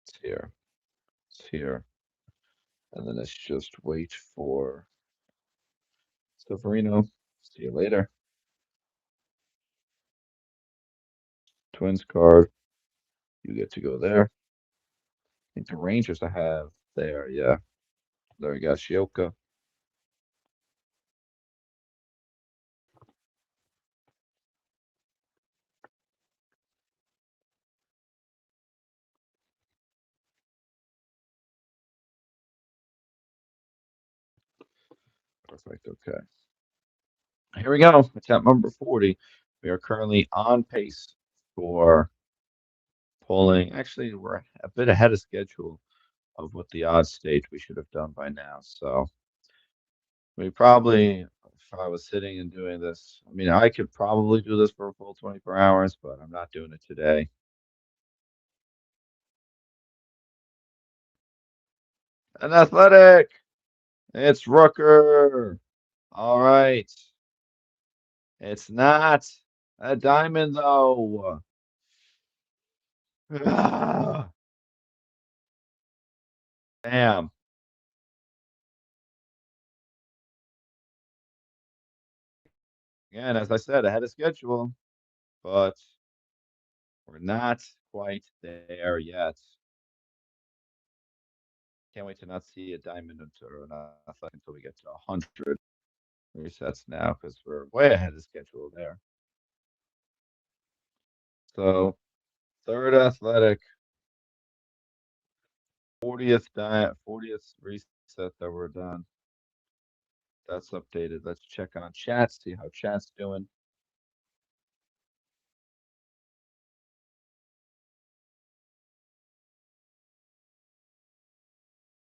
It's here. It's here. And then let's just wait for Severino. See you later. Twins card. You get to go there. I think the Rangers I have there. Yeah. There we go. Shioka. Perfect. Okay. Here we go. Attempt number 40. We are currently on pace for pulling. Actually, we're a bit ahead of schedule of what the odds state we should have done by now. So we probably, if I was sitting and doing this, I mean, I could probably do this for a full 24 hours, but I'm not doing it today. An athletic. It's Rooker. All right. It's not a diamond, though. Ah, damn. Again, as I said, ahead of schedule, but we're not quite there yet. Can't wait to not see a diamond or an athletic until we get to 100 resets now because we're way ahead of schedule there. So, third athletic, 40th reset that we're done. That's updated. Let's check on chat, see how chat's doing.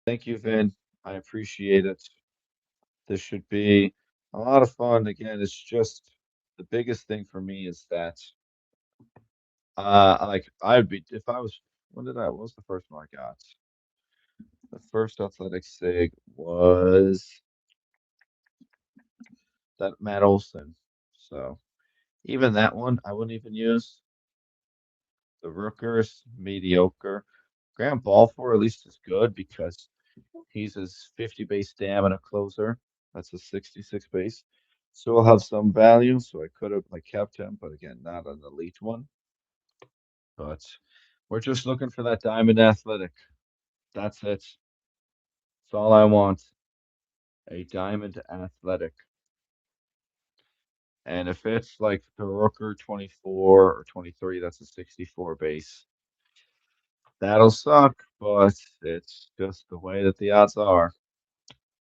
Thank you, Vin. I appreciate it. This should be a lot of fun. Again, it's just the biggest thing for me is that like I'd be if I was what was the first one I got? The first athletic sig was that Matt Olson. So even that one I wouldn't even use. The Rookers mediocre. Graham Balfour at least is good because he's his 50 base stamina closer. That's a 66 base. So will have some value. So I could have like kept him, but again, not an elite one. But we're just looking for that diamond athletic. That's it. That's all I want. A diamond athletic. And if it's like the Rooker 24 or 23, that's a 64 base. That'll suck, but it's just the way that the odds are.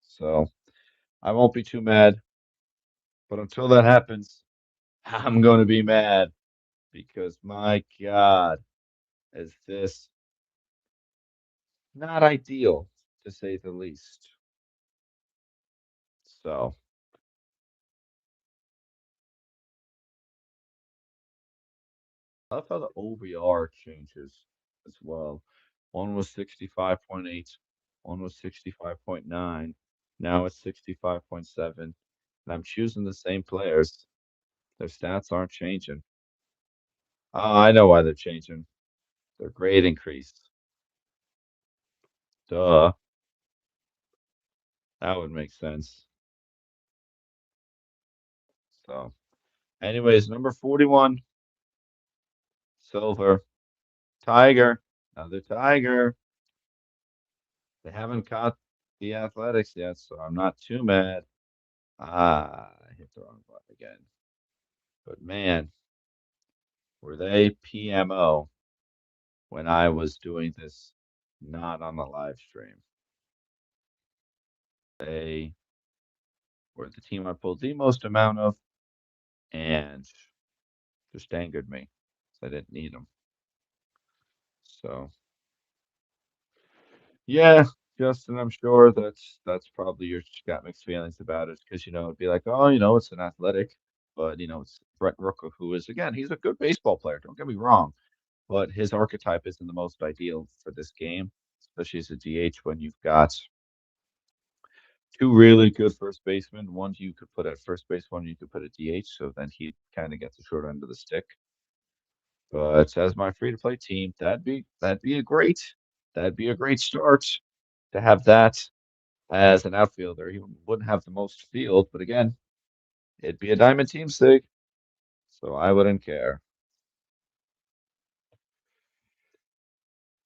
So I won't be too mad. But until that happens, I'm going to be mad because my God, is this not ideal to say the least. So I love how the OVR changes as well. One was 65.8, one was 65.9, now it's 65.7. And I'm choosing the same players. Their stats aren't changing. I know why they're changing. Their grade increased. Duh. That would make sense. So, anyways, number 41, silver. Tiger. Another tiger. They haven't caught the athletics yet, so I'm not too mad. I hit the wrong button again. But man, were they PMO when I was doing this not on the live stream. They were the team I pulled the most amount of and just angered me. So I didn't need them. So yeah, Justin, I'm sure that's probably your got mixed feelings about it because it'd be like, oh, it's an athletic, but it's Brett Rooker, who is again, he's a good baseball player. Don't get me wrong, but his archetype isn't the most ideal for this game, especially as a DH when you've got two really good first basemen. One you could put at first base, one you could put at DH, so then he kind of gets the short end of the stick. But as my free to play team, that'd be a great start to have that as an outfielder. He wouldn't have the most field, but again, it'd be a diamond team sig, so I wouldn't care.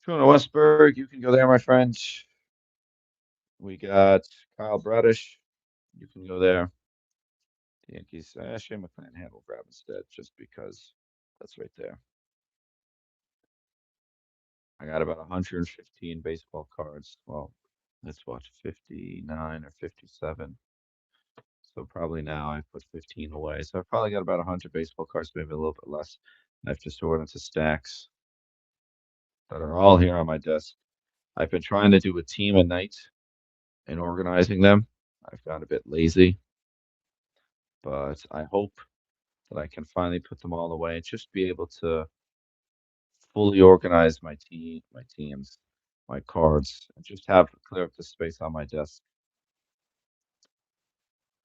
Tuna Westberg, you can go there, my friend. We got Kyle Bradish. You can go there. The Yankees. Shane McClanahan will grab instead, just because that's right there. I got about 115 baseball cards. Well, let's watch 59 or 57. So probably now I put 15 away. So I've probably got about 100 baseball cards, maybe a little bit less. I have to sort into stacks that are all here on my desk. I've been trying to do a team a night and organizing them. I've got a bit lazy, but I hope that I can finally put them all away and just be able to fully organize my teams, my cards, and just have clear up the space on my desk.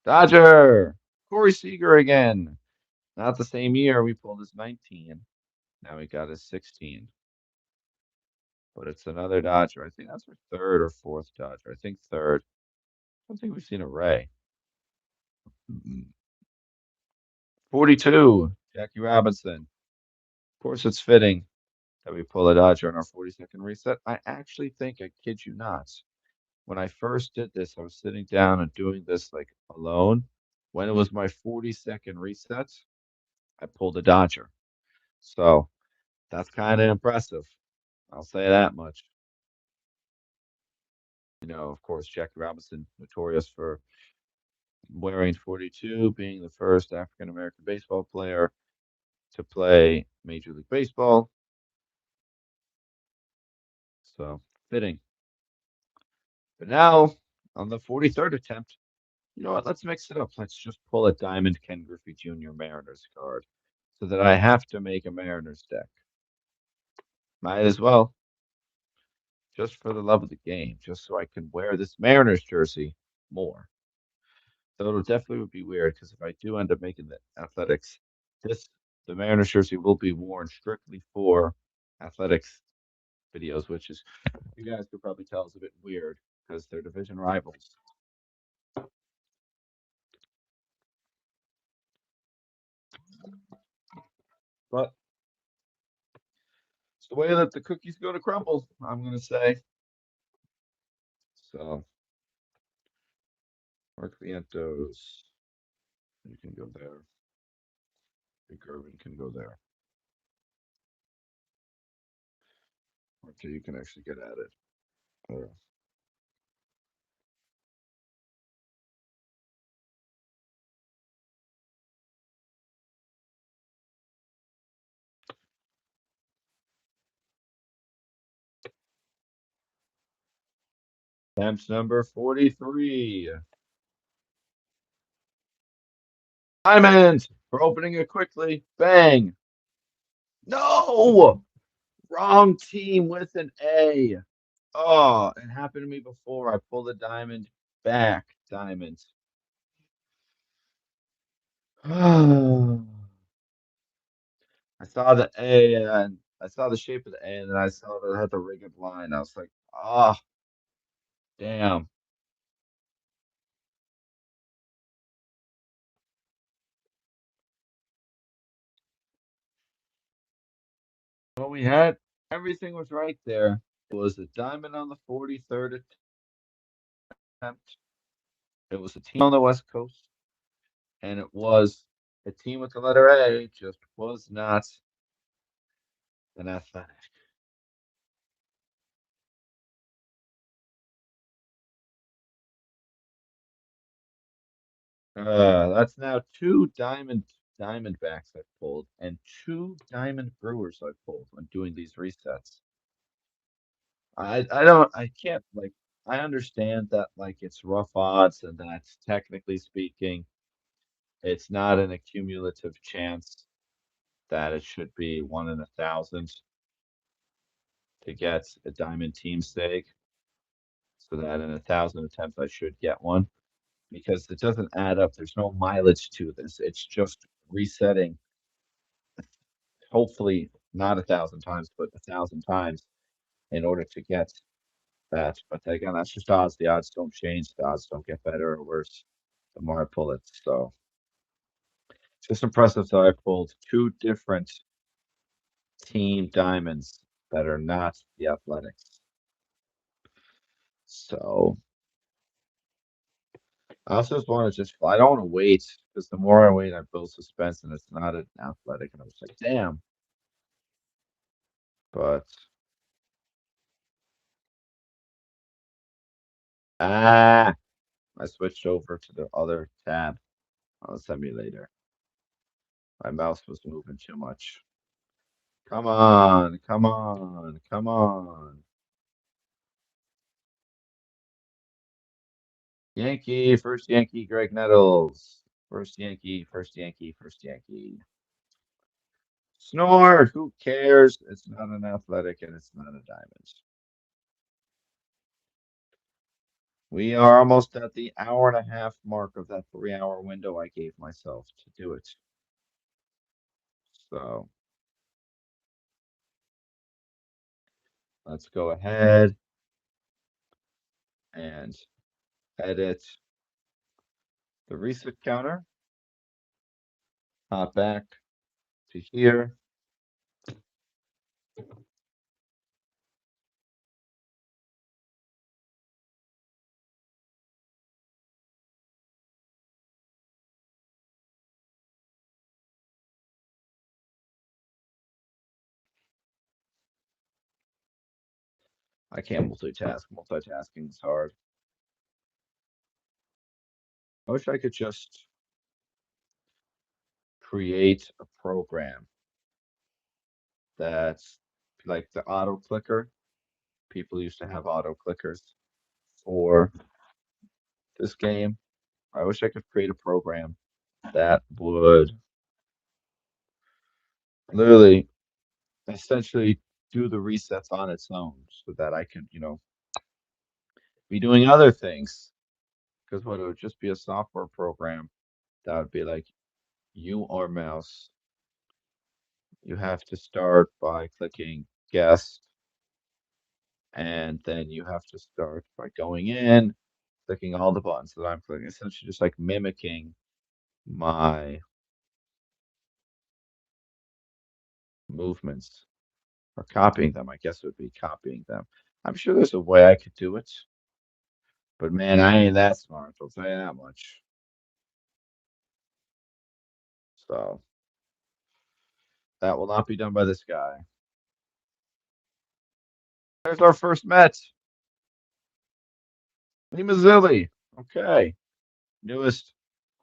Dodger, Corey Seager again. Not the same year. We pulled his 19. Now we got his 16. But it's another Dodger. I think that's our third or fourth Dodger. I think third. I don't think we've seen a Ray. 42, Jackie Robinson. Of course, it's fitting that we pull a Dodger on our 42nd reset. I actually think, I kid you not, when I first did this, I was sitting down and doing this like alone. When it was my 42nd reset, I pulled a Dodger. So that's kind of impressive. I'll say that much. Of course, Jackie Robinson, notorious for wearing 42, being the first African American baseball player to play Major League Baseball. So fitting. But now, on the 43rd attempt, you know what? Let's mix it up. Let's just pull a Diamond Ken Griffey Jr. Mariners card so that I have to make a Mariners deck. Might as well, just for the love of the game, just so I can wear this Mariners jersey more. So it'll definitely would be weird because if I do end up making the athletics, the Mariners jersey will be worn strictly for athletics videos, which is you guys could probably tell is a bit weird because they're division rivals. But it's the way that the cookie's going to crumble, I'm going to say. So, Markvientos, you can go there. Big Irvin can go there. Okay, you can actually get at it. Uh, Attempts number 43. Diamond for opening it quickly. Bang. No! Wrong team with an A. Oh, it happened to me before. I pulled a diamond back. Diamond. I saw the A and I saw the shape of the A and then I saw that it had the rigged line. I was like, oh, damn. Well, we had everything was right there. It was a diamond on the 43rd attempt. It was a team on the West Coast, and it was a team with the letter A. It just was not an athletic. That's now two Diamondbacks I've pulled and two Diamond Brewers I've pulled when doing these resets. I can't like I understand that like it's rough odds and that's technically speaking it's not an accumulative chance that it should be 1 in 1,000 to get a diamond team stake, so that in 1,000 attempts I should get one because it doesn't add up. There's no mileage to this. It's just resetting, hopefully not 1,000 times, but 1,000 times in order to get that. But again, that's just odds. The odds don't change. The odds don't get better or worse the more I pull it. So it's just impressive that I pulled two different team diamonds that are not the athletics. So I also just want to I don't want to wait because the more I wait, I build suspense and it's not an athletic. And I was like, damn. But ah, I switched over to the other tab on the simulator. My mouse was moving too much. Come on, come on, come on. Yankee, first Yankee, Greg Nettles. First Yankee, first Yankee, first Yankee. Snore, who cares? It's not an athletic and it's not a diamond. We are almost at the hour-and-a-half mark of that 3-hour window I gave myself to do it. So let's go ahead and edit the reset counter. Hop back to here. I can't multitask. Multitasking is hard. I wish I could just create a program that's like the auto clicker. People used to have auto clickers for this game. I wish I could create a program that would literally essentially do the resets on its own so that I could, be doing other things. Because what it would just be a software program that would be like, you are mouse. You have to start by clicking guest, and then you have to start by going in, clicking all the buttons that I'm clicking, essentially just like mimicking my movements or copying them. I guess it would be copying them. I'm sure there's a way I could do it, but man, I ain't that smart. I'll tell you that much. So that will not be done by this guy. There's our first Met. Mazzilli. Okay. Newest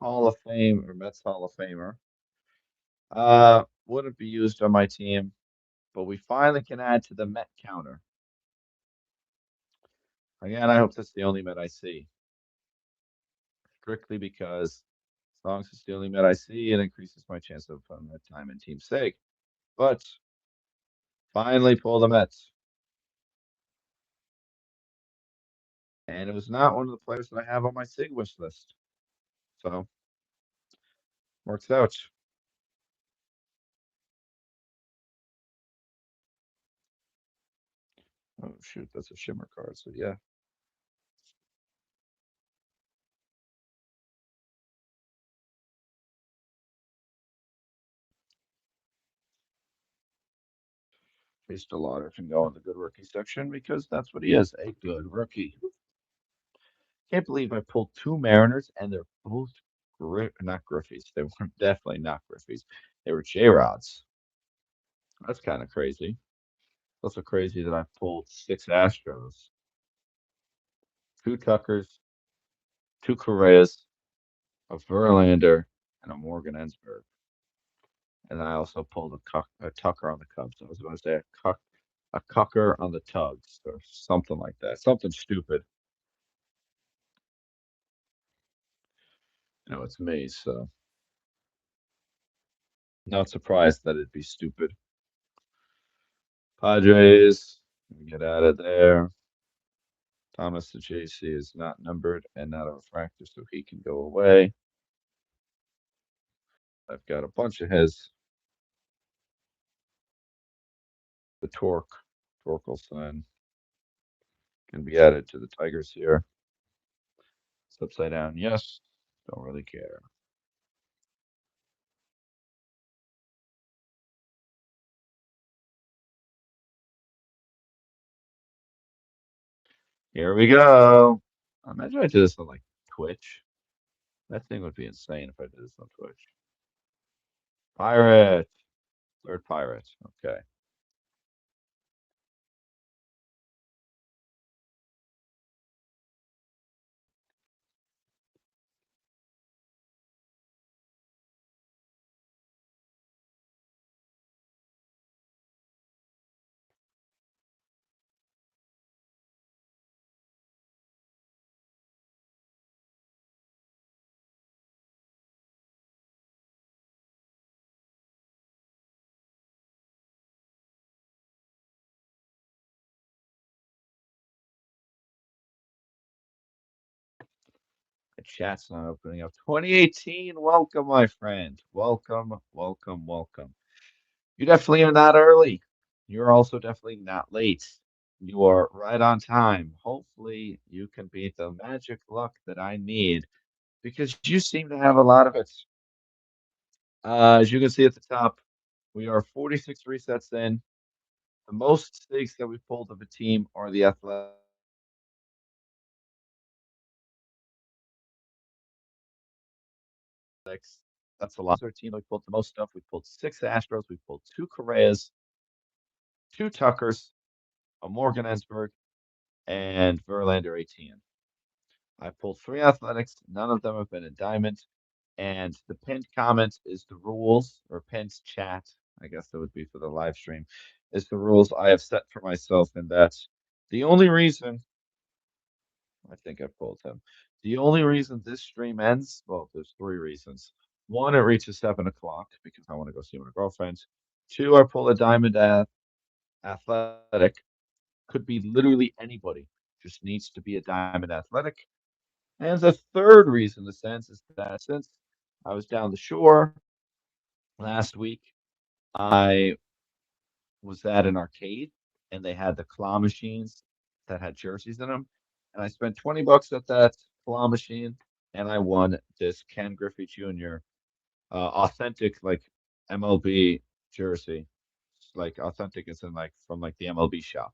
Hall of Fame or Mets Hall of Famer. Wouldn't be used on my team, but we finally can add to the Met counter. Again, I hope that's the only Met I see. Strictly because as long as it's the only Met I see, it increases my chance of Met time and team sake. But finally pull the Mets. And it was not one of the players that I have on my SIG wish list. So works out. Oh shoot, that's a shimmer card. So yeah. Chase DeLauder can go in the good rookie section because that's what he is, a good rookie. Can't believe I pulled two Mariners and they're both not Griffies. They were definitely not Griffies. They were J-Rods. That's kind of crazy. Also crazy that I pulled six Astros, two Tuckers, two Correas, a Verlander, and a Morgan Ensberg. And I also pulled a Tucker on the Cubs. I was about to say a Cucker on the Tugs or something like that. Something stupid. It's me, so not surprised that it'd be stupid. Padres, get out of there. Thomas the JC is not numbered and not a refractor, so he can go away. I've got a bunch of his. The Torkelson can be added to the Tigers here. It's upside down, yes. Don't really care. Here we go. Imagine I did this on like Twitch. That thing would be insane if I did this on Twitch. Pirate. Third pirate. Okay. The chat's not opening up. 2018. Welcome, my friend. Welcome, welcome, welcome. You definitely are not early. You're also definitely not late. You are right on time. Hopefully, you can beat the magic luck that I need because you seem to have a lot of it. As you can see at the top, we are 46 resets in. The most stakes that we pulled of a team are the Athletics. That's a lot. Our team, we pulled the most stuff. We pulled six Astros. We pulled two Correas, two Tuckers, a Morgan Ensberg, and Verlander 18. I pulled three Athletics. None of them have been in Diamond. And the pinned comment is the rules, or pinned chat, I guess that would be for the live stream, is the rules I have set for myself. And that's the only reason I think I pulled him. The only reason this stream ends, well, there's three reasons. One, it reaches 7 o'clock because I want to go see my girlfriend. Two, I pull a Diamond Athletic. Could be literally anybody. Just needs to be a Diamond Athletic. And the third reason, in a sense, is that since I was down the shore last week, I was at an arcade and they had the claw machines that had jerseys in them. And I spent $20 at that claw machine and I won this Ken Griffey Jr. Authentic like MLB jersey. like authentic as in like from like the MLB shop.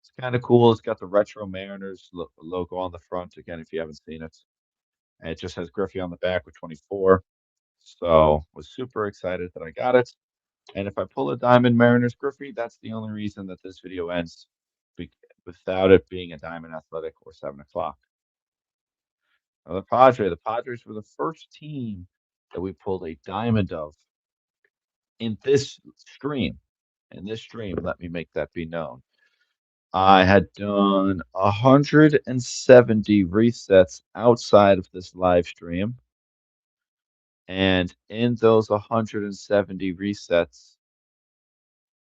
It's kind of cool. It's got the retro Mariners logo on the front. Again, if you haven't seen it, and it just has Griffey on the back with 24. So was super excited that I got it. And if I pull a Diamond Mariners Griffey, that's the only reason that this video ends be- without it being a Diamond Athletic or 7 o'clock. Now, the Padres were the first team that we pulled a diamond of in this stream. In this stream, let me make that be known. I had done 170 resets outside of this live stream. And in those 170 resets,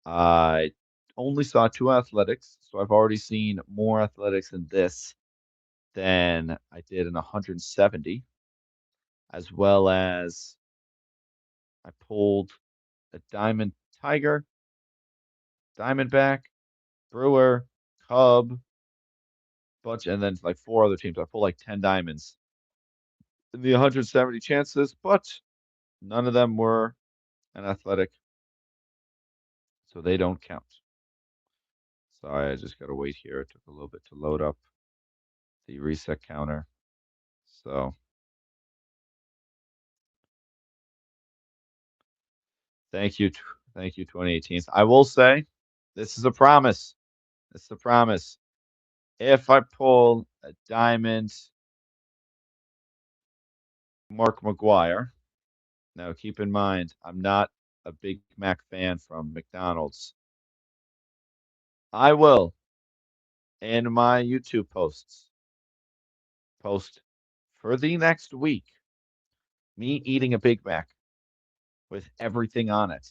I only saw two athletics. So I've already seen more athletics in this than I did in 170, as well as I pulled a Diamond Tiger, Diamondback, Brewer, Cub, bunch, and then like four other teams. I pulled like 10 diamonds in the 170 chances, but none of them were an athletic, so they don't count. Sorry, I just got to wait here. It took a little bit to load up the reset counter. So thank you. Thank you, 2018. I will say this is a promise. This is a promise. If I pull a diamond Mark McGuire, now keep in mind, I'm not a Big Mac fan from McDonald's. I will, in my YouTube post for the next week, me eating a Big Mac with everything on it.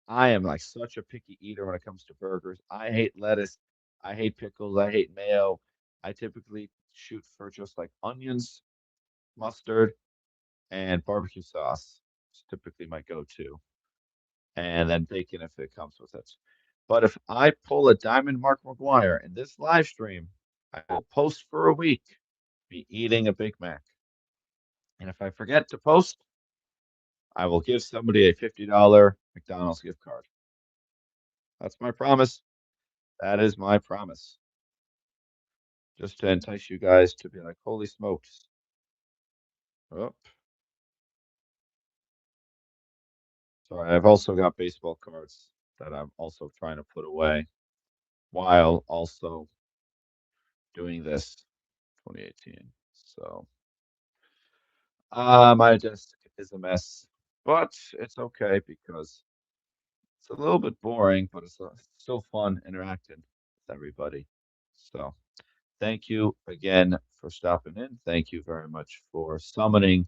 I am like such a picky eater when it comes to burgers. I hate lettuce. I hate pickles. I hate mayo. I typically shoot for just like onions, mustard, and barbecue sauce. It's typically my go-to. And then bacon if it comes with it. But if I pull a Diamond Mark McGuire in this live stream, I will post for a week, be eating a Big Mac. And if I forget to post, I will give somebody a $50 McDonald's gift card. That's my promise. That is my promise. Just to entice you guys to be like, holy smokes. Oh, sorry. I've also got baseball cards that I'm also trying to put away while also doing this 2018. So my desk is a mess, but it's okay because it's a little bit boring, but it's still fun interacting with everybody. So thank you again for stopping in. Thank you very much for summoning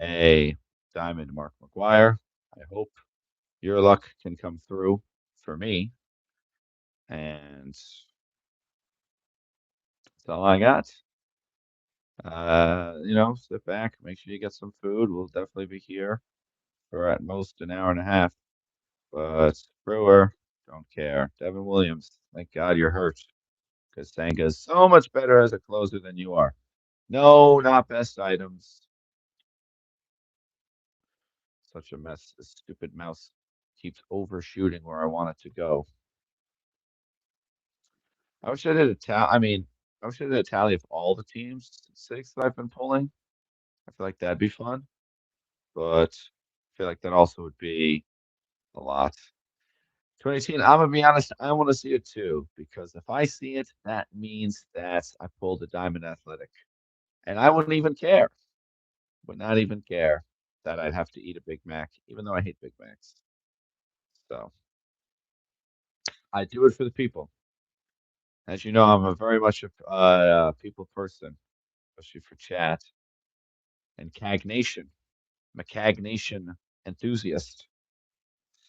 a Diamond Mark McGuire. I hope your luck can come through for me. And that's all I got. Sit back, make sure you get some food. We'll definitely be here for at most an hour and a half. But Brewer, don't care. Devin Williams, thank God you're hurt because Senga is so much better as a closer than you are. No, not best items. Such a mess. This stupid mouse keeps overshooting where I want it to go. I wish I did a tally. I mean, I wish I did a tally of all the teams six that I've been pulling. I feel like that'd be fun, but I feel like that also would be a lot. 2018, I'm gonna be honest, I want to see it too, because if I see it, that means that I pulled a Diamond Athletic. And I wouldn't even care. Would not even care that I'd have to eat a Big Mac, even though I hate Big Macs. So I do it for the people. As you know, I'm a very much a people person, especially for chat and Cagnation. I'm a Cagnation enthusiast.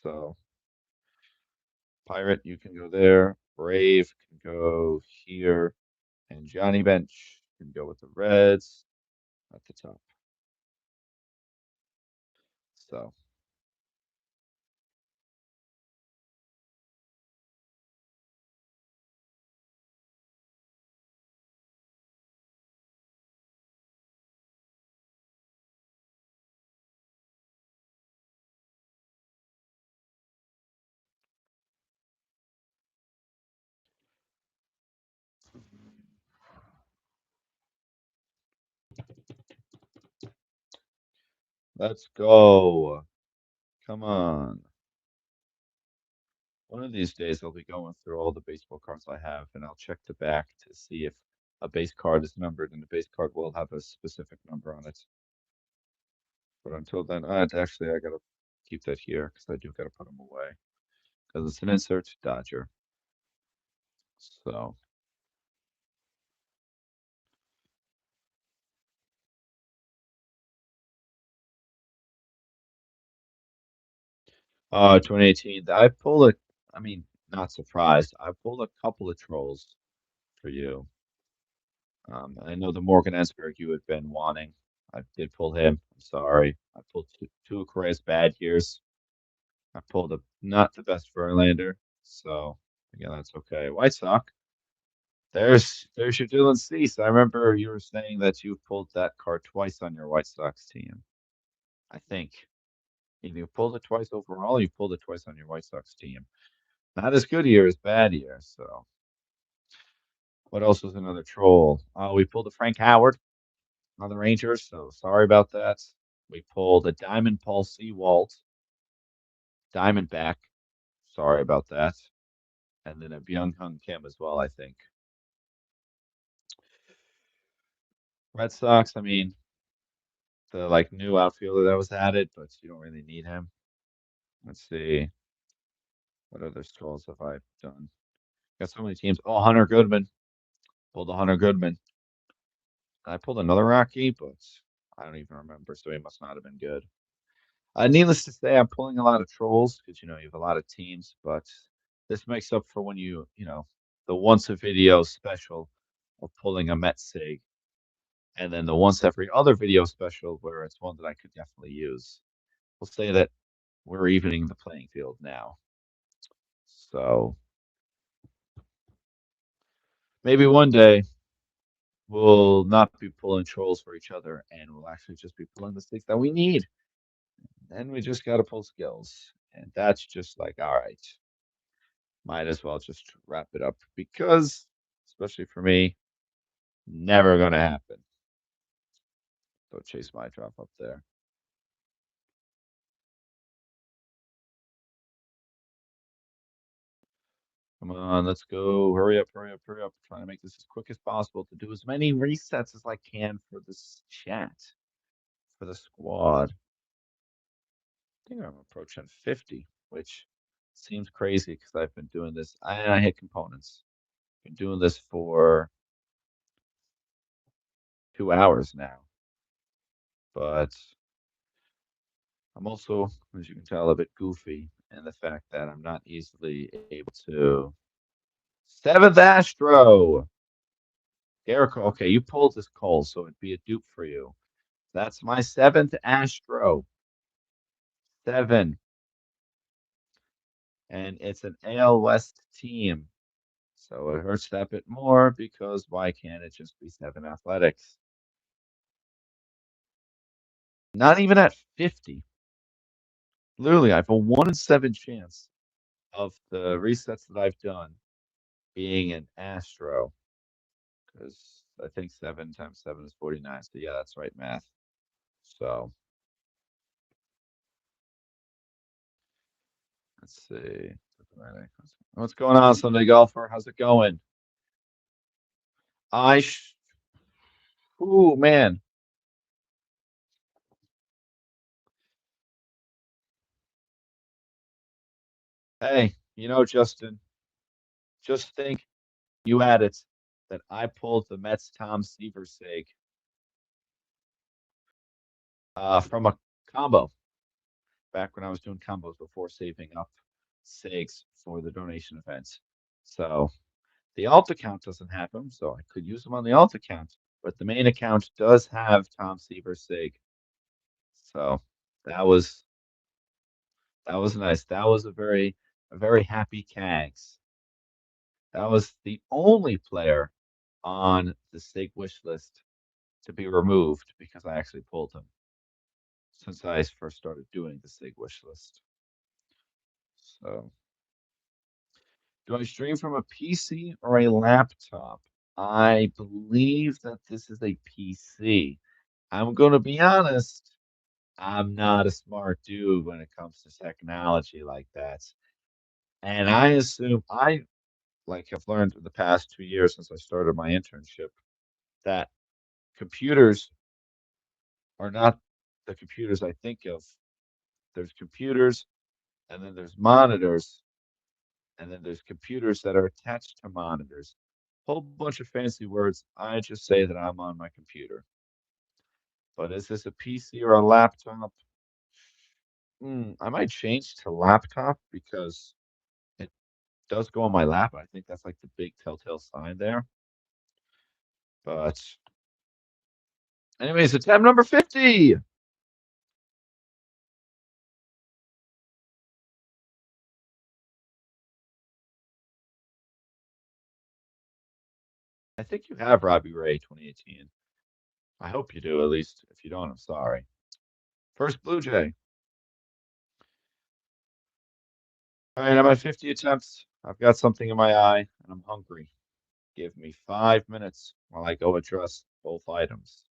So Pirate, you can go there. Brave can go here. And Johnny Bench can go with the Reds at the top. So Let's go. Come on. One of these days, I'll be going through all the baseball cards I have, and I'll check the back to see if a base card is numbered, and the base card will have a specific number on it. But until then, actually, I gotta keep that here because I do gotta put them away because it's an insert Dodger. So, 2018. I pulled a. I mean, not surprised. I pulled a couple of trolls for you. I know the Morgan Ensberg you had been wanting. I did pull him. I'm sorry. I pulled two of Correa's bad years. I pulled a not the best Verlander, so again that's okay. White Sox. There's your Dylan Cease. I remember you were saying that you pulled that card twice on your White Sox team. I think either you pulled it twice overall, or you pulled it twice on your White Sox team. Not as good a year as bad year. So what else was another troll? We pulled a Frank Howard on the Rangers. So sorry about that. We pulled a Diamond Paul Sewald, Diamondback. Sorry about that. And then a Byung Hun Kim as well, I think. Red Sox, I mean, the like new outfielder that was added, but you don't really need him. Let's see. What other trolls have I done? Got so many teams. Oh, Hunter Goodman. Pulled a Hunter Goodman. I pulled another Rocky, but I don't even remember, so he must not have been good. Needless to say, I'm pulling a lot of trolls because you have a lot of teams, but this makes up for when the once a video special of pulling a Met Sig, and then the once every other video special where it's one that I could definitely use. We'll say that we're evening the playing field now. So maybe one day we'll not be pulling trolls for each other and we'll actually just be pulling the sticks that we need. And we just got to pull skills. And that's just like, all right, might as well just wrap it up because, especially for me, never going to happen. Go chase my drop up there. Come on, let's go. Hurry up, hurry up, hurry up. Trying to make this as quick as possible to do as many resets as I can for this chat, for the squad. I think I'm approaching 50, which seems crazy because I've been doing this. I hit components. Been doing this for 2 hours now. But I'm also, as you can tell, a bit goofy in the fact that I'm not easily able to. Seventh Astro! Garrick, okay, you pulled this Cole, so it'd be a dupe for you. That's my seventh Astro. 7. And it's an AL West team. So it hurts that bit more because why can't it just be 7 Athletics? Not even at 50. Literally, I have a 1 in 7 chance of the resets that I've done being an Astro. Because I think 7 times 7 is 49. So yeah, that's right, math. So let's see. What's going on, Sunday golfer? How's it going? I, sh- Ooh, man. Hey, Justin, just think you had it that I pulled the Mets Tom Seaver sig from a combo back when I was doing combos before saving up SIGs for the donation events. So the alt account doesn't have them, so I could use them on the alt account, but the main account does have Tom Seaver SIG. So that was that was nice. That was a very happy Cags. That was the only player on the SIG wish list to be removed because I actually pulled him since I first started doing the SIG wish list. So do I stream from a PC or a laptop? I believe that this is a PC. I'm going to be honest. I'm not a smart dude when it comes to technology like that. And I assume I like have learned in the past 2 years since I started my internship that computers are not the computers I think of. There's computers, and then there's monitors, and then there's computers that are attached to monitors. Whole bunch of fancy words. I just say that I'm on my computer. But is this a PC or a laptop? I might change to laptop because it does go on my lap. I think that's like the big telltale sign there. But anyways, attempt number 50. I think you have Robbie Ray 2018. I hope you do, at least. If you don't, I'm sorry. First Blue Jay. All right, I'm at 50 attempts. I've got something in my eye, and I'm hungry. Give me 5 minutes while I go address both items.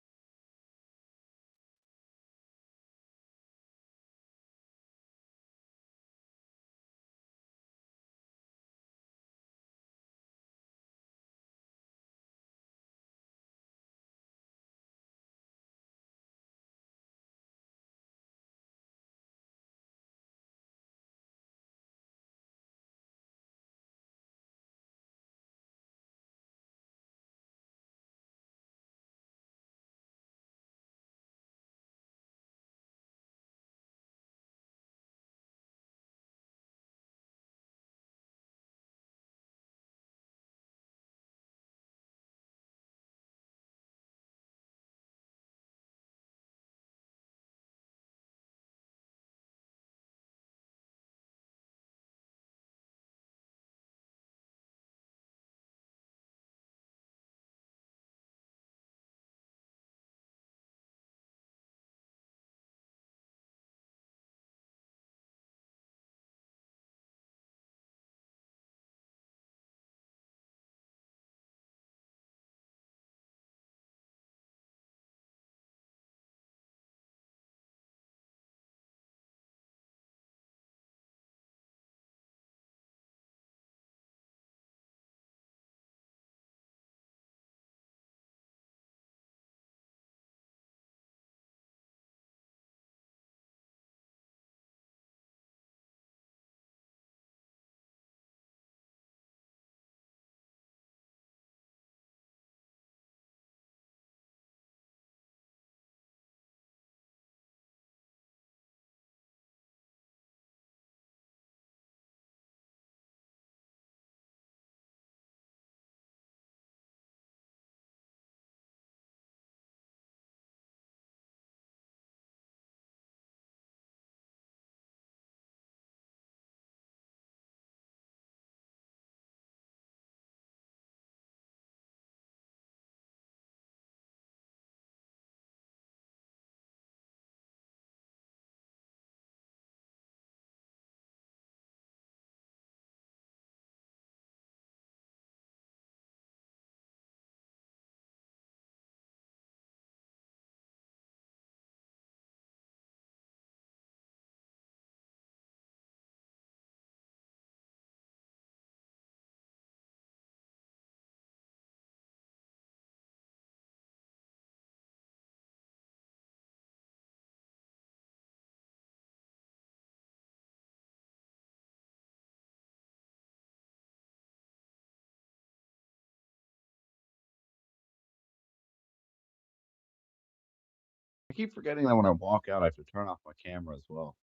I keep forgetting that when I walk out, I have to turn off my camera as well.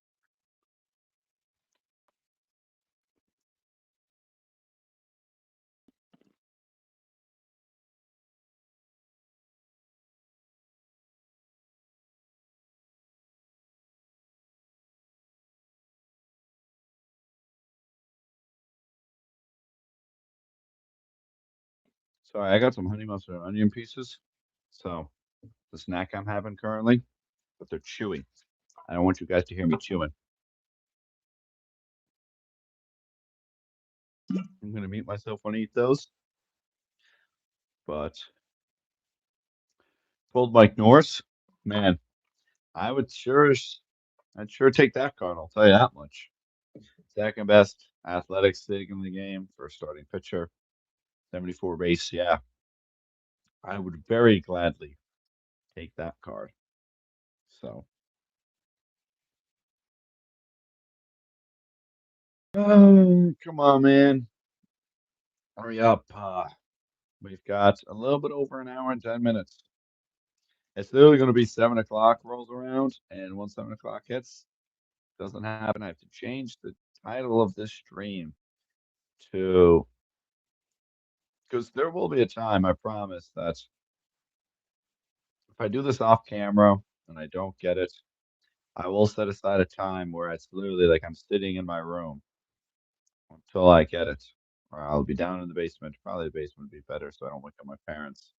Sorry, I got some honey mustard and onion pieces. So the snack I'm having currently, but they're chewy. I don't want you guys to hear me chewing. I'm gonna mute myself when I eat those. But told Mike Norris, man, I'd sure take that card. I'll tell you that much. Second best athletic sig in the game for a starting pitcher. 74 base. Yeah, I would very gladly take that card. So, oh, come on, man. Hurry up. We've got a little bit over an hour and 10 minutes. It's literally going to be 7 o'clock rolls around, and once 7 o'clock hits, doesn't happen. I have to change the title of this stream to because there will be a time, I promise, that if I do this off camera and I don't get it, I will set aside a time where it's literally like I'm sitting in my room until I get it. Or I'll be down in the basement. Probably the basement would be better so I don't wake up my parents.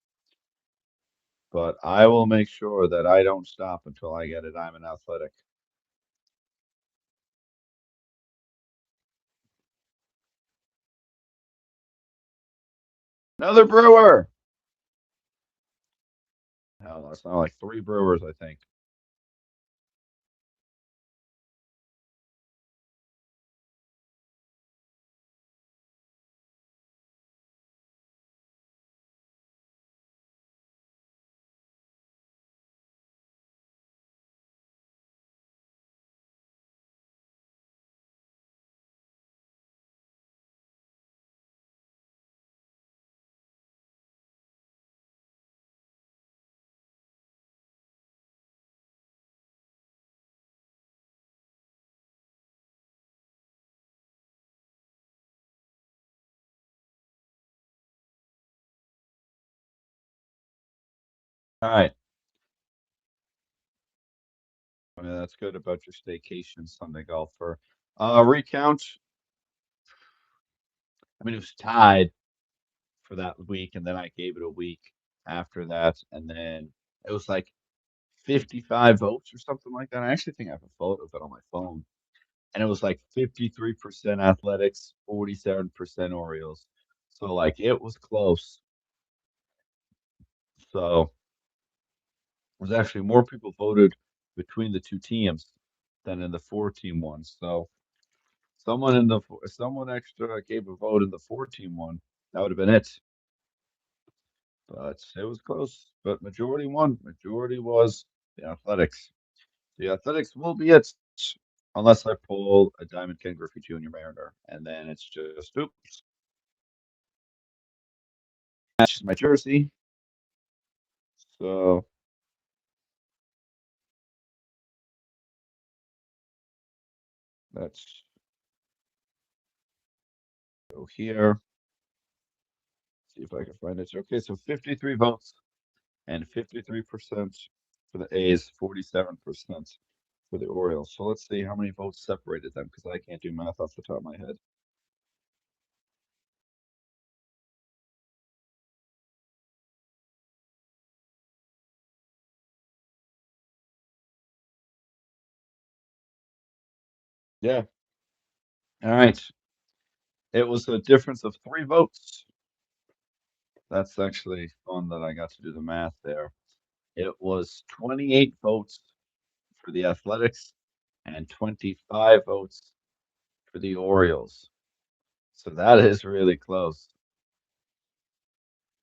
But I will make sure that I don't stop until I get it. I'm an athletic. Another brewer. Hell, that's not like three brewers, I think. All right. I mean, that's good about your staycation Sunday golfer. Recount. I mean, it was tied for that week, and then I gave it a week after that, and then it was like 55 votes or something like that. I actually think I have a photo of it on my phone. And it was like 53% athletics, 47% Orioles. So like it was close. So it was actually more people voted between the two teams than in the four-team one. So someone extra gave a vote in the four-team one. That would have been it. But it was close. But majority won. Majority was the athletics. The athletics will be it unless I pull a Diamond Ken Griffey Jr. Mariner, and then it's just oops. Matches my jersey. So let's go here. See if I can find it. Okay, so 53 votes and 53% for the A's, 47% for the Orioles. So let's see how many votes separated them because I can't do math off the top of my head. Yeah. All right. It was a difference of 3 votes. That's actually fun that I got to do the math there. It was 28 votes for the Athletics and 25 votes for the Orioles. So that is really close.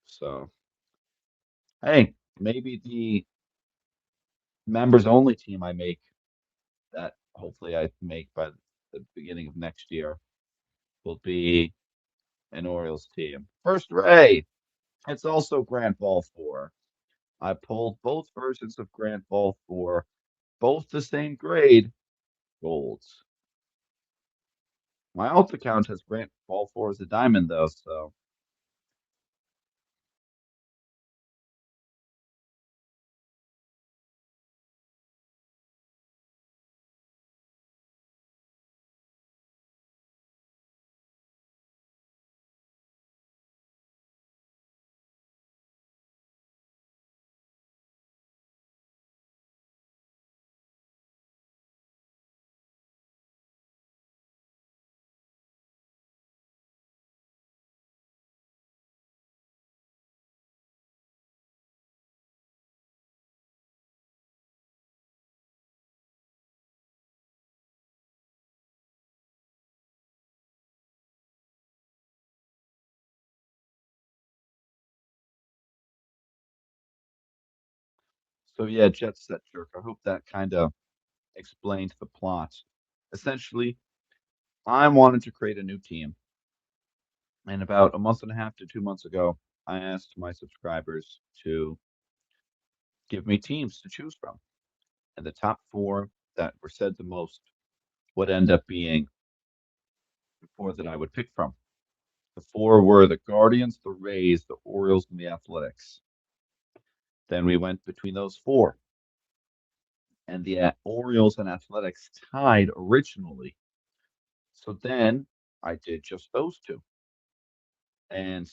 So, hey, maybe the members only team I make that hopefully I make by the beginning of next year will be an Orioles team. First Ray, it's also Grand Ball 4. I pulled both versions of Grand Ball 4, both the same grade, golds. My alt account has Grand Ball 4 as a diamond though, so So yeah, Jet Set Jerk. I hope that kind of explained the plot. Essentially, I wanted to create a new team, and about a month and a half to 2 months ago, I asked my subscribers to give me teams to choose from, and the top four that were said the most would end up being the four that I would pick from. The four were the Guardians, the Rays, the Orioles, and the Athletics. Then we went between those four, and the Orioles and Athletics tied originally. So then I did just those two, and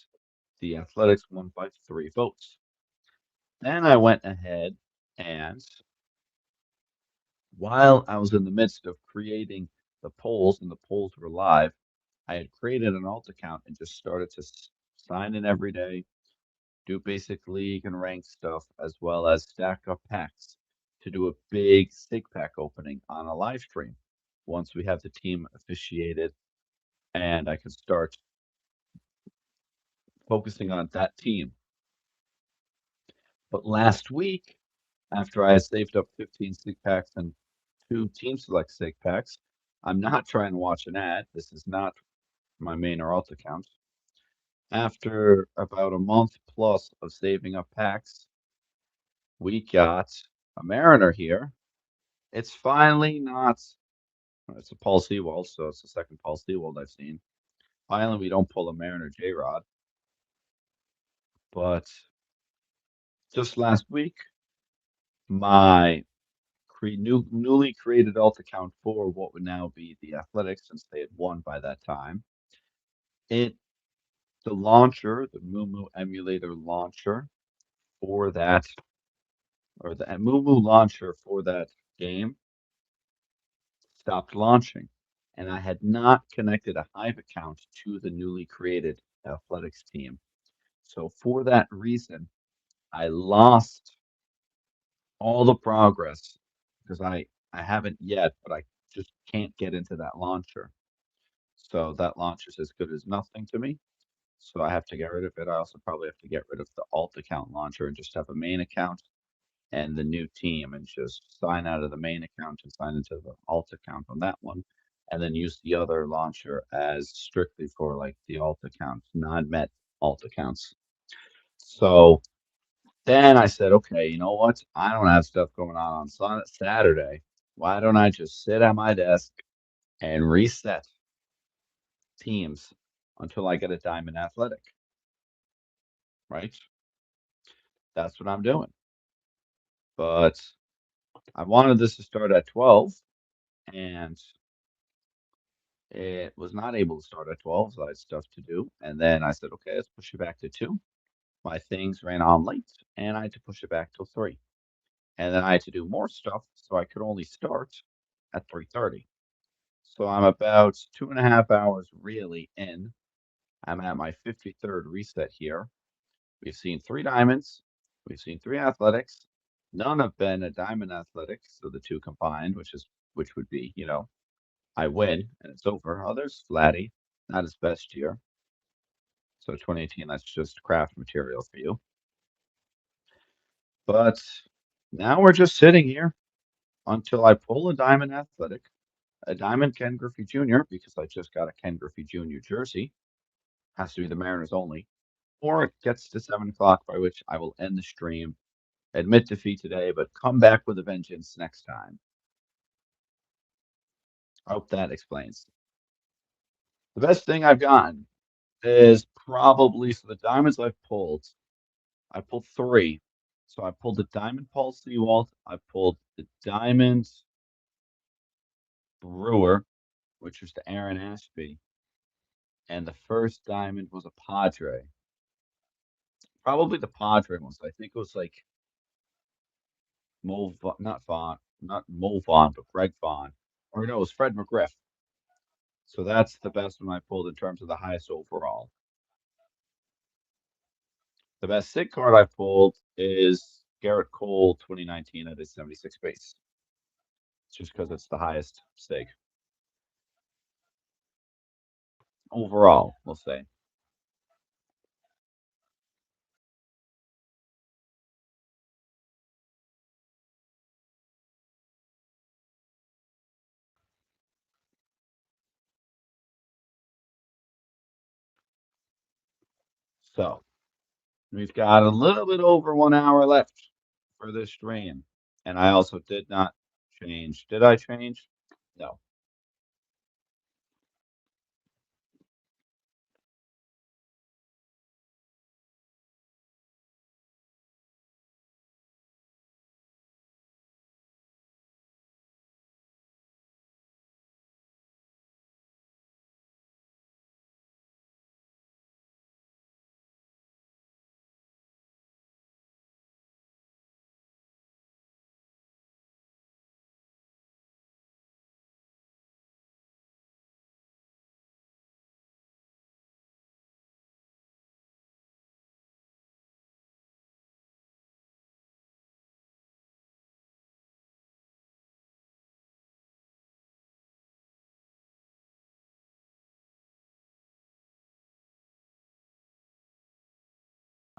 the Athletics won by 3 votes. Then I went ahead and while I was in the midst of creating the polls, and the polls were live, I had created an alt account and just started to sign in every day, do basic league and rank stuff, as well as stack up packs to do a big sig pack opening on a live stream once we have the team officiated and I can start focusing on that team. But last week, after I had saved up 15 sig packs and 2 team select sig packs, I'm not trying to watch an ad. This is not my main or alt account. After about a month plus of saving up packs, we got a Mariner here. It's finally not. It's a Paul Sewald, so it's the second Paul Sewald I've seen. Finally, we don't pull a Mariner J Rod. But just last week, my newly created alt account for what would now be the Athletics, since they had won by that time, it the launcher, the mumu emulator launcher for that, or the mumu launcher for that game stopped launching. And I had not connected a Hive account to the newly created athletics team. So for that reason, I lost all the progress because I haven't yet, but I just can't get into that launcher. So that launcher is as good as nothing to me. So I have to get rid of it. I also probably have to get rid of the alt account launcher and just have a main account and the new team and just sign out of the main account and sign into the alt account on that one. And then use the other launcher as strictly for like the alt accounts, non-met alt accounts. So then I said, okay, you know what? I don't have stuff going on Saturday. Why don't I just sit at my desk and reset teams until I get a Diamond Athletic, right? That's what I'm doing. But I wanted this to start at 12, and it was not able to start at 12, so I had stuff to do. And then I said, okay, let's push it back to 2. My things ran on late, and I had to push it back till 3. And then I had to do more stuff, so I could only start at 3:30. So I'm about 2.5 hours really in. I'm at my 53rd reset here. We've seen 3 diamonds. We've seen 3 athletics. None have been a diamond athletic, so the 2 combined, which would be, I win and it's over. Others, Flatty, not his best year. So 2018, that's just craft material for you. But now we're just sitting here until I pull a diamond athletic, a diamond Ken Griffey Jr., because I just got a Ken Griffey Jr. jersey. Has to be the Mariners only. Or it gets to 7 o'clock, by which I will end the stream, admit defeat today, but come back with a vengeance next time. I hope that explains. The best thing I've gotten is probably so the diamonds I've pulled. I pulled 3. So I pulled the diamond Paul Sewald. I pulled the diamond Brewer, which was to Aaron Ashby, and the first diamond was a Padre. Probably the Padre ones. I think it was like not Mo Vaughn, but Greg Vaughn. Or no, it was Fred McGriff. So that's the best one I pulled in terms of the highest overall. The best SIG card I pulled is Garrett Cole 2019 at his 76 base. It's just because it's the highest SIG. Overall, we'll say. So we've got a little bit over 1 hour left for this stream. And I also did not change. Did I change? No.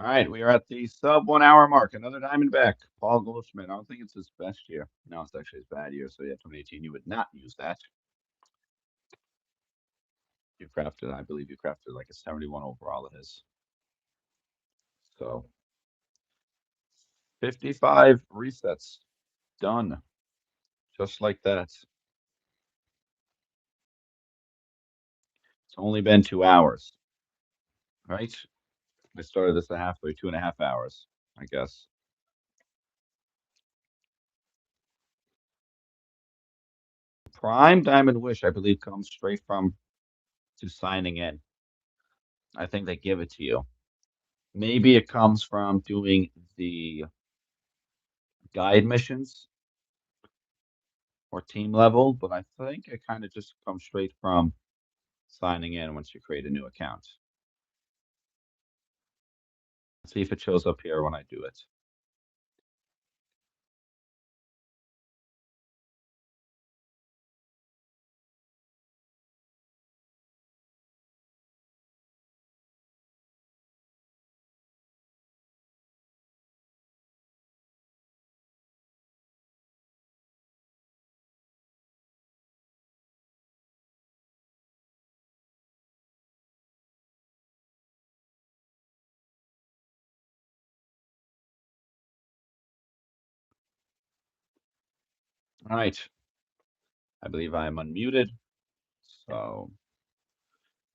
All right, we are at the sub 1 hour mark. Another Diamondback, Paul Goldschmidt. I don't think it's his best year. No, it's actually his bad year. So yeah, 2018, you would not use that. You crafted, I believe you crafted like a 71 overall of his. So 55 resets done, just like that. It's only been 2 hours, right? I started this at halfway, 2.5 hours, I guess. Prime Diamond Wish, I believe, comes straight from to signing in. I think they give it to you. Maybe it comes from doing the guide missions or team level, but I think it kind of just comes straight from signing in once you create a new account. Let's see if it shows up here when I do it. All right. I believe I am unmuted. So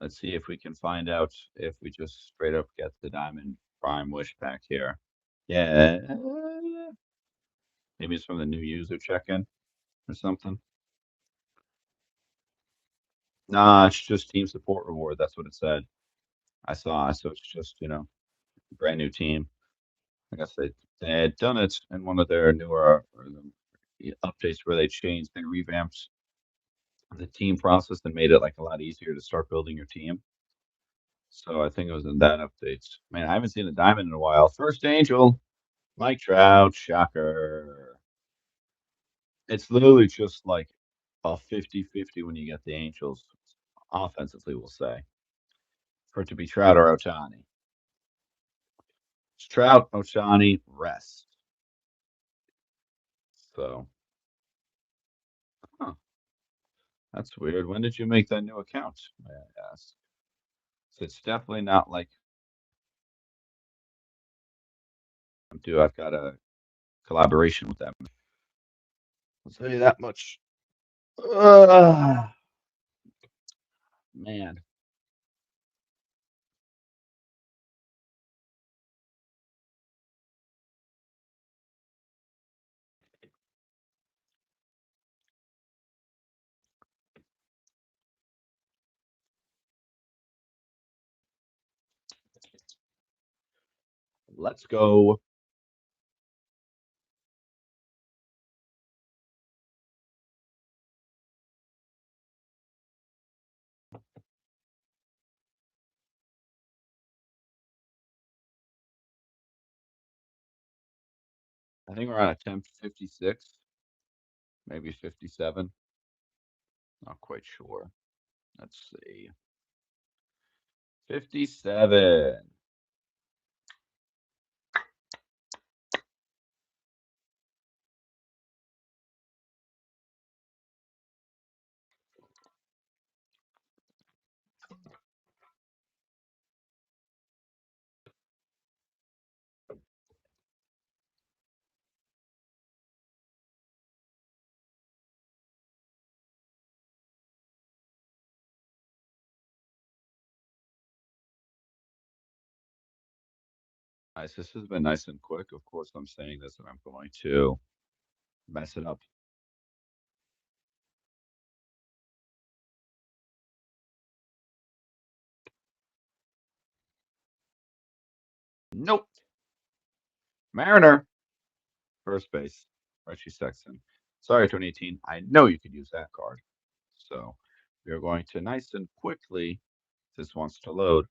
let's see if we can find out if we just straight up get the Diamond Prime Wish back here. Yeah. Maybe it's from the new user check-in or something. Nah, it's just team support reward. That's what it said. I saw. So it's just, brand new team. I guess they had done it in one of their newer updates where they revamped the team process and made it like a lot easier to start building your team. So I think it was in that update. Man, I haven't seen a diamond in a while. First Angel, Mike Trout, shocker. It's literally just like a 50-50 when you get the Angels offensively, we'll say, for it to be Trout or Otani. It's Trout, Otani, rest. So, huh, that's weird. When did you make that new account, may I ask? So it's definitely not like I've got a collaboration with them. I'll tell you that much. Man. Let's go. I think we're on attempt 56, maybe 57. Not quite sure. Let's see. 57. Nice. This has been nice and quick. Of course, I'm saying this and I'm going to mess it up. Nope. Mariner, first base. Reggie Sexton. Sorry, 2018. I know you could use that card. So we are going to nice and quickly, this wants to load,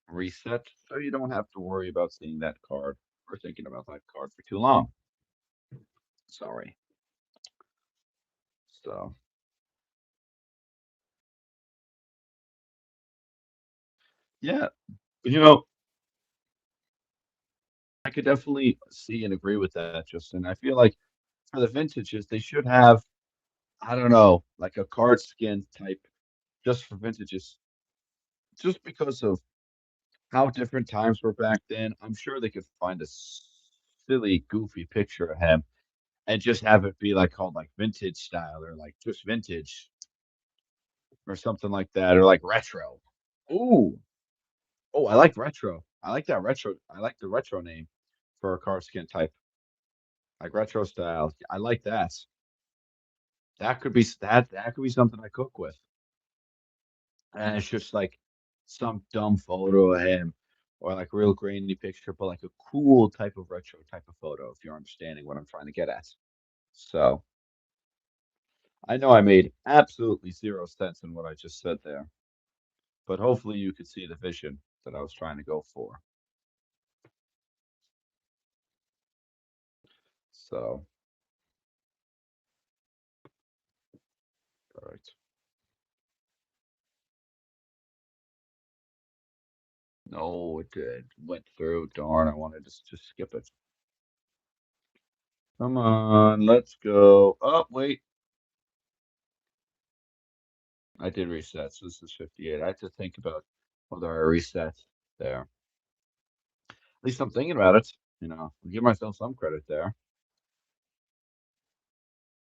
reset so you don't have to worry about seeing that card or thinking about that card for too long. Sorry. So, yeah, you know, I could definitely see and agree with that, Justin. I feel like for the vintages, they should have, I don't know, like a card skin type just for vintages, just because of how different times were back then. I'm sure they could find a silly, goofy picture of him and just have it be like called like vintage style or like just vintage or something like that or like retro. Ooh, oh, I like retro. I like that retro. I like the retro name for a card skin type, like retro style. I like that. That could be something I cook with. And it's just like some dumb photo of him or like real grainy picture, but like a cool type of retro type of photo, if you're understanding what I'm trying to get at. So I know I made absolutely zero sense in what I just said there, but hopefully you could see the vision that I was trying to go for. So, all right. No, it did. Went through. Darn, I wanted to just skip it. Come on, let's go. Oh, wait. I did reset, so this is 58. I have to think about whether I reset there. At least I'm thinking about it. I'll give myself some credit there.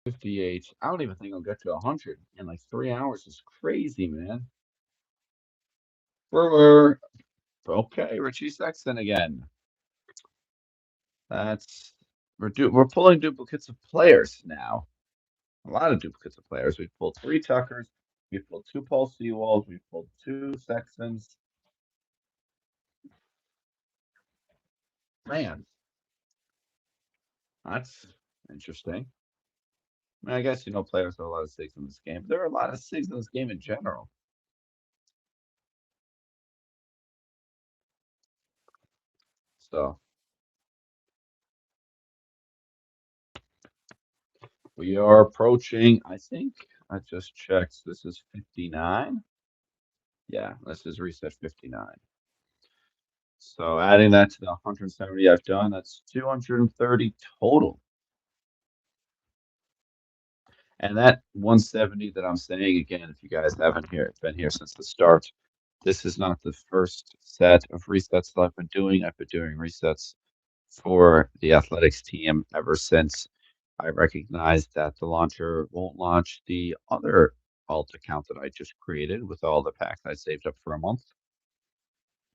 58. I don't even think I'll get to 100 in like 3 hours. It's crazy, man. We're okay. Richie Sexton again. That's we're pulling duplicates of players now. A lot of duplicates of players. We've pulled three Tuckers. We've pulled two Paul Seawalls. We've pulled two Sextons. Man, that's interesting. I mean, I guess players have a lot of SIGs in this game. But there are a lot of SIGs in this game in general. So we are approaching. I think I just checked. This is 59. Yeah, this is reset 59. So adding that to the 170 I've done, that's 230 total. And that 170 that I'm saying again, if you guys haven't been here since the start, this is not the first set of resets that I've been doing. I've been doing resets for the athletics team ever since I recognized that the launcher won't launch the other alt account that I just created with all the packs I saved up for a month.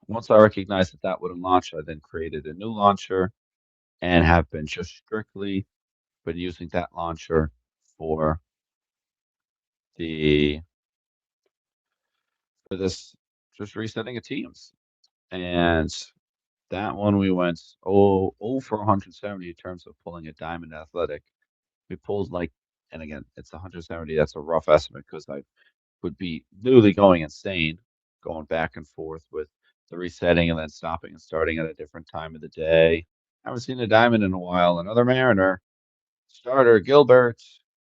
Once I recognized that that wouldn't launch, I then created a new launcher and have been just strictly been using that launcher for the for this just resetting of teams. And that one we went for 170 in terms of pulling a diamond athletic. We pulled like, and again, it's 170. That's a rough estimate because I would be literally going insane, going back and forth with the resetting and then stopping and starting at a different time of the day. I haven't seen a diamond in a while. Another Mariner starter, Gilbert.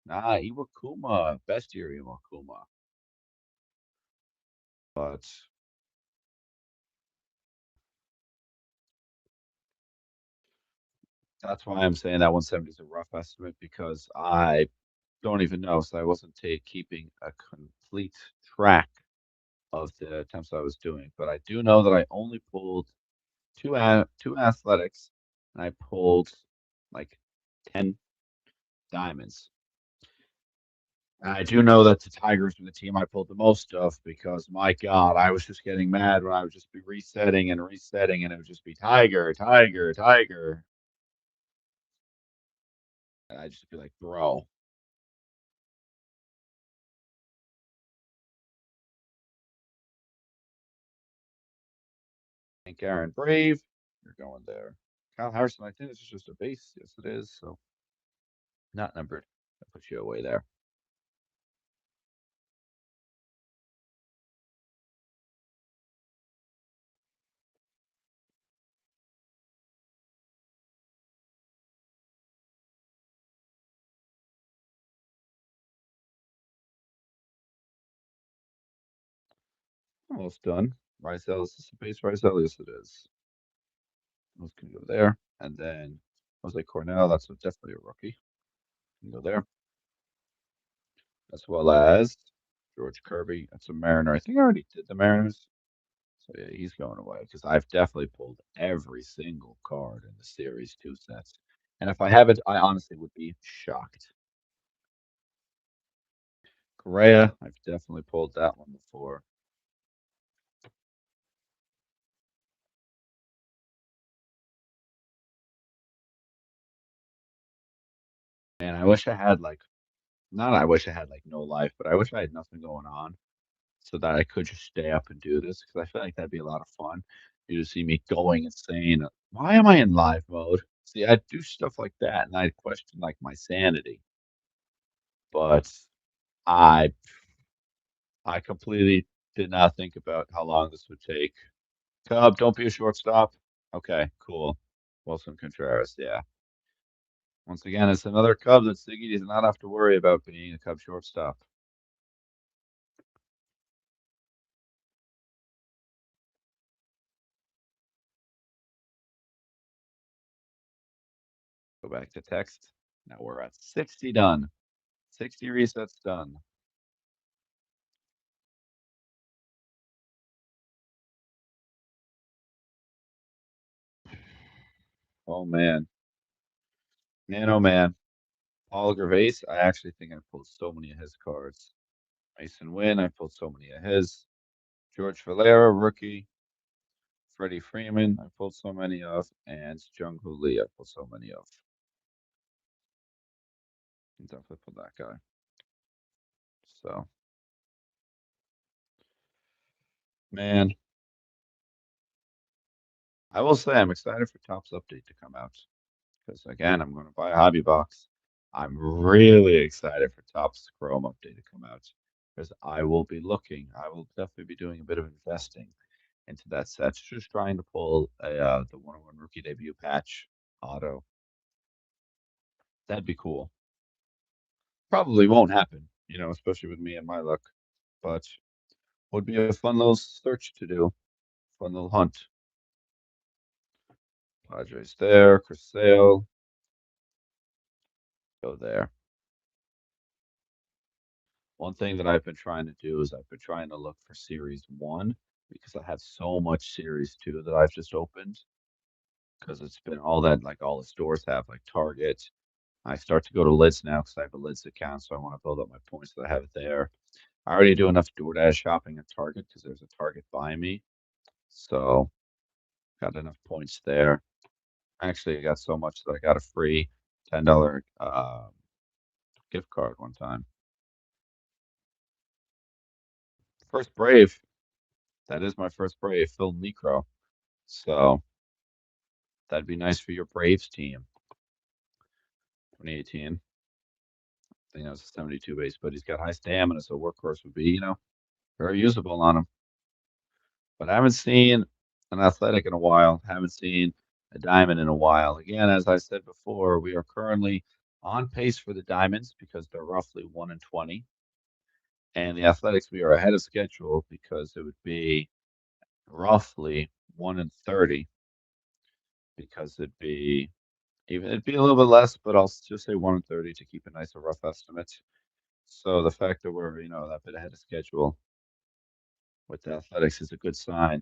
Iwakuma, best year Iwakuma. But that's why I'm saying that 170 is a rough estimate because I don't even know. So I wasn't keeping a complete track of the attempts I was doing. But I do know that I only pulled two athletics, and I pulled like 10 diamonds. I do know that the Tigers were the team I pulled the most of because my God, I was just getting mad when I would just be resetting and resetting, and it would just be Tiger, Tiger, Tiger. And I'd just be like, bro, Hank Aaron Brave, you're going there. Kyle Harrison, I think this is just a base. Yes, it is. So not numbered. I put you away there. Almost done. Rysel, is this a base Rysel? Yes, it is. I was going to go there. And then Jose Cornell, that's definitely a rookie. Can go there. As well as George Kirby. That's a Mariner. I think I already did the Mariners. So yeah, he's going away because I've definitely pulled every single card in the series two sets. And if I haven't, I honestly would be shocked. Correa, I've definitely pulled that one before. And I wish I had like, not I wish I had like no life, but I wish I had nothing going on so that I could just stay up and do this because I feel like that'd be a lot of fun. You just see me going insane. Why am I in live mode? See, I do stuff like that and I question like my sanity, but I I completely did not think about how long this would take. Cub, don't be a shortstop. Okay, cool. Wilson Contreras, yeah. Once again, it's another Cub that Siggy does not have to worry about being a Cub shortstop. Go back to text. Now we're at 60 done. 60 resets done. Oh man. Man, oh man. Paul Gervais, I actually think I pulled so many of his cards. Mason Wynn, I pulled so many of his. George Valera, rookie. Freddie Freeman, I pulled so many of. And Jung Hoo Lee, I pulled so many of. Definitely pulled that guy. So, man, I will say I'm excited for Topps update to come out because again, I'm going to buy a hobby box. I'm really excited for Topps Chrome update to come out because I will be looking. I will definitely be doing a bit of investing into that set. Just trying to pull the 101 rookie debut patch auto. That'd be cool. Probably won't happen, especially with me and my luck, but would be a fun little search to do, fun little hunt. Padres there, Chris Sale, go there. One thing that I've been trying to do is I've been trying to look for Series 1 because I have so much Series 2 that I've just opened because it's been all that, like all the stores have, like Target. I start to go to Lids now because I have a Lids account, so I want to build up my points that I have it there. I already do enough DoorDash shopping at Target because there's a Target by me. So got enough points there. Actually, I got so much that I got a free $10 gift card one time. First Brave. That is my first Brave, Phil Necro. So that'd be nice for your Braves team. 2018. I think that was a 72 base, but he's got high stamina, so workhorse would be, very usable on him. But I haven't seen an athletic in a while. Haven't seen a diamond in a while. Again, as I said before, we are currently on pace for the diamonds because they're roughly 1 in 20. And the athletics, we are ahead of schedule because it would be roughly 1 in 30 because it'd be a little bit less, but I'll just say 1 in 30 to keep a nice a rough estimate. So the fact that we're, that bit ahead of schedule with the athletics is a good sign.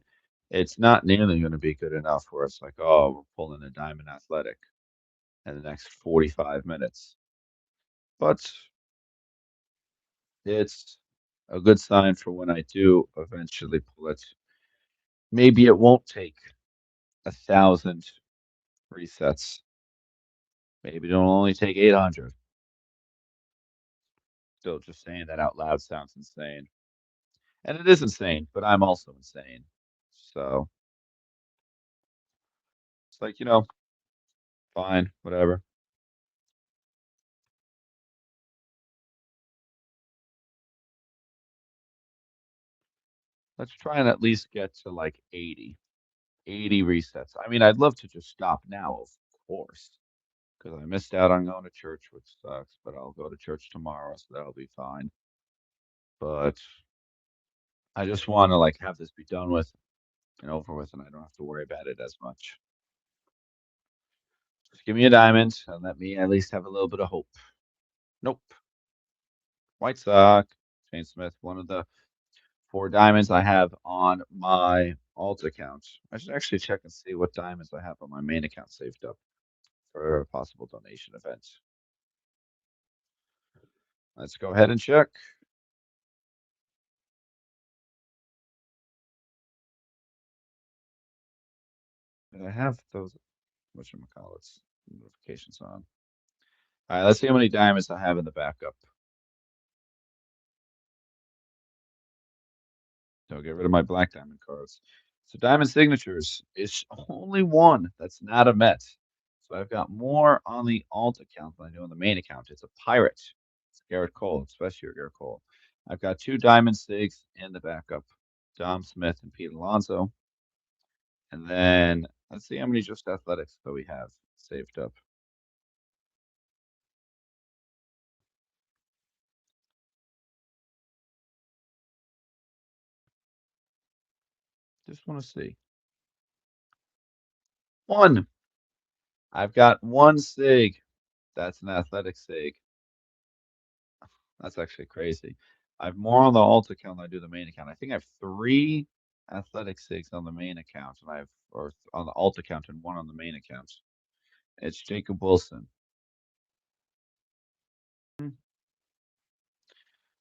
It's not nearly going to be good enough where it's like, oh, we're pulling a diamond athletic in the next 45 minutes. But It's a good sign for when I do eventually pull it. Maybe it won't take 1,000 resets. Maybe it'll only take 800. Still, just saying that out loud sounds insane. And it is insane, but I'm also insane. So it's like, fine, whatever. Let's try and at least get to like 80. 80 resets. I mean, I'd love to just stop now, of course, because I missed out on going to church, which sucks, but I'll go to church tomorrow, so that'll be fine. But I just want to like have this be done with and over with, and I don't have to worry about it as much. Just give me a diamond and let me at least have a little bit of hope. Nope. White sock. Shane Smith, one of the 4 diamonds I have on my alt account. I should actually check and see what diamonds I have on my main account saved up for a possible donation event. Let's go ahead and check. Did I have those whatchamacallits notifications on? All right, let's see how many diamonds I have in the backup. So get rid of my black diamond cards. So diamond signatures is only one that's not a Met. So I've got more on the alt account than I do on the main account. It's a pirate. It's Garrett Cole, especially Garrett Cole. I've got 2 diamond sigs in the backup. Dom Smith and Pete Alonso. And then let's see how many just athletics that we have saved up. Just want to see. One. I've got 1 sig. That's an athletic sig. That's actually crazy. I have more on the alt account than I do the main account. I think I have 3 athletic sigs on the main account, and or on the alt account and one on the main account. It's Jacob Wilson. Hmm.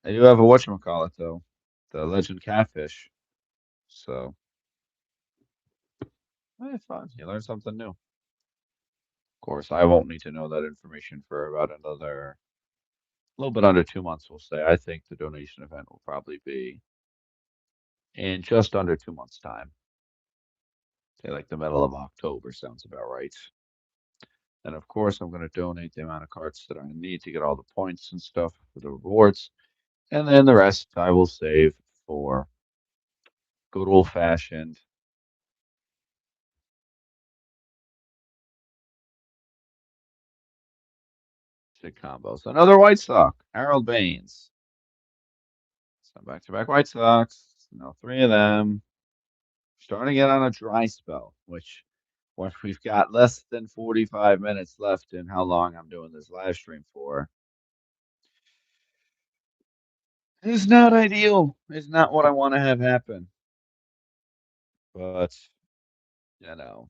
I do have a whatchamacallit though, the Legend Catfish. So, fun. You learn something new. Of course, I won't need to know that information for about another a little bit under 2 months, we'll say. I think the donation event will probably be in just under 2 months' time. Say like the middle of October sounds about right. And of course, I'm going to donate the amount of cards that I need to get all the points and stuff for the rewards. And then the rest I will save for good old fashioned shit combos. Another White Sox, Harold Baines. So back to back White Sox. Now 3 of them. Starting to get on a dry spell, which when we've got less than 45 minutes left in how long I'm doing this live stream for, is not ideal. It's not what I want to have happen. But, you know,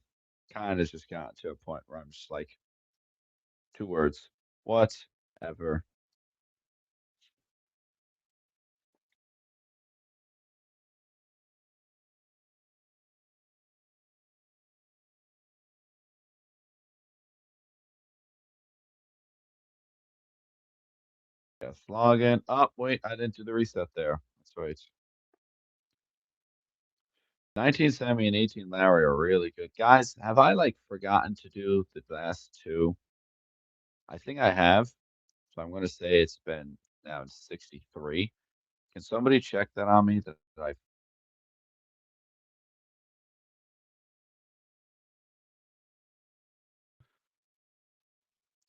kind of just got to a point where I'm just like, 2 words. Whatever. Yes, log in. Oh, wait, I didn't do the reset there. That's right. 19 Sammy and 18 Larry are really good. Guys, have I like forgotten to do the last 2? I think I have. So I'm going to say it's been now 63. Can somebody check that on me that I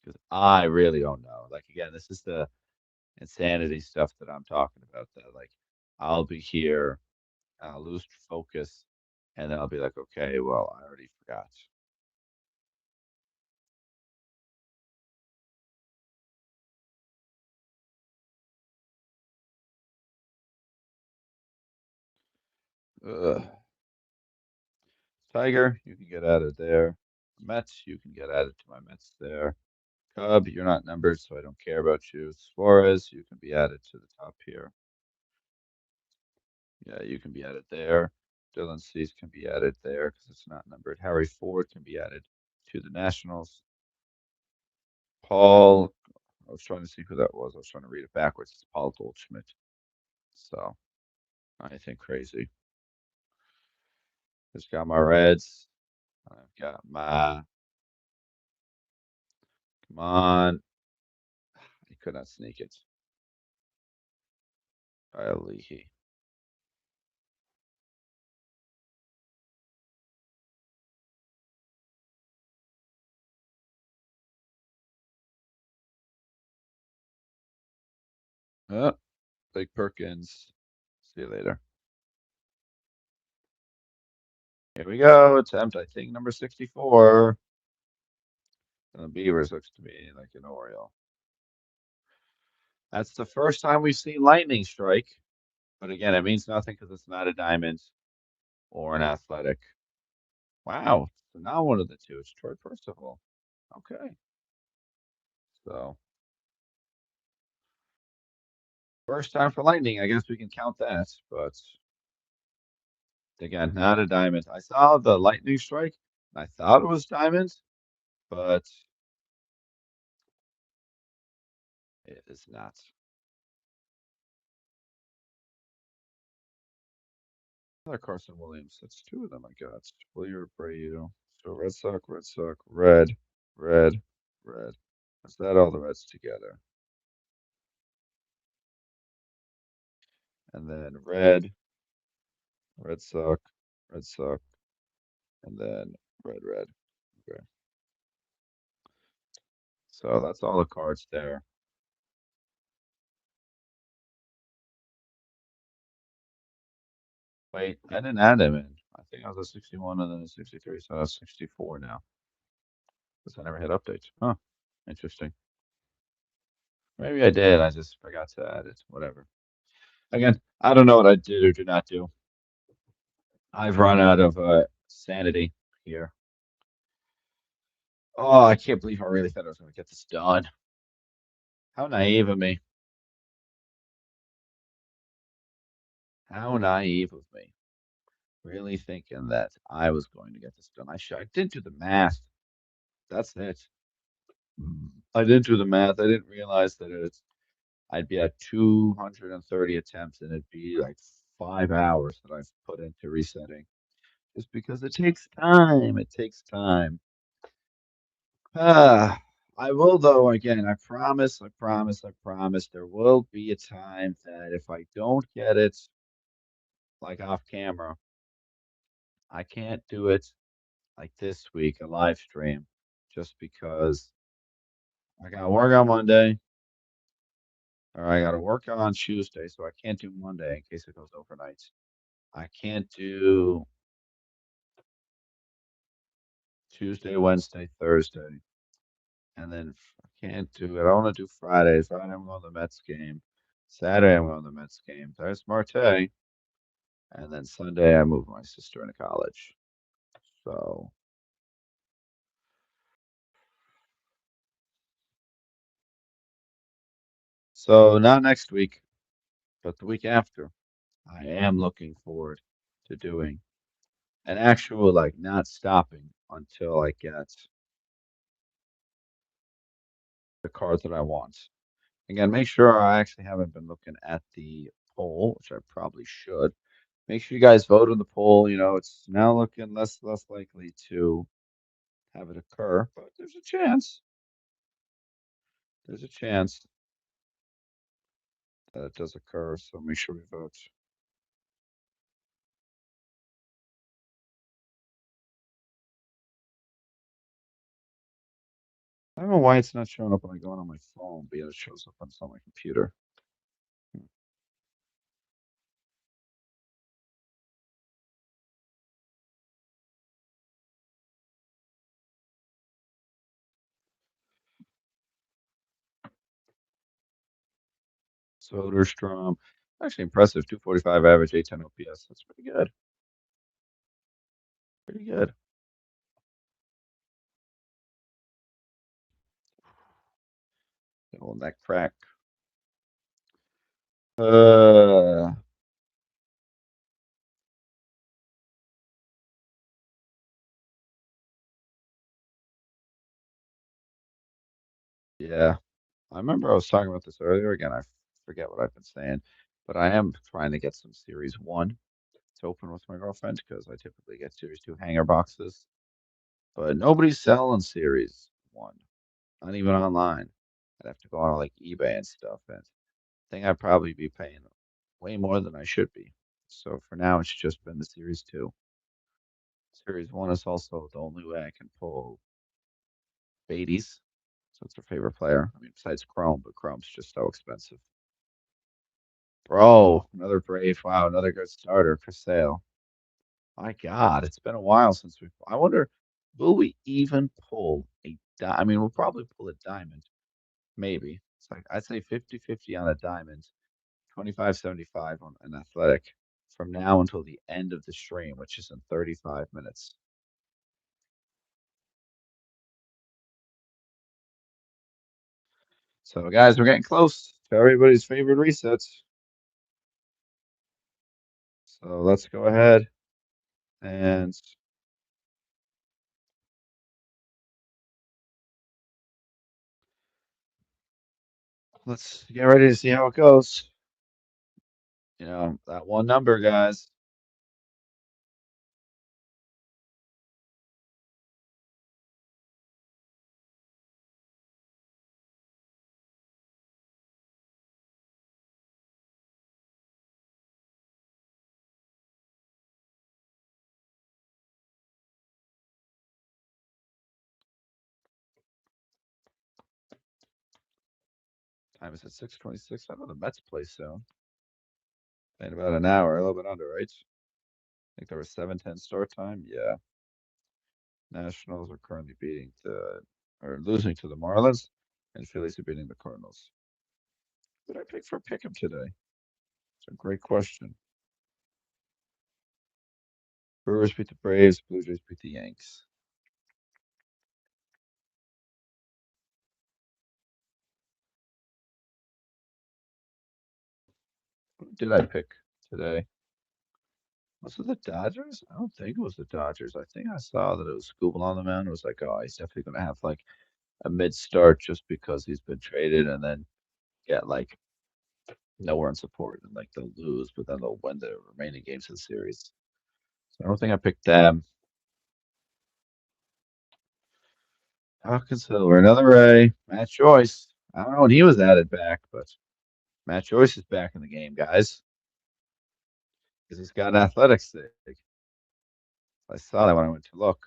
because I really don't know. Like again, this is the insanity stuff that I'm talking about that like I'll be here, I'll lose focus, and then I'll be like, okay, well, I already forgot. Ugh. Tiger, you can get added there. Mets, you can get added to my Mets there. Cub, you're not numbered, so I don't care about you. Suarez, you can be added to the top here. Yeah, you can be added there. Dylan Cease can be added there because it's not numbered. Harry Ford can be added to the Nationals. Paul, I was trying to see who that was. I was trying to read it backwards. It's Paul Goldschmidt. So, anything crazy. Just got my Reds. I've got my. Come on. I could not sneak it. Leahy. Oh, Blake Perkins. See you later. Here we go. Attempt, I think, number 64. And the Beavers looks to me like an Oriole. That's the first time we've seen lightning strike. But again, it means nothing because it's not a diamond or an athletic. Wow. So now one of the two. It's Troy Percival. Okay. So first time for lightning. I guess we can count that. But again, not a diamond. I saw the lightning strike. I thought it was diamond, but it is not. Another Carson Williams. That's two of them I got. William Abreu. So Red Sox, red, red, red. Is that all the reds together? And then Red Sox, Red Sox, and then red. Okay. So that's all the cards there. Wait, I didn't add him in. I think I was a 61 and then a 63, so that's 64 now. Because I never hit updates. Huh. Interesting. Maybe I did. I just forgot to add it. Whatever. Again, I don't know what I did or did not do. I've run out of sanity here. Oh, I can't believe I really thought I was going to get this done. How naive of me. How naive of me. Really thinking that I was going to get this done. I didn't do the math. That's it. I didn't do the math. I didn't realize that I'd be at 230 attempts and it'd be like 5 hours that I've put into resetting. Just because it takes time. It takes time. Ah, I will though, again, I promise there will be a time that if I don't get it like off camera, I can't do it like this week, a live stream, just because I gotta work on Monday or I gotta work on Tuesday, so I can't do Monday in case it goes overnight. I can't do Tuesday, Wednesday, Thursday, and then I can't do it. I want to do Friday. Friday I'm going to the Mets game. Saturday I'm going to the Mets game. There's Marte. And then Sunday, I moved my sister into college. So, so not next week, but the week after, I am looking forward to doing an actual, like, not stopping until I get the cards that I want. Again, make sure I actually haven't been looking at the poll, which I probably should. Make sure you guys vote on the poll. You know, it's now looking less likely to have it occur, but there's a chance. There's a chance that it does occur. So make sure we vote. I don't know why it's not showing up when I go on my phone, but yet it shows up on my computer. Soderstrom, actually impressive. 245 average, 810 OPS. That's pretty good. Pretty good. Oh, that crack. Uh, yeah. I remember I was talking about this earlier. Again, I forget what I've been saying, but I am trying to get some Series 1 to open with my girlfriend because I typically get Series 2 hanger boxes, but nobody's selling Series 1, not even online. I'd have to go on like eBay and stuff, and I think I'd probably be paying way more than I should be. So for now, it's just been the Series 2. Series 1 is also the only way I can pull Beatties. So it's her favorite player. I mean, besides Chrome, but Chrome's just so expensive. Bro, another Brave. Wow, another good starter for sale. My God, it's been a while since we. I wonder, will we even pull a I mean, we'll probably pull a diamond. Maybe. It's like I'd say 50-50 on a diamond, 25-75 on an athletic from now until the end of the stream, which is in 35 minutes. So, guys, we're getting close to everybody's favorite resets. So let's go ahead and let's get ready to see how it goes. You know, that one number, guys. Time is at 6:26. I know the Mets play soon. In about an hour, a little bit under, right? I think there was 7:10 start time. Yeah. Nationals are currently or losing to the Marlins, and Phillies are beating the Cardinals. Who did I pick for pick'em today? It's a great question. Brewers beat the Braves. Blue Jays beat the Yanks. Who did I pick today? Was it the Dodgers? I don't think it was the Dodgers. I think I saw that it was Scooble on the mound. It was like, oh, he's definitely going to have like a mid start just because he's been traded and then get like nowhere in support and like they'll lose, but then they'll win the remaining games of the series. So I don't think I picked them. Hawkins Silver, another Ray, Matt Joyce. I don't know when he was added back, but Matt Joyce is back in the game, guys, because he's got an athletics stick. I saw that when I went to look.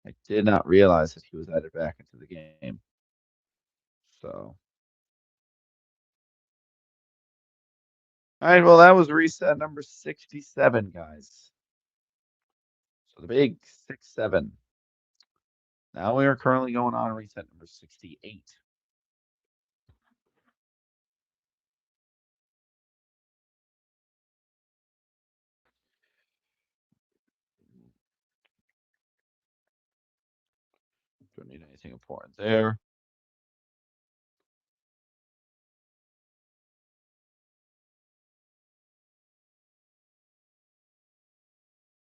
I did not realize that he was added back into the game. So, all right, well, that was reset number 67, guys. So the big 6-7. Now we are currently going on reset number 68. Don't need anything important there.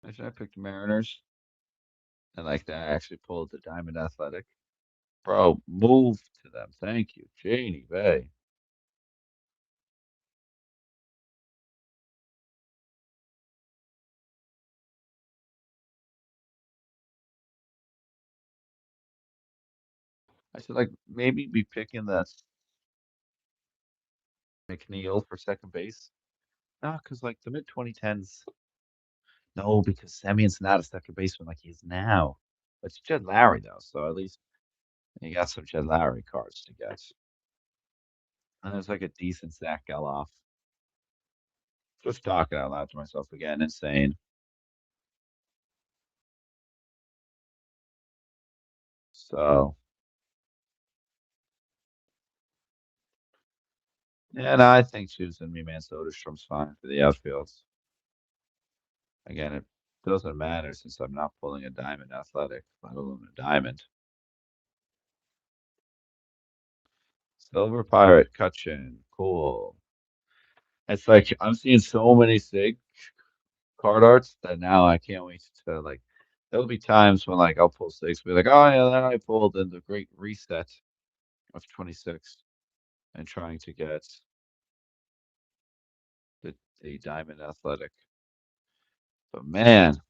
Actually, I picked Mariners. I like that. I actually pulled the Diamond Athletic. Bro, move to them. Thank you. Janie Bay. I should like maybe be picking that McNeil for second base. No, because like the mid 2010s. No, because Semyon's not a second baseman like he is now. It's Jed Lowry though, so at least you got some Jed Lowry cards to get. And there's like a decent Zach Geloff. Just talking out loud to myself again, insane. So yeah, no, I think choosing me man Soderstrom's fine for the outfields. Again, it doesn't matter since I'm not pulling a diamond athletic, let alone a diamond. Silver Pirate, Cutchin. Cool. It's like I'm seeing so many SIG card arts that now I can't wait to like. There'll be times when like I'll pull SIGs, be like, oh yeah, then I pulled in the Great Reset of 26 and trying to get the Diamond Athletic. But man,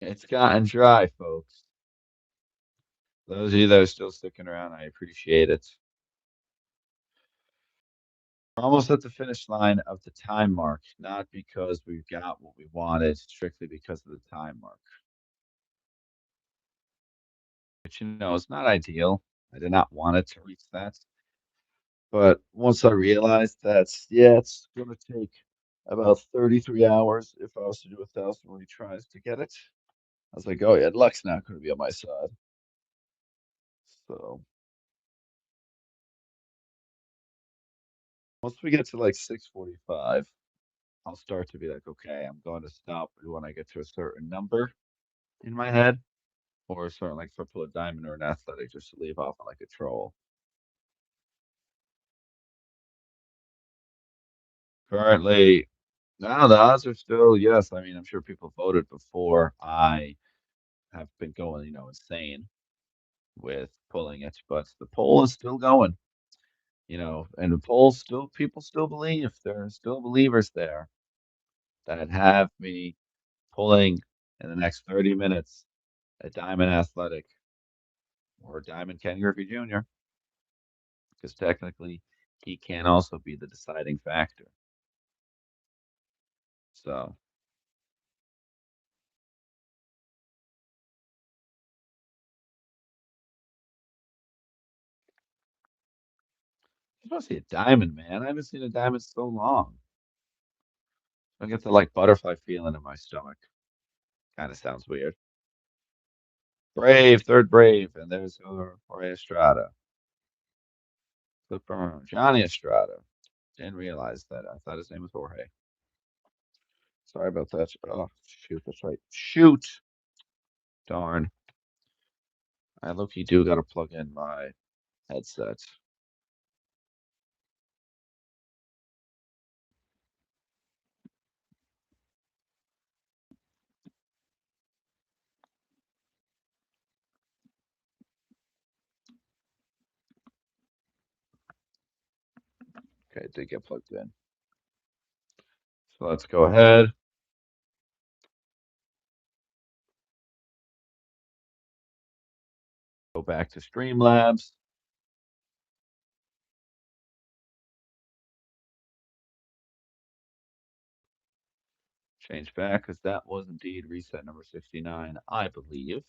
it's gotten dry, folks. Those of you that are still sticking around, I appreciate it. We're almost at the finish line of the time mark, not because we've got what we wanted, strictly because of the time mark. But it's not ideal. I did not want it to reach that. But once I realized that, yeah, it's going to take about 33 hours if I was to do 1,000 retries to get it. I was like, oh yeah, luck's not going to be on my side. So once we get to like 6:45, I'll start to be like, okay, I'm going to stop when I get to a certain number in my head, or a certain like for pull a diamond or an athletic, just to leave off on like a troll. Currently, no, the odds are still yes. I mean, I'm sure people voted before I have been going, insane with pulling it, but the poll is still going, and the poll still people still believe there are still believers there that have me pulling in the next 30 minutes a Diamond Athletic or Diamond Ken Griffey Jr. because technically he can also be the deciding factor. So I'm supposed to see a diamond, man. I haven't seen a diamond so long. I get the like butterfly feeling in my stomach. Kind of sounds weird. Brave, third Brave, and there's Jorge Estrada. Flip from Johnny Estrada. Didn't realize that. I thought his name was Jorge. Sorry about that. Oh, shoot, that's right. Shoot! Darn. I look you do gotta plug in my headset. Okay, it did get plugged in. So let's go ahead. Go back to Streamlabs. Change back because that was indeed reset number 69, I believe.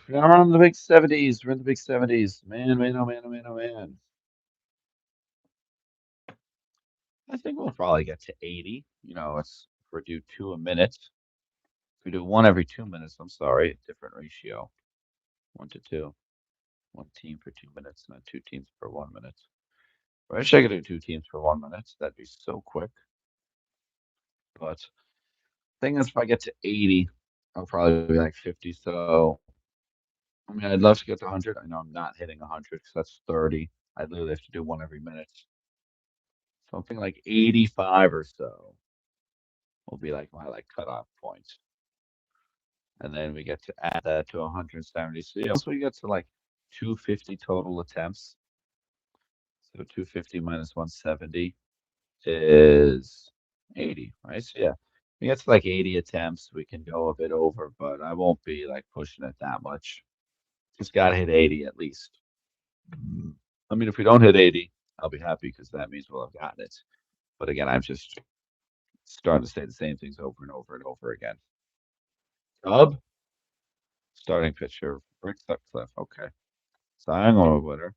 Now we're on the big 70s. We're in the big 70s. Man, man, oh man, oh man, oh man. I think we'll probably get to 80. If we do two a minute. If we do one every 2 minutes, I'm sorry, different ratio. 1 to 2. One team for 2 minutes, not two teams per 1 minute. I wish I could do two teams for 1 minute. That'd be so quick. But thing is, if I get to 80, I'll probably be like 50. So, I mean, I'd love to get to 100. I know I'm not hitting 100 because that's 30. I'd literally have to do one every minute. Something like 85 or so will be like my like cutoff point. And then we get to add that to 170. So yeah, once we get to like 250 total attempts, so 250 minus 170 is 80, right? So yeah, we get to like 80 attempts, we can go a bit over, but I won't be like pushing it that much. Just gotta hit 80 at least. I mean, if we don't hit 80, I'll be happy because that means we'll have gotten it. But again, I'm just starting to say the same things over and over and over again. Cub, starting pitcher, Rick Sutcliffe. Okay. Cy Young Award winner.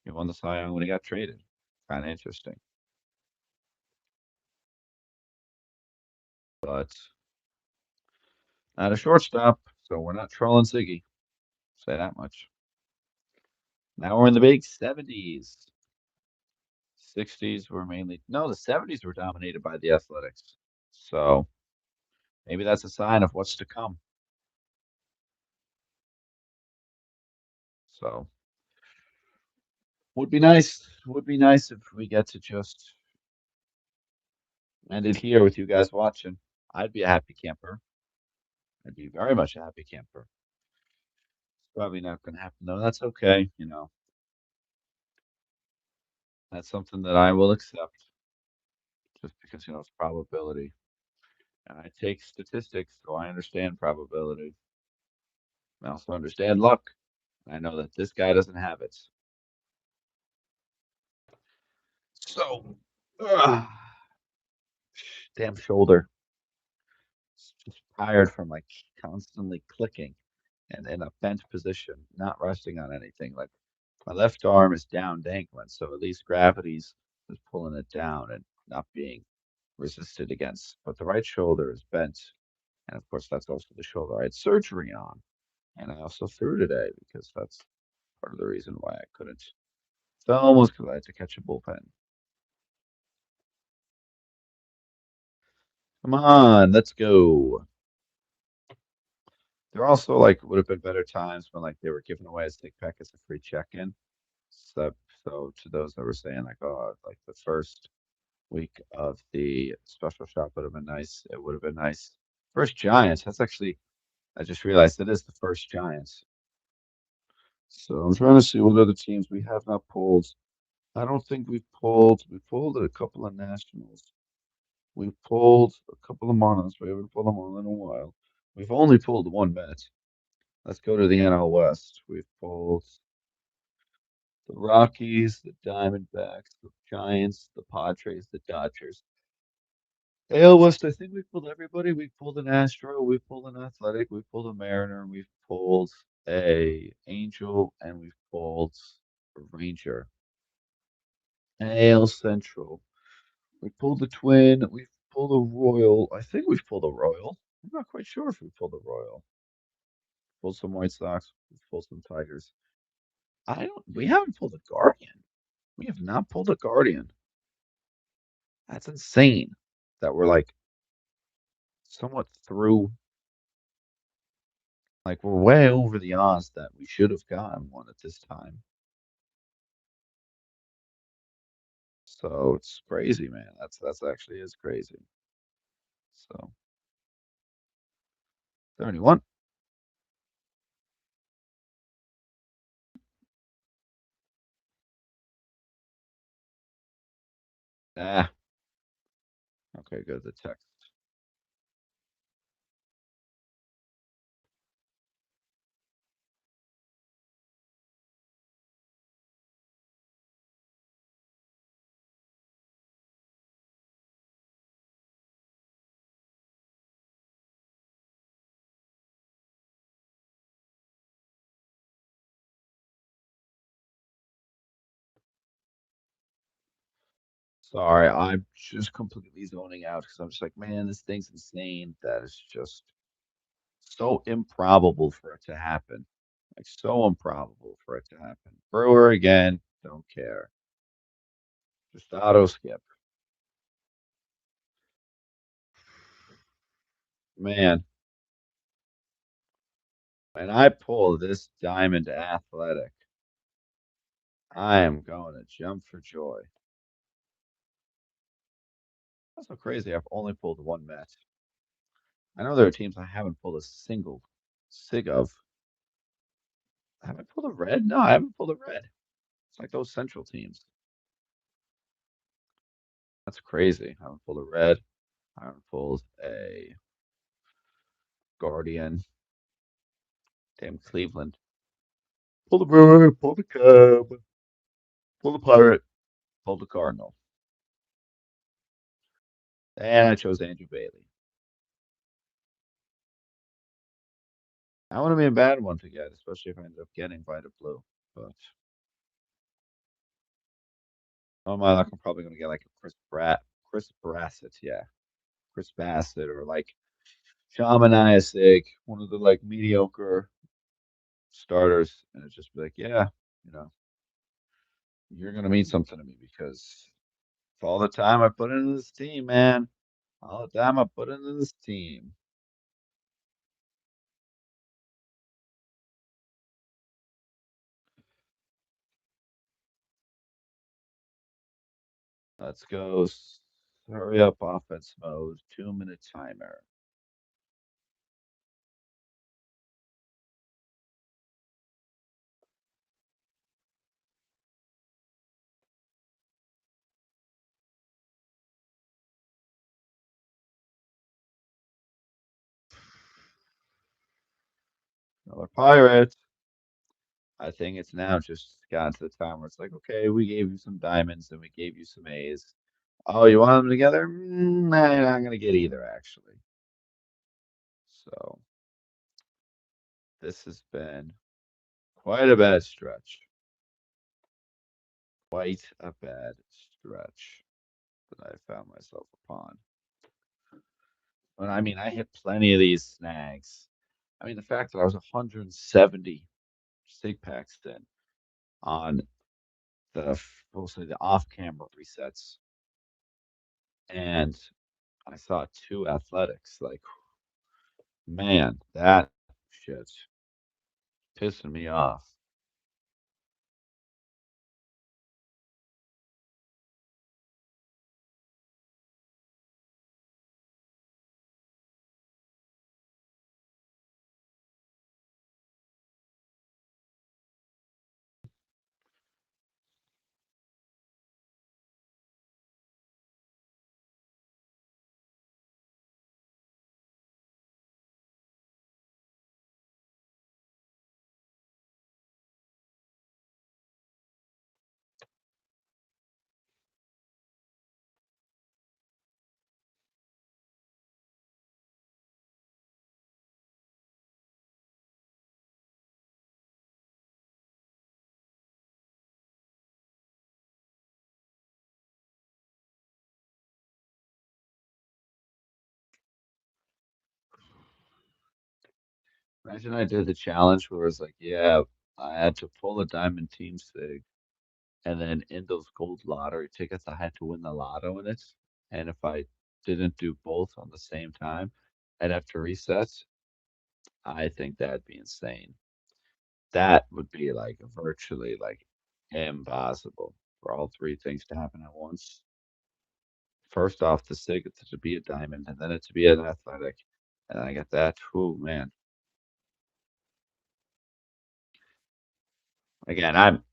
He won the Cy Young when he got traded. Kind of interesting. But not a shortstop, so we're not trolling Siggy. Say that much. Now we're in the big 70s. 60s were mainly, no, the 70s were dominated by the Athletics. So Maybe that's a sign of what's to come. So would be nice if we get to just end it here with you guys watching. I'd be a happy camper. I'd be very much a happy camper. It's probably not going to happen though. That's okay. That's something that I will accept just because it's probability. And I take statistics, so I understand probability. I also understand luck. I know that this guy doesn't have it. So, ugh, damn shoulder. Just tired from like constantly clicking and in a bent position, not resting on anything. Like my left arm is down dangling, so at least gravity's is pulling it down and not being resisted against. But the right shoulder is bent, and of course that's also the shoulder I had surgery on, and I also threw today because that's part of the reason why I couldn't. It's almost because I had to catch a bullpen. Come on, let's go. There also like would have been better times when like they were giving away a stick pack as a free check-in. So, so to those that were saying like, oh, like the first week of the special shop would have been nice. It would have been nice. First Giants. That's actually I just realized it is the first Giants. So I'm trying to see what other teams we have not pulled. I don't think we've pulled. We pulled a couple of Nationals. We've pulled a couple of Marlins. We haven't pulled them all in a while. We've only pulled one Met. Let's go to the NL West. We've pulled the Rockies, the Diamondbacks, the Giants, the Padres, the Dodgers. AL West, I think we pulled everybody. We pulled an Astro, we pulled an Athletic, we pulled a Mariner, we've pulled a Angel, and we've pulled a Ranger. AL Central. We pulled the Twin, we've pulled a Royal. I think we've pulled a Royal. I'm not quite sure if we pulled a Royal. Pulled some White Sox, we've pulled some Tigers. We haven't pulled a Guardian. We have not pulled a Guardian. That's insane that we're like somewhat through, like we're way over the odds that we should have gotten one at this time. So it's crazy, man. That's actually is crazy. So 71. Ah, okay, go to the text. Sorry, I'm just completely zoning out because I'm just like, man, this thing's insane. That is just so improbable for it to happen. Like so improbable for it to happen. Brewer again, don't care. Just auto skip. Man, when I pull this diamond athletic, I am going to jump for joy. That's so crazy. I've only pulled one Met. I know there are teams I haven't pulled a single sig of. I haven't pulled a red? No, I haven't pulled a red. It's like those central teams. That's crazy. I haven't pulled a red. I haven't pulled a Guardian. Damn Cleveland. Pull the Brewer, pull the Cub, pull the Pirate, pull the Cardinal. And I chose Andrew Bailey. That would have been a bad one to get, especially if I ended up getting Vita Blue. But oh my luck, I'm probably gonna get like a Chris Brassett, yeah. Chris Bassett or like Shaman Isaac, one of the like mediocre starters, and it's just be like, yeah, you know, you're gonna mean something to me because for all the time I put into this team, man. All the time I put into this team. Let's go. Hurry up, offense mode. 2 minute timer. Another pirate. I think it's now just gotten to the time where it's like, okay, we gave you some diamonds and we gave you some A's. Oh, you want them together? Nah, you're not gonna get either, actually. So this has been quite a bad stretch. Quite a bad stretch that I found myself upon. But I mean, I hit plenty of these snags. I mean, the fact that I was 170 sig packs in on mostly the off-camera resets, and I saw two athletics. Like, man, that shit's pissing me off. Imagine I did the challenge where it was like, yeah, I had to pull a diamond team sig, and then in those gold lottery tickets, I had to win the lotto in it. And if I didn't do both on the same time, I'd have to reset. I think that'd be insane. That would be like virtually like impossible for all three things to happen at once. First off, the sig it to be a diamond, and then it to be an athletic, and I get that. Oh man! Again, I'm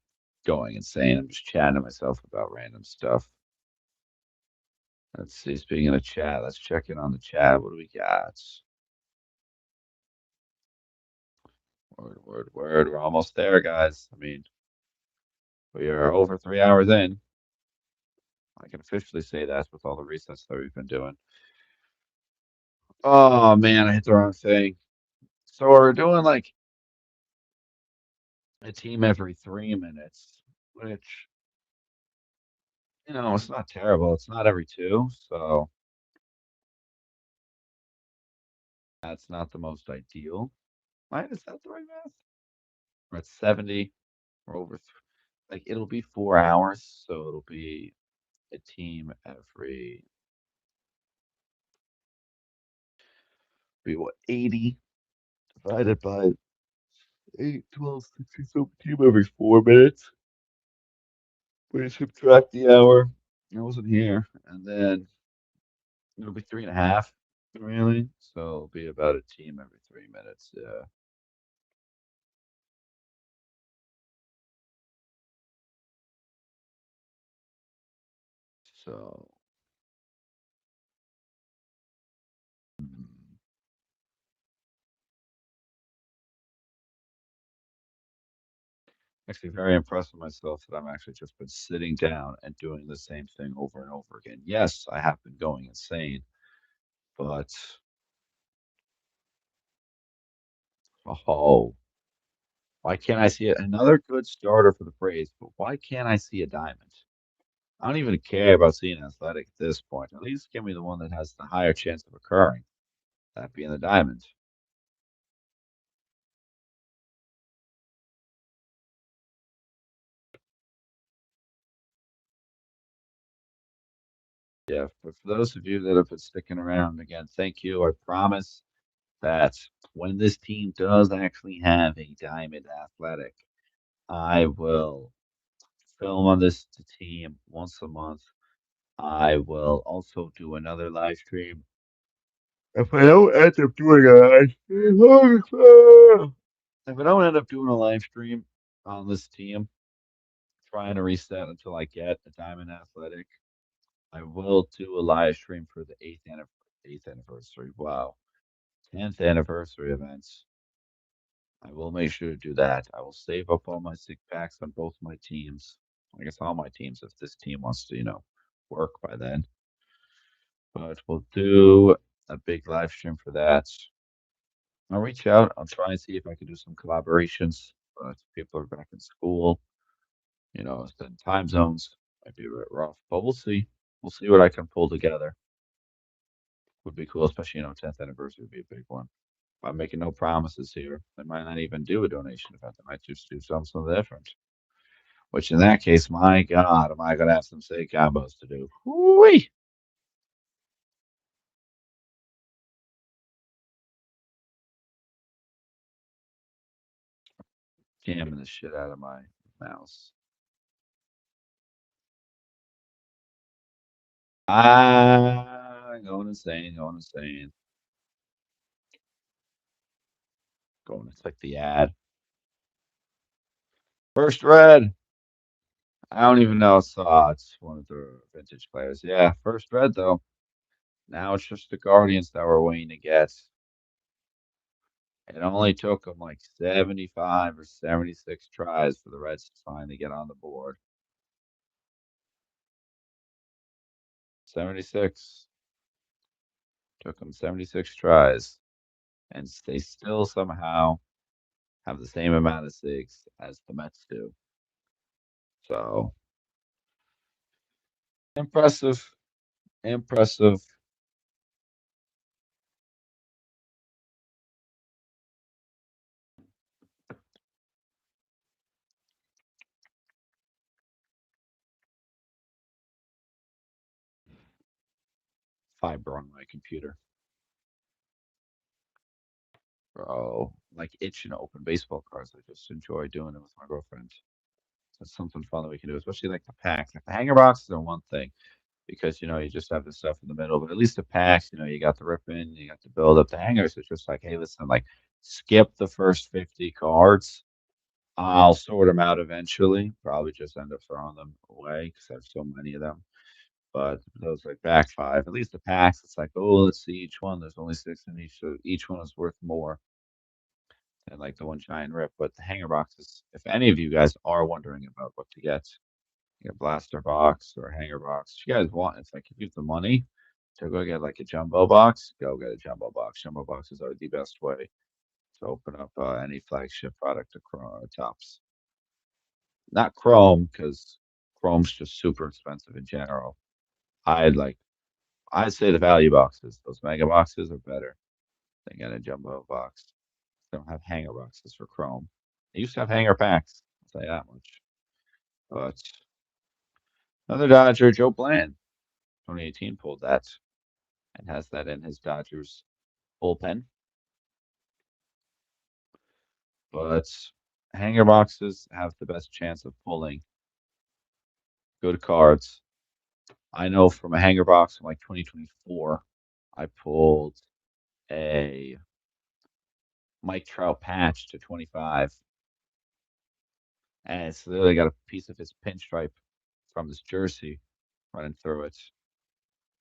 going insane. I'm just chatting to myself about random stuff. Let's see. Speaking of chat, let's check in on the chat. What do we got? Word, word, word. We're almost there, guys. I mean, we are over 3 hours in. I can officially say that with all the resets that we've been doing. Oh man, I hit the wrong thing. So we're doing like a team every 3 minutes, which, it's not terrible. It's not every two, so that's not the most ideal. Right? Is that the right math? We're at 70. We're over, like, it'll be 4 hours, so it'll be a team every, be what, 80 divided by 8, 12, 60, so team every 4 minutes. We subtract the hour. I wasn't here. And then it'll be 3.5, really. So it'll be about a team every 3 minutes. Yeah. So, mm, actually very impressed with myself that I'm actually just been sitting down and doing the same thing over and over again. Yes, I have been going insane, but oh, why can't I see it? Another good starter for the praise, but why can't I see a diamond? I don't even care about seeing athletic at this point. At least give me the one that has the higher chance of occurring, that being the diamond. Yeah, but for those of you that have been sticking around, again, thank you. I promise that when this team does actually have a diamond athletic, I will film on this team once a month I will also do another live stream. If I don't end up doing a live stream, if I don't end up doing a live stream on this team, trying to reset until I get a Diamond Athletic, I will do a live stream for the eighth anniversary. Wow, 10th anniversary events. I will make sure to do that. I will save up all my sick packs on both my teams. I guess all my teams, if this team wants to, work by then. But we'll do a big live stream for that. I'll reach out. I'll try and see if I can do some collaborations. People are back in school. It's been time zones. Might be a bit rough, but we'll see. We'll see what I can pull together. Would be cool, especially 10th anniversary would be a big one. I'm making no promises here. They might not even do a donation event. They might just do something different. Which in that case, my God, am I gonna have some sick combos to do? Whoo-wee! Jamming the shit out of my mouse. Going insane, going insane. It's like the ad. First red. I don't even know. It's one of the vintage players. Yeah, first red though. Now it's just the Guardians that we're waiting to get. It only took them like 75 or 76 tries for the Reds to finally get on the board. 76. Took them 76 tries. And they still somehow have the same amount of SIGs as the Mets do. So impressive. Impressive. 5 on my computer. Bro, like itching to open baseball cards. I just enjoy doing it with my girlfriend. That's something fun that we can do, especially like the packs. Like the hanger boxes are one thing because you just have the stuff in the middle, but at least the packs, you got the ripping, you got the build up. The hangers it's just like, hey, listen, like skip the first 50 cards. I'll sort them out eventually. Probably just end up throwing them away because I have so many of them. But those like back 5, at least the packs, it's like, oh, let's see each one. There's only 6 in each, so each one is worth more than like the one giant rip. But the hanger boxes, if any of you guys are wondering about what to get, a blaster box or a hanger box. If you guys want, if I give you the money to go get like a jumbo box, go get a jumbo box. Jumbo boxes are the best way to open up any flagship product to tops. Not Chrome, because Chrome's just super expensive in general. I'd like, I'd say the value boxes, those mega boxes are better than getting a jumbo box. They don't have hanger boxes for Chrome. They used to have hanger packs, I'll say that much. But another Dodger, Joe Bland, 2018 pulled that and has that in his Dodgers bullpen. But hanger boxes have the best chance of pulling good cards. I know from a hanger box from like 2024, I pulled a Mike Trout patch to 25. And it's literally got a piece of his pinstripe from his jersey running through it.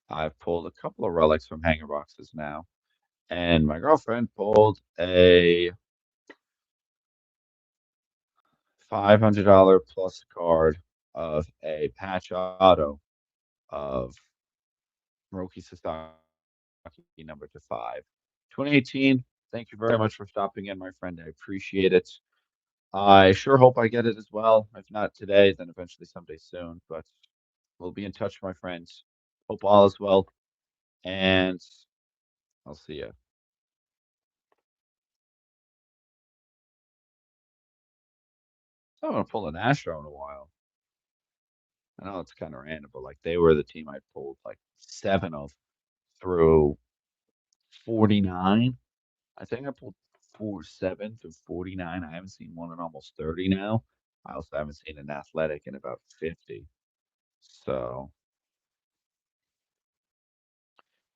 I've pulled a couple of relics from hanger boxes now. And my girlfriend pulled a $500 plus card of a patch auto of Hiroki Sasaki number to 5. 2018. Thank you very much for stopping in, my friend. I appreciate it. I sure hope I get it as well. If not today, then eventually someday soon. But we'll be in touch, my friends. Hope all is well. And I'll see you. I haven't pulled an Astro in a while. I know it's kind of random, but like they were the team I pulled like 7 of through 49. I think I pulled 47 through 49. I haven't seen one in almost 30 now. I also haven't seen an athletic in about 50. So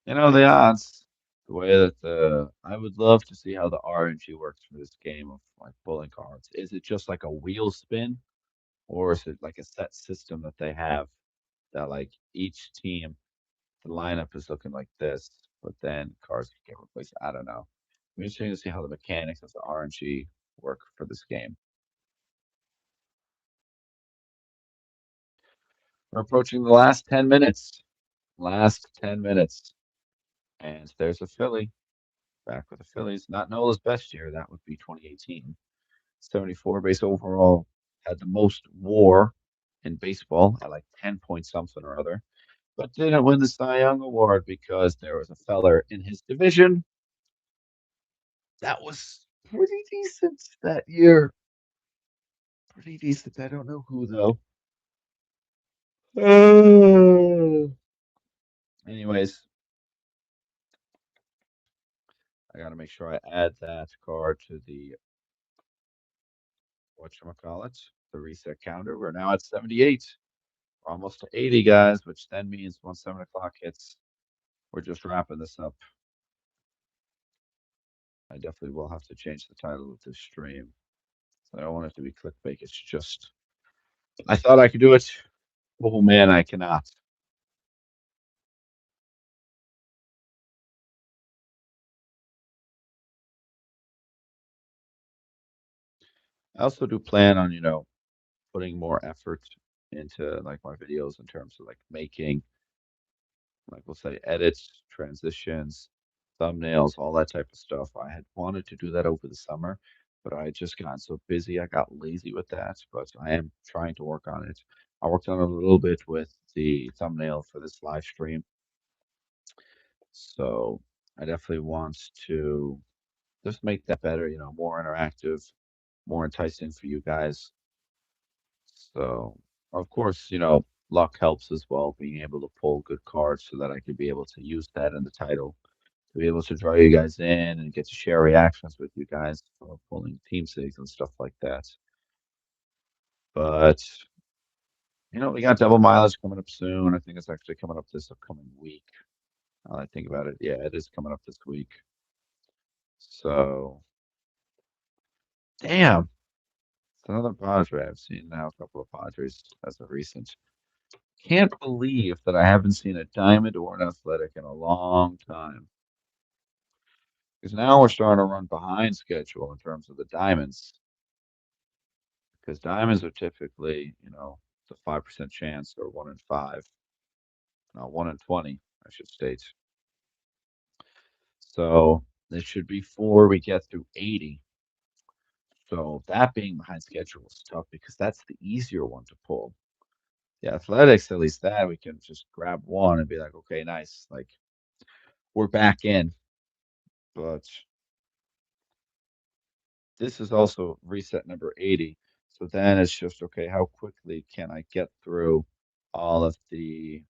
The odds, the way that I would love to see how the RNG works for this game of like pulling cards. Is it just like a wheel spin, or is it like a set system that they have that like each team, the lineup is looking like this, but then cards can get replaced? I don't know. I'm interested to see how the mechanics of the RNG work for this game. We're approaching the last 10 minutes. Last 10 minutes. And there's a Philly. Back with the Phillies. Not Nola's best year. That would be 2018. 74 base overall. Had the most WAR in baseball at like 10 point something or other. But didn't win the Cy Young Award because there was a feller in his division that was pretty decent that year. Pretty decent. I don't know who though. Anyways, I gotta make sure I add that card to the whatchamacallit, the reset counter. We're now at 78. We're almost to 80, guys, which then means once 7 o'clock hits, we're just wrapping this up. I definitely will have to change the title of this stream. So I don't want it to be clickbait. It's just I thought I could do it. Oh man, I cannot. I also do plan on, putting more effort into like my videos in terms of like making, like we'll say, edits, transitions, thumbnails, all that type of stuff. I had wanted to do that over the summer, but I had just gotten so busy, I got lazy with that. But I am trying to work on it. I worked on it a little bit with the thumbnail for this live stream, so I definitely want to just make that better, more interactive, more enticing for you guys. So, of course, luck helps as well, being able to pull good cards so that I could be able to use that in the title to be able to draw you guys in and get to share reactions with you guys for pulling team sigs and stuff like that. But, we got double mileage coming up soon. I think it's actually coming up this upcoming week. Now that I think about it, yeah, it is coming up this week. So, damn, it's another Padre. I've seen now a couple of Padres as of recent. Can't believe that I haven't seen a diamond or an athletic in a long time. Because now we're starting to run behind schedule in terms of the diamonds. Because diamonds are typically, the 5% chance or 1 in 5, no, 1 in 20, I should state. So it should be four we get through 80. So that being behind schedule is tough because that's the easier one to pull. The athletics, at least that we can just grab one and be like, okay, nice. Like we're back in. But this is also reset number 80. So then it's just, okay, how quickly can I get through all of the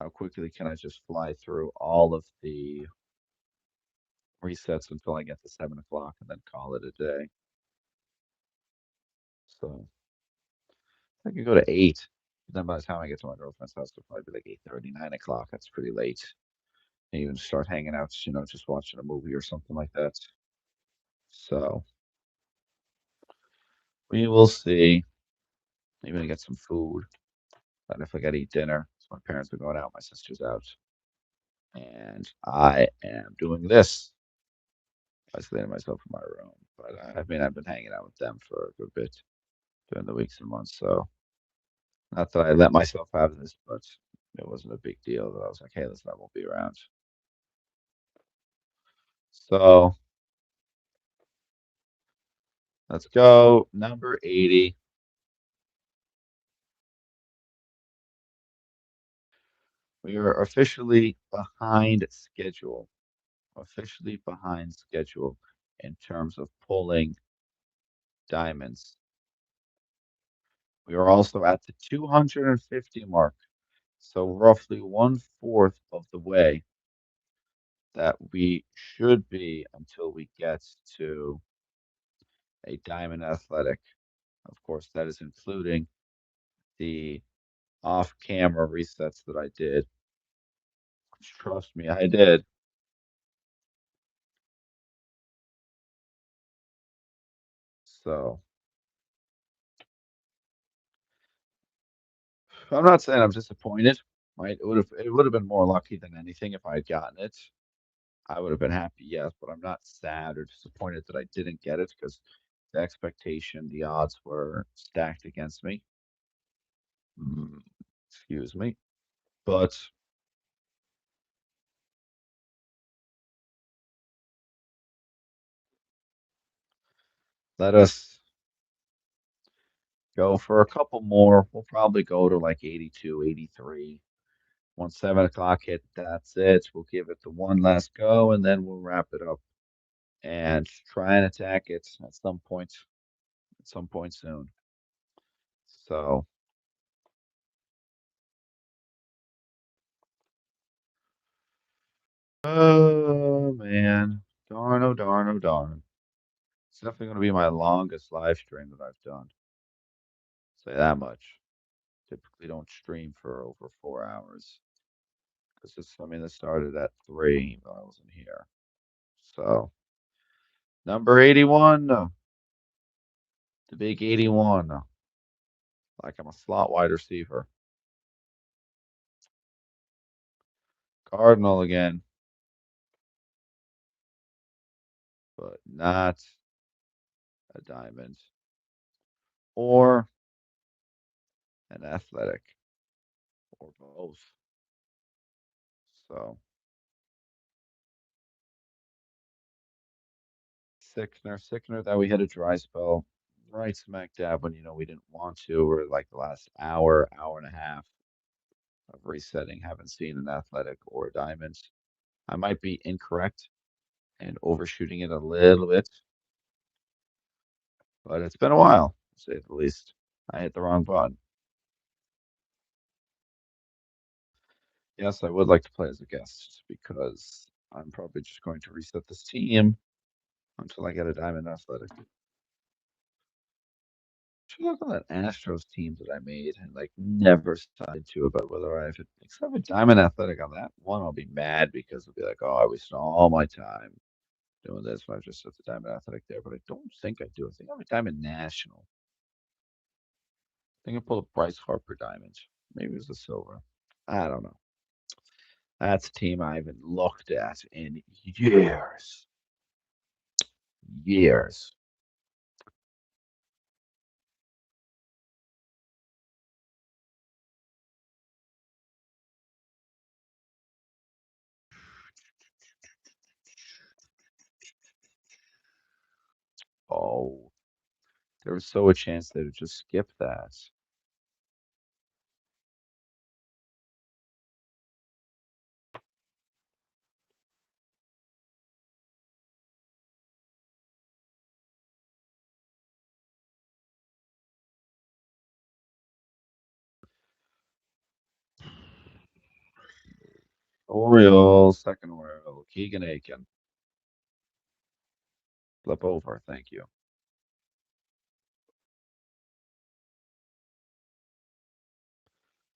how quickly can I just fly through all of the resets until I get to 7 o'clock and then call it a day. So I can go to 8. But then by the time I get to my girlfriend's house, it'll probably be like 8:30, 9 o'clock. That's pretty late. And even start hanging out, just watching a movie or something like that. So we will see. Maybe I get some food. But if I gotta eat dinner, so my parents are going out, my sister's out, and I am doing this, isolating myself in my room. But I mean, I've been hanging out with them for a good bit during the weeks and months. So not that I let myself have this, but it wasn't a big deal that I was like, hey, listen, I won't be around. So let's go. Number 80. We are officially behind schedule. Officially behind schedule in terms of pulling diamonds. We are also at the 250 mark. So roughly 1/4 of the way that we should be until we get to a diamond athletic. Of course, that is including the off-camera resets that I did. Trust me, I did. So I'm not saying I'm disappointed. Right? It would have been more lucky than anything if I had gotten it. I would have been happy, yes, but I'm not sad or disappointed that I didn't get it because the expectation, the odds were stacked against me. Mm, excuse me. But let us go for a couple more. We'll probably go to like 82, 83. Once 7 o'clock hit, that's it. We'll give it the one last go and then we'll wrap it up and try and attack it at some point soon. So, oh man, darn, oh darn, oh darn. It's definitely going to be my longest live stream that I've done. Say that much. Typically don't stream for over 4 hours because this started at 3, but I wasn't here. So, number 81, the big 81, like I'm a slot wide receiver. Cardinal again, but not a diamond or an athletic or both. So, Sickner that we had a dry spell right smack dab when we didn't want to. We're like the last hour and a half of resetting. Haven't seen an athletic or a diamond. I might be incorrect and overshooting it a little bit, but it's been a while, to say the least. I hit the wrong button. Yes, I would like to play as a guest because I'm probably just going to reset this team until I get a diamond athletic. Should look at that Astros team that I made and like never signed to about whether I have to except a diamond athletic on that one. I'll be mad because it'll be like, oh, I wasted all my time doing this when I just set the diamond athletic there. But I don't think I do. I think I have a diamond national. I think I pulled a Bryce Harper diamond. Maybe it was a silver. I don't know. That's a team I haven't looked at in years. Years. Oh, there was so a chance they would just skip that. Orioles, second Oriole, Keegan Aiken. Flip over, thank you.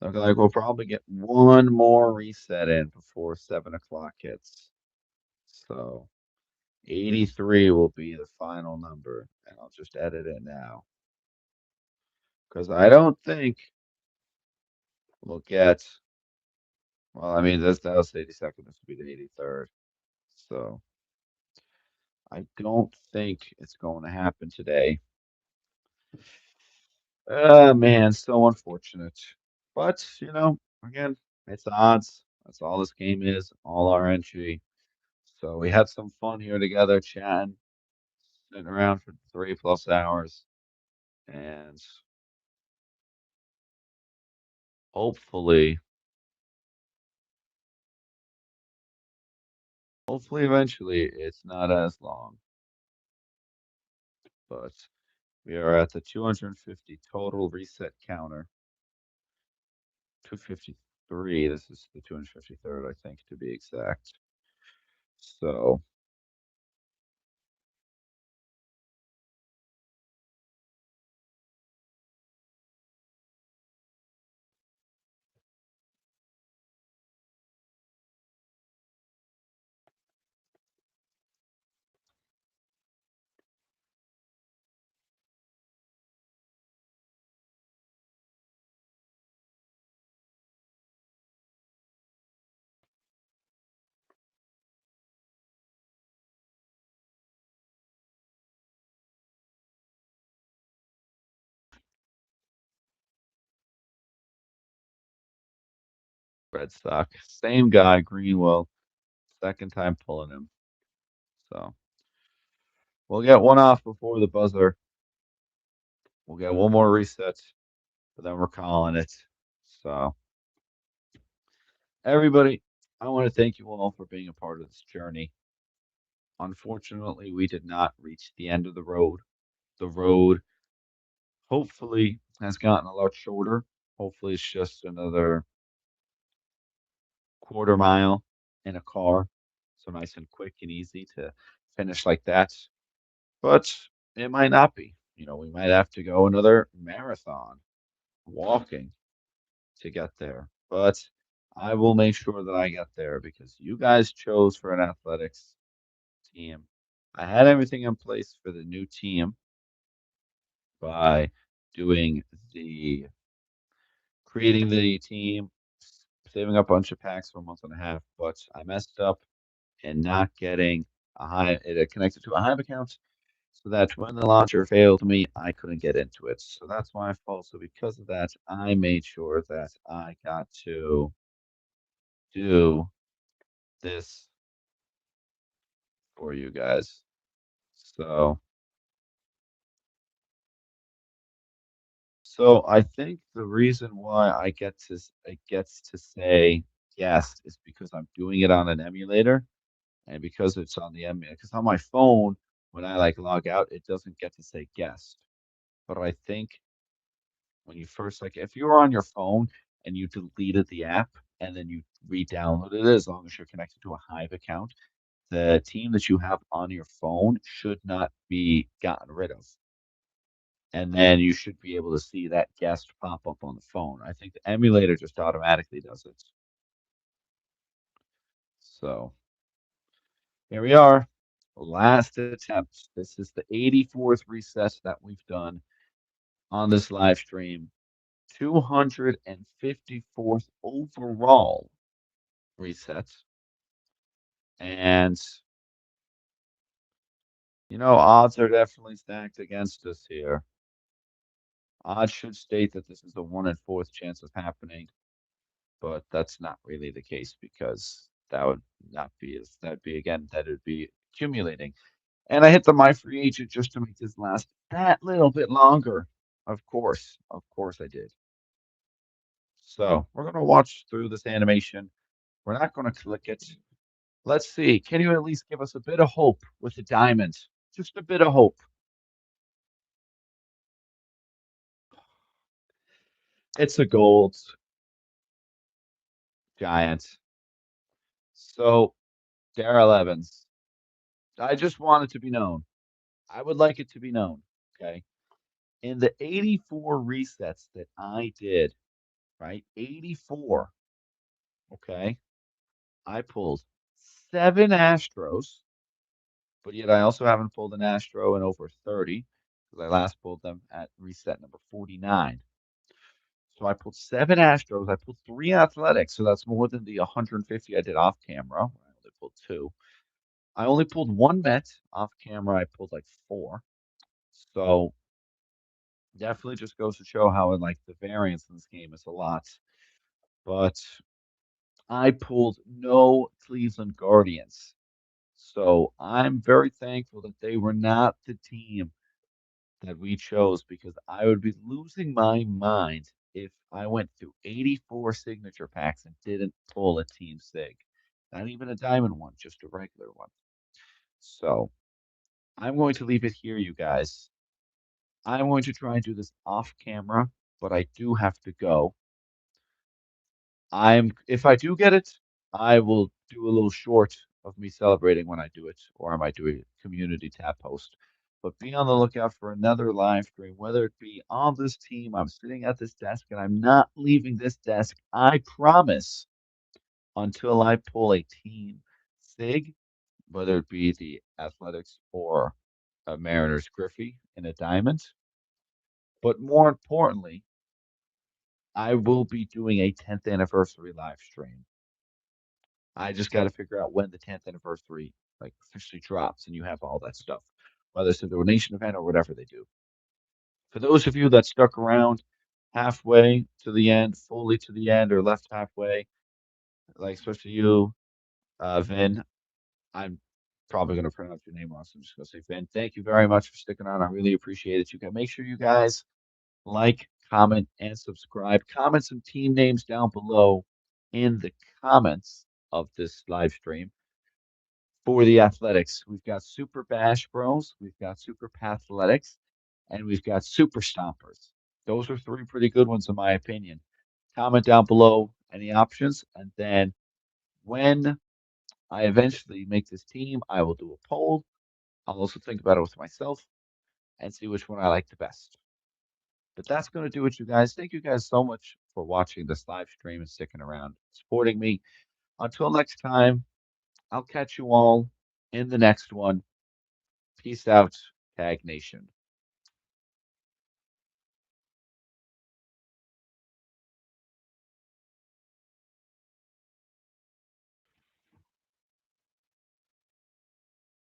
Look like we'll probably get one more reset in before 7 o'clock hits. So 83 will be the final number, and I'll just edit it now because I don't think we'll get. Well, I mean, that was the 82nd. This will be the 83rd. So I don't think it's going to happen today. Man, so unfortunate. But, again, it's odds. That's all this game is, all our entry. So we had some fun here together, chatting, sitting around for 3+ hours, and hopefully, hopefully, eventually, it's not as long. But we are at the 250 total reset counter. 253. This is the 253rd, I think, to be exact. So Red Sox. Same guy, Greenwell. Second time pulling him. So we'll get one off before the buzzer. We'll get one more reset, but then we're calling it. So everybody, I want to thank you all for being a part of this journey. Unfortunately, we did not reach the end of the road. The road hopefully has gotten a lot shorter. Hopefully, it's just another quarter mile in a car. So nice and quick and easy to finish like that. But it might not be. We might have to go another marathon walking to get there. But I will make sure that I get there because you guys chose for an athletics team. I had everything in place for the new team by doing the creating the team, saving up a bunch of packs for a month and a half, but I messed up and not getting a hive it connected to a hive account so that when the launcher failed me, I couldn't get into it. So that's my fault. So because of that, I made sure that I got to do this for you guys. So so I think the reason why it gets to say yes is because I'm doing it on an emulator and because it's on the emulator. Because on my phone, when I like log out, it doesn't get to say guest. But I think when you first like if you're on your phone and you deleted the app and then you re-downloaded it, as long as you're connected to a Hive account, the team that you have on your phone should not be gotten rid of. And then you should be able to see that guest pop up on the phone. I think the emulator just automatically does it. So here we are. Last attempt. This is the 84th reset that we've done on this live stream. 254th overall reset. And, odds are definitely stacked against us here. Odds should state that this is a 1 in 4th chance of happening, but that's not really the case because that would not be as that'd be again that would be accumulating. And I hit the my free agent just to make this last that little bit longer. Of course I did. So we're gonna watch through this animation. We're not gonna click it. Let's see. Can you at least give us a bit of hope with the diamond? Just a bit of hope. It's a gold giant. So, Daryl Evans, I just want it to be known. I would like it to be known. Okay. In the 84 resets that I did, right? 84. Okay. I pulled 7 Astros, but yet I also haven't pulled an Astro in over 30 because I last pulled them at reset number 49. So I pulled 7 Astros. I pulled 3 Athletics. So that's more than the 150 I did off camera. I only pulled two. I only pulled one Met off camera. I pulled like four. So definitely just goes to show how like the variance in this game is a lot. But I pulled no Cleveland Guardians. So I'm very thankful that they were not the team that we chose because I would be losing my mind if I went through 84 signature packs and didn't pull a team sig. Not even a diamond one, just a regular one. So I'm going to leave it here, you guys. I'm going to try and do this off camera, but I do have to go. If I do get it, I will do a little short of me celebrating when I do it, or I might do a community tab post. But be on the lookout for another live stream, whether it be on this team. I'm sitting at this desk and I'm not leaving this desk. I promise until I pull a team sig, whether it be the Athletics or a Mariners Griffey in a diamond. But more importantly, I will be doing a 10th anniversary live stream. I just got to figure out when the 10th anniversary like officially drops and you have all that stuff, whether it's a donation event or whatever they do. For those of you that stuck around halfway to the end, fully to the end, or left halfway, like especially you, Vin. I'm probably going to pronounce your name wrong, so I'm just going to say Vin. Thank you very much for sticking on. I really appreciate it. You can make sure you guys like, comment, and subscribe. Comment some team names down below in the comments of this live stream for the athletics. We've got Super Bash Bros, we've got Super Pathletics, and we've got Super Stompers. Those are three pretty good ones, in my opinion. Comment down below any options, and then when I eventually make this team, I will do a poll. I'll also think about it with myself and see which one I like the best. But that's going to do it, you guys. Thank you guys so much for watching this live stream and sticking around, supporting me. Until next time, I'll catch you all in the next one. Peace out, Tag Nation.